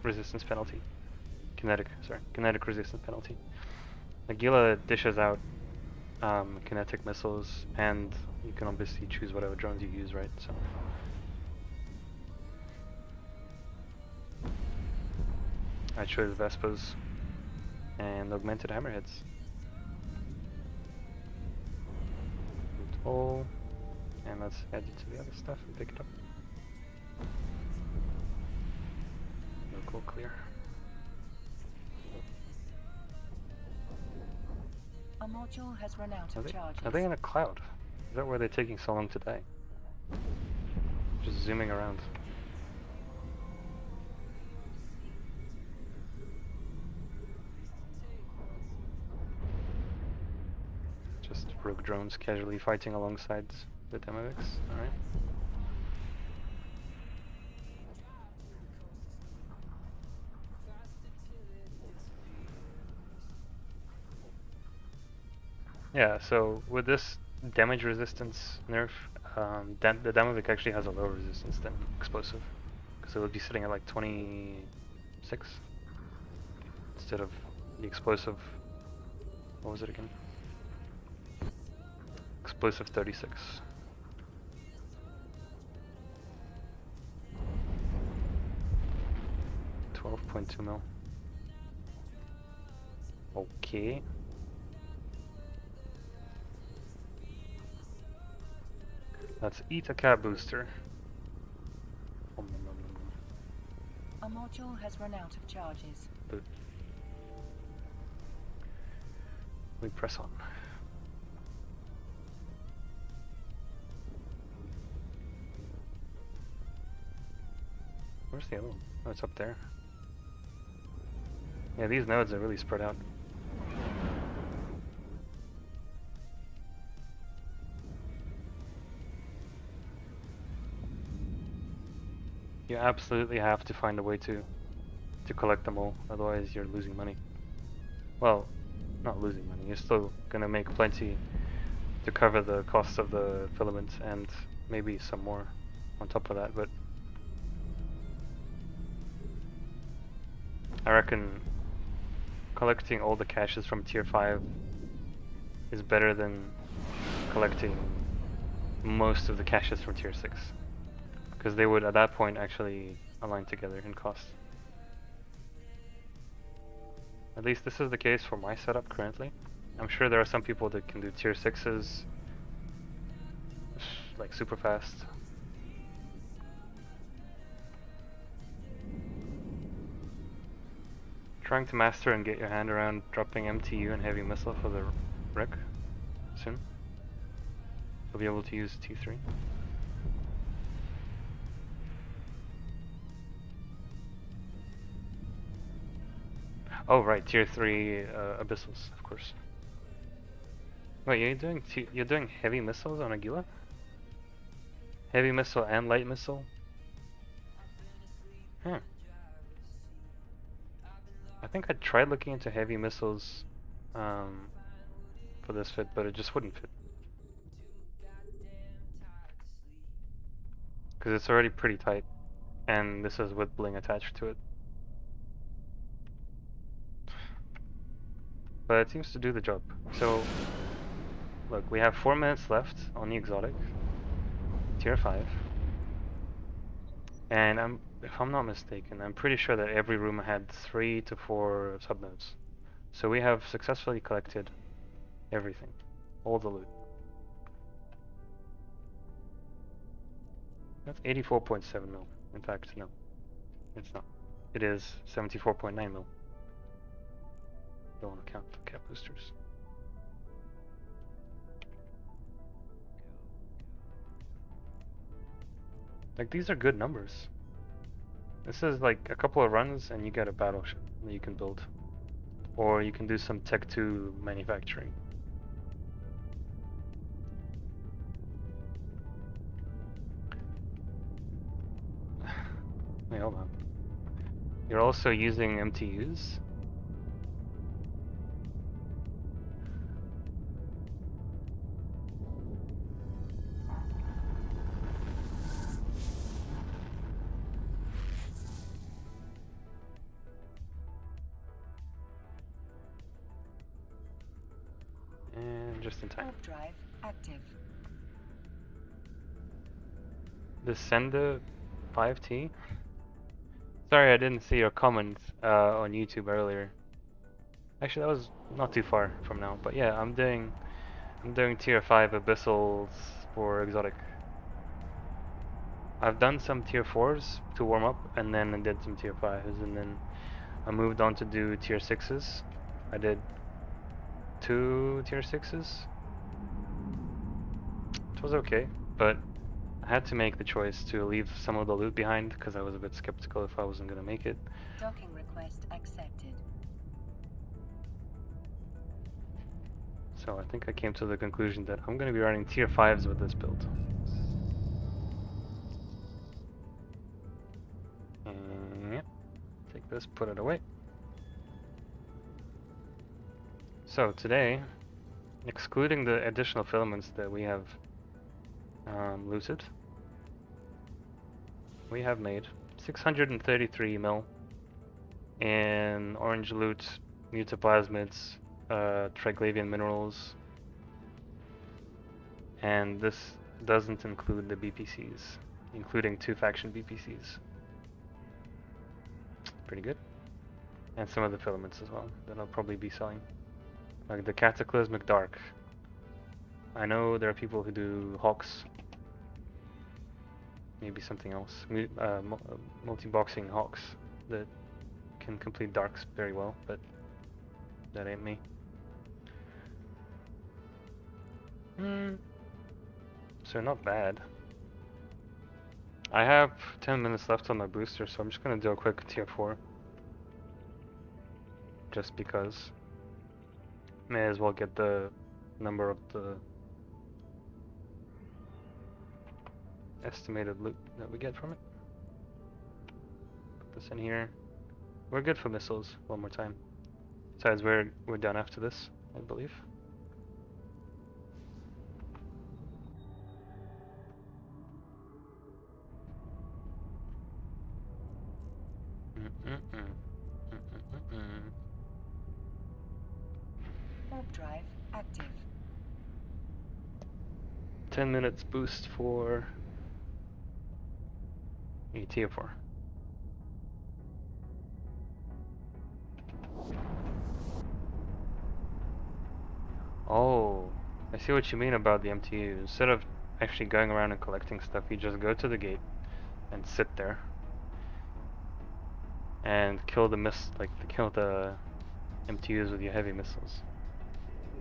resistance penalty. Kinetic resistance penalty. Nagila dishes out kinetic missiles, and you can obviously choose whatever drones you use, right? So. I chose Vespas and augmented hammerheads. All, and let's head to the other stuff and pick it up. Local clear. A module has run out of charges. Are they in a cloud? Is that where they're taking so long to die? Just zooming around. Just rogue drones casually fighting alongside the Demavix. Alright. Yeah, so with this damage resistance nerf, the Damavik actually has a lower resistance than explosive, because it would be sitting at like 26 instead of the explosive. What was it again? Explosive 36. 12.2 mil. Okay. Let's eat a cap booster. A module has run out of charges. Boot. We press on. Where's the other one? Oh, it's up there. Yeah, these nodes are really spread out. You absolutely have to find a way to collect them all, otherwise you're losing money. Well, not losing money, you're still gonna make plenty to cover the cost of the filament and maybe some more on top of that, but I reckon collecting all the caches from tier 5 is better than collecting most of the caches from tier 6, because they would at that point actually align together in cost. At least this is the case for my setup currently. I'm sure there are some people that can do tier 6s like super fast. Trying to master and get your hand around dropping MTU and heavy missile for the Rick soon. You'll be able to use T3. Oh right, tier 3 abyssals, of course. Wait, you're doing heavy missiles on Aguila? Heavy missile and light missile? Huh. I think I tried looking into heavy missiles for this fit, but it just wouldn't fit. Because it's already pretty tight, and this is with bling attached to it. But it seems to do the job. So, look, we have 4 minutes left on the exotic, tier 5. And if I'm not mistaken, I'm pretty sure that every room had 3 to 4 subnodes. So we have successfully collected everything, all the loot. That's 84.7 mil. In fact, no, it's not. It is 74.9 mil. Don't want to count the cap boosters. Like, these are good numbers. This is like a couple of runs and you get a battleship that you can build. Or you can do some Tech 2 manufacturing. Wait, hold on. You're also using MTUs? And just in time. Warp drive active. The Senda 5T? Sorry, I didn't see your comment on YouTube earlier. Actually, that was not too far from now. But yeah, I'm doing tier 5 abyssals for exotic. I've done some tier 4s to warm up, and then I did some tier 5s, and then I moved on to do tier 6s. I did 2 tier 6s. It was okay, but I had to make the choice to leave some of the loot behind because I was a bit skeptical if I wasn't going to make it. Docking request accepted. So I think I came to the conclusion that I'm going to be running tier 5s with this build. And take this, put it away. So today, excluding the additional filaments that we have looted, we have made 633 mil in orange loot, mutaplasmids, triglavian minerals, and this doesn't include the BPCs, including 2 faction BPCs. pretty good. And some of the filaments as well that I'll probably be selling. Like the Cataclysmic Dark. I know there are people who do Hawks. Maybe something else. Multi-boxing Hawks that can complete Darks very well, but that ain't me. So not bad. I have 10 minutes left on my booster, so I'm just gonna do a quick tier 4. Just because. May as well get the number of the estimated loot that we get from it. Put this in here. We're good for missiles one more time. Besides, we're done after this, I believe. Warp drive active. 10 minutes boost for a tier 4. Oh, I see what you mean about the MTU. Instead of actually going around and collecting stuff, you just go to the gate and sit there and kill the kill the MTUs with your heavy missiles.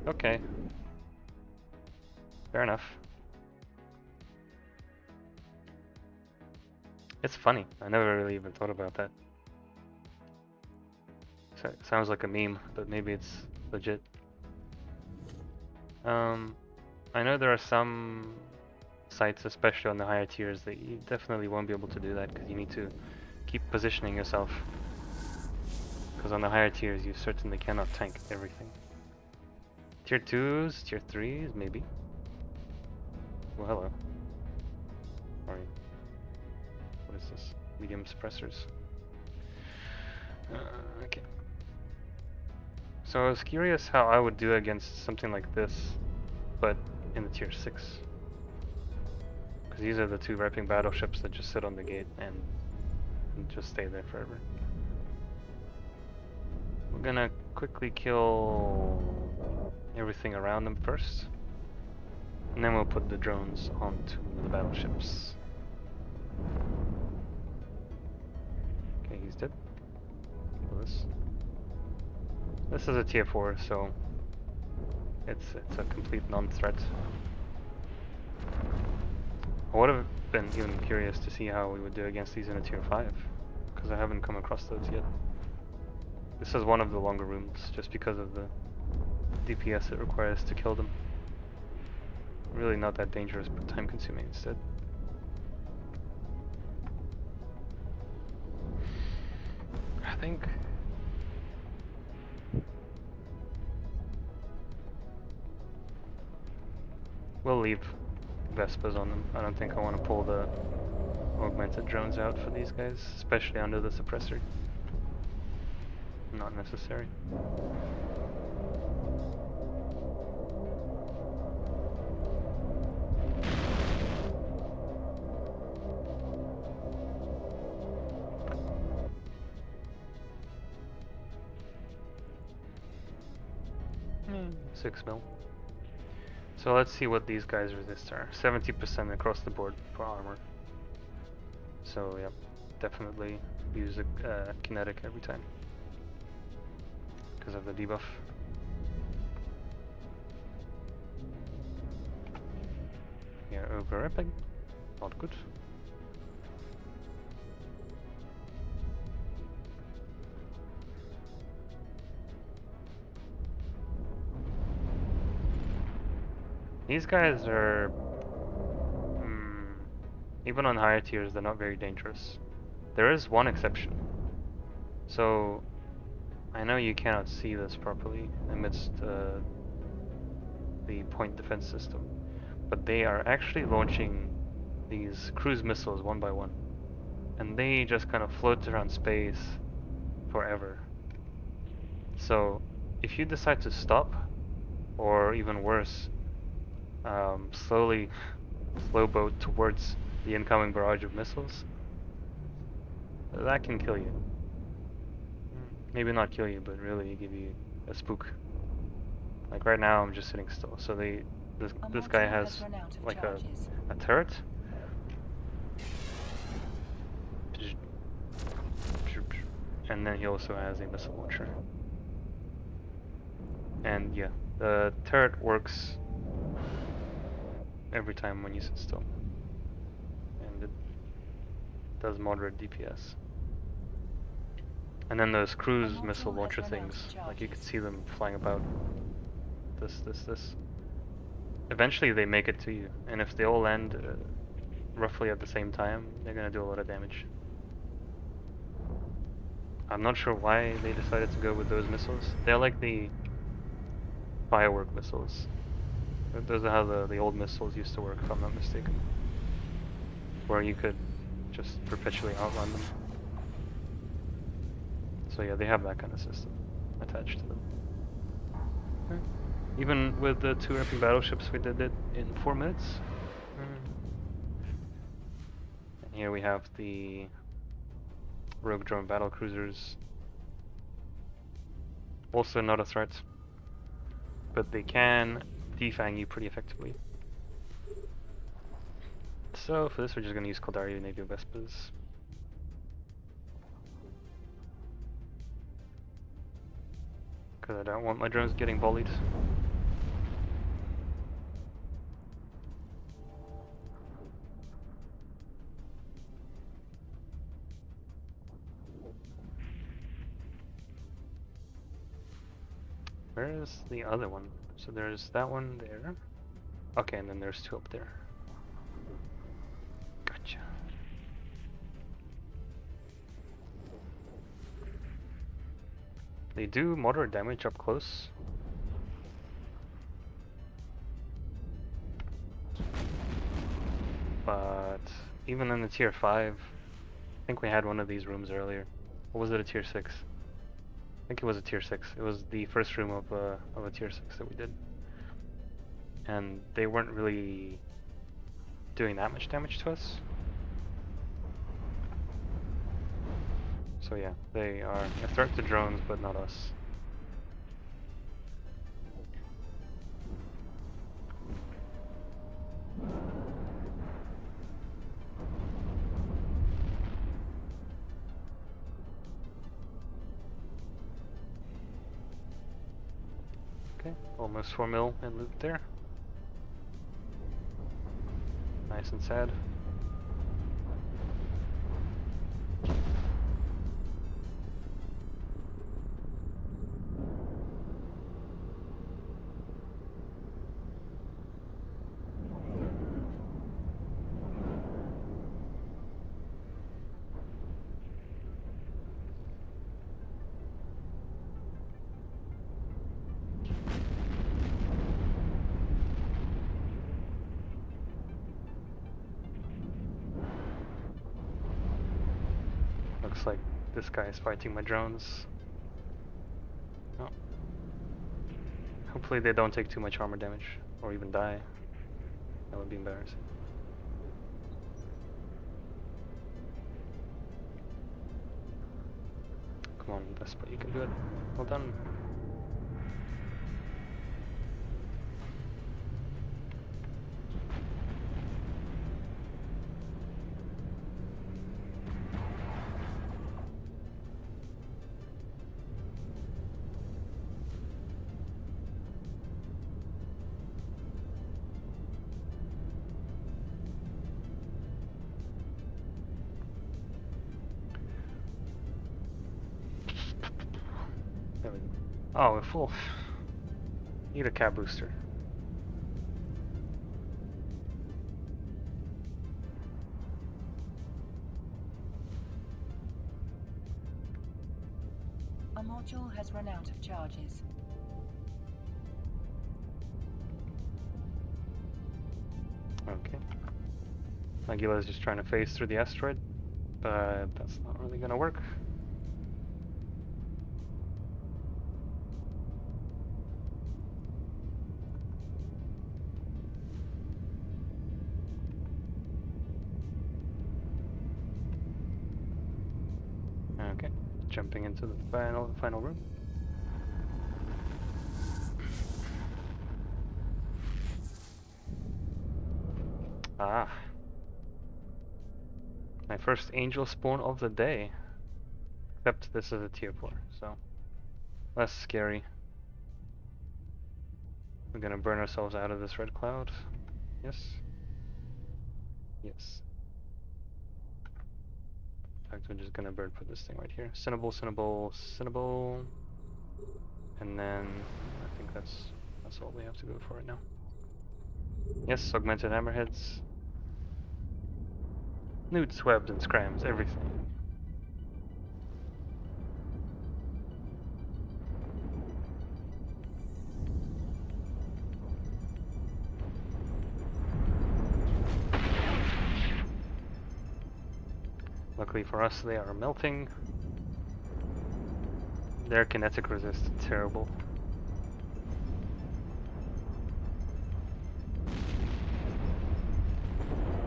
Okay, fair enough. It's funny. I never really even thought about that. So, sounds like a meme, but maybe it's legit. I know there are some sites, especially on the higher tiers, that you definitely won't be able to do that because you need to keep positioning yourself. Because on the higher tiers, you certainly cannot tank everything. Tier 2s, tier 3s, maybe. Well, hello. Sorry. What is this? Medium suppressors. Okay. So I was curious how I would do against something like this, but in the tier 6. Because these are the 2 wrapping battleships that just sit on the gate and just stay there forever. We're gonna quickly kill everything around them first. And then we'll put the drones onto the battleships. Okay, he's dead. Kill this. This is a tier 4, so it's a complete non-threat. I would have been even curious to see how we would do against these in a tier 5, because I haven't come across those yet. This is one of the longer rooms, just because of the DPS it requires to kill them. Really not that dangerous, but time consuming instead. I think we'll leave Vespas on them. I don't think I want to pull the augmented drones out for these guys, especially under the suppressor. Not necessary. Hmm, 6 mil. So let's see what these guys resist are. 70% across the board for armor. So yeah, definitely use a kinetic every time because of the debuff. Yeah, overlapping. Not good. These guys are, even on higher tiers, they're not very dangerous. There is one exception. So, I know you cannot see this properly amidst the point defense system, but they are actually launching these cruise missiles one by one. And they just kind of float around space forever. So, if you decide to stop, or even worse, slowly slow boat towards the incoming barrage of missiles, that can kill you. maybe not kill you, but really give you a spook. Like right now, I'm just sitting still. So this guy module has run out of like charges. a turret, and then he also has a missile launcher. And yeah, the turret works every time when you sit still, and it does moderate DPS. And then those cruise module missile has launcher run out of things, like you can charges. see them flying about. This. Eventually they make it to you, and if they all land roughly at the same time, they're gonna do a lot of damage. I'm not sure why they decided to go with those missiles. They're like the firework missiles. Those are how the old missiles used to work, if I'm not mistaken. Where you could just perpetually outrun them. So yeah, they have that kind of system attached to them. Okay. Even with the 2 Epic battleships, we did it in 4 minutes. And here we have the rogue drone battle cruisers. Also not a threat, but they can defang you pretty effectively. So for this, we're just going to use Caldari Navy Vespas. Because I don't want my drones getting volleyed. Where is the other one? So there's that one there. Okay, and then there's 2 up there. Gotcha. They do moderate damage up close. But even in the tier 5, I think we had one of these rooms earlier. Or was it a tier 6? I think it was a tier 6. It was the first room of a tier 6 that we did. And they weren't really doing that much damage to us. So yeah, they are a threat to drones, but not us. Okay, almost 4 mil in loot there. Nice and sad. Looks like this guy is fighting my drones. Oh. Hopefully they don't take too much armor damage, or even die. That would be embarrassing. Come on, Vespa, you can do it. Well done. There we go. Oh, we're full. Need a cab booster. A module has run out of charges. Okay. Nagila is just trying to phase through the asteroid, but that's not really gonna work. Okay. Jumping into the final room. Ah. My first angel spawn of the day. Except this is a tier 4, so less scary. We're gonna burn ourselves out of this red cloud. Yes. Yes. In fact, we're just gonna burn for this thing right here. Cinnable, cinnable, cinnable. And then I think that's all we have to go for right now. Yes, augmented hammerheads. Newts, webs, and scrams, everything. Luckily for us, they are melting. Their kinetic resist is terrible.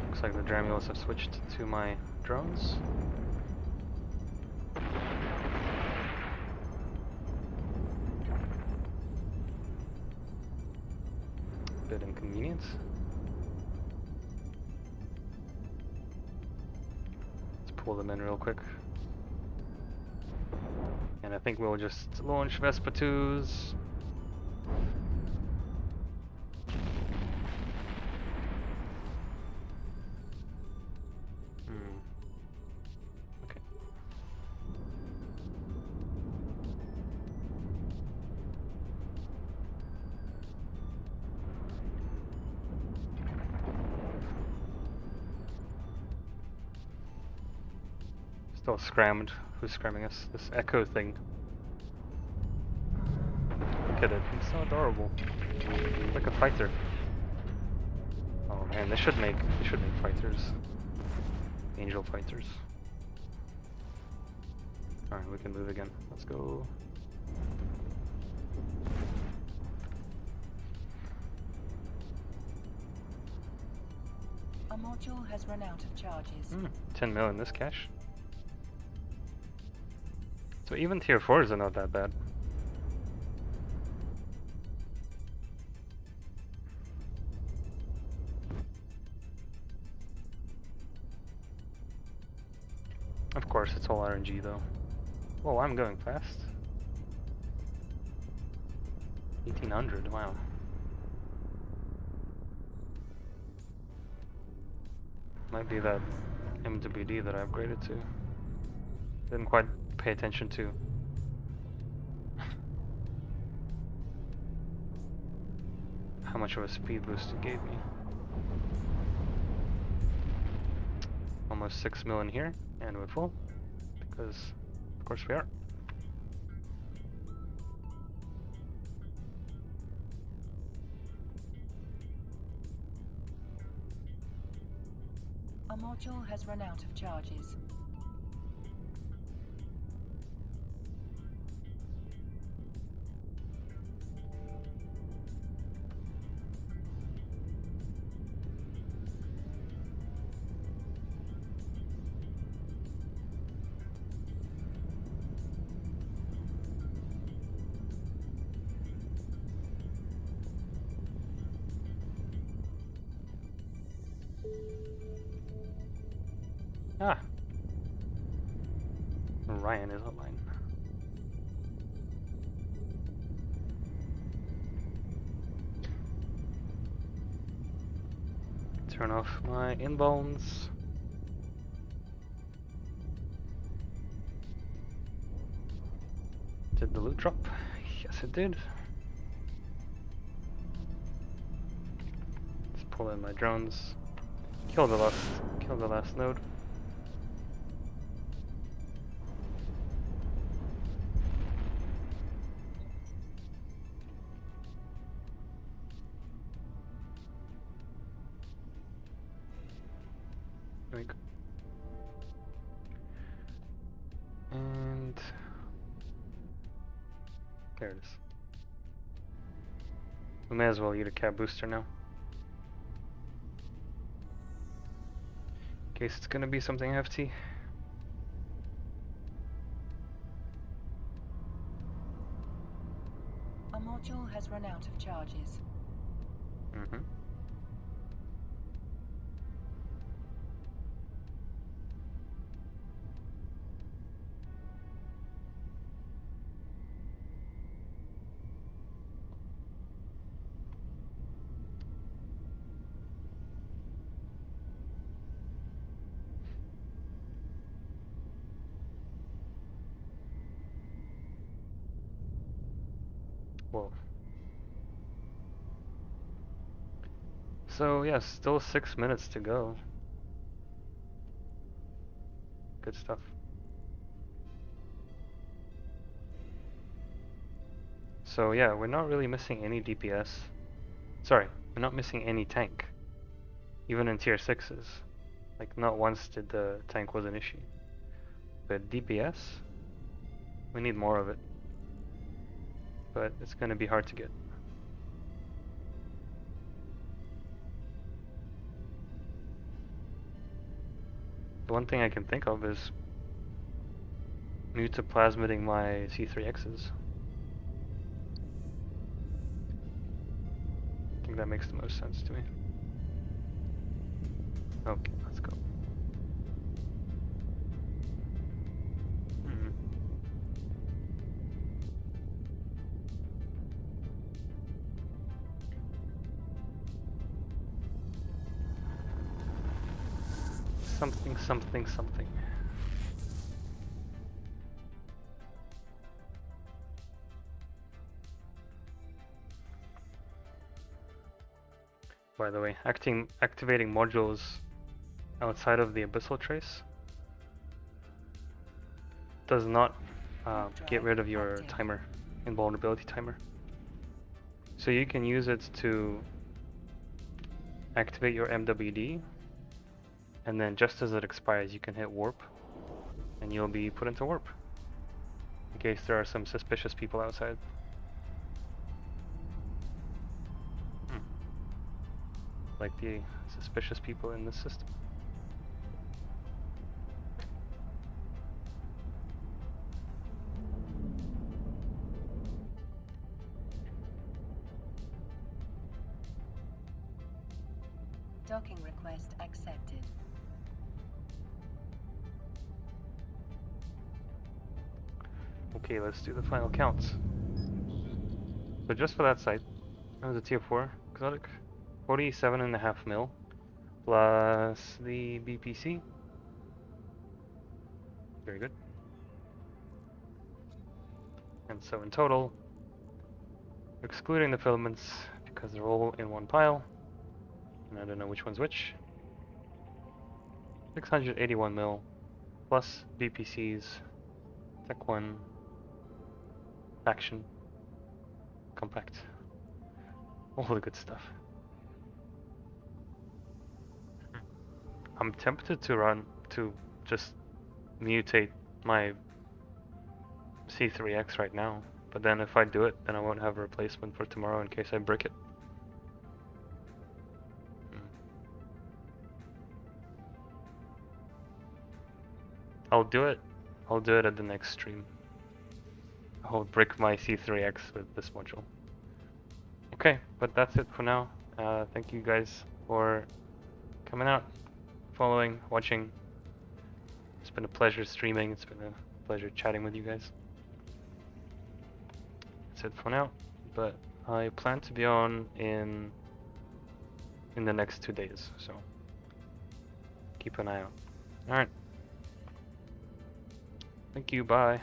Looks like the Dramules have switched to my drones. Bit inconvenient. Let's pull them in real quick. And I think we'll just launch Vespa 2s. Okay. Still scrammed. Who's scramming us? This echo thing. Look at it. It's so adorable. It's like a fighter. Oh man, they should make fighters. Angel fighters. Alright, we can move again. Let's go. A module has run out of charges. 10 mil in this cache. So even tier 4s are not that bad. Of course, it's all RNG though. Whoa, I'm going fast. 1800, wow. Might be that MWD that I upgraded to. Didn't quite pay attention to. How much of a speed boost it gave me. Almost 6 mil in here, and we're full. Because, of course we are. A module has run out of charges. Ah! Ryan is online. Turn off my inbounds. Did the loot drop? Yes, it did. Let's pull in my drones. Kill the last node. And there it is. We may as well eat a cab booster now. In case it's gonna be something hefty. module has run out of charges. Mm-hmm. Whoa. So yeah, still 6 minutes to go. Good stuff. So yeah, we're not really missing any DPS. Sorry, we're not missing any tank. Even in tier 6s. Like not once did the tank was an issue. But DPS, we need more of it. But it's gonna be hard to get. The one thing I can think of is mutaplasmiting my C3Xs. I think that makes the most sense to me. Okay, let's go. Hmm. Something, something, something. By the way, activating modules outside of the abyssal trace does not get rid of your timer, invulnerability timer. So you can use it to activate your MWD, and then just as it expires you can hit warp, and you'll be put into warp, in case there are some suspicious people outside. Like the suspicious people in this system. Docking request accepted. Okay, let's do the final counts. So just for that site, that was a tier 4 exotic, 47.5 mil, plus the BPC. Very good. And so in total, excluding the filaments, because they're all in one pile, and I don't know which one's which, 681 mil, plus BPCs, Tech 1, Faction, Compact, all the good stuff. I'm tempted to just mutate my C3X right now, but then if I do it, then I won't have a replacement for tomorrow in case I brick it. I'll do it at the next stream. I'll brick my C3X with this module. Okay, but that's it for now. Thank you guys for coming out, following, watching. It's been a pleasure streaming. It's been a pleasure chatting with you guys. That's it for now, but I plan to be on in the next 2 days, so keep an eye out. Alright. Thank you, bye.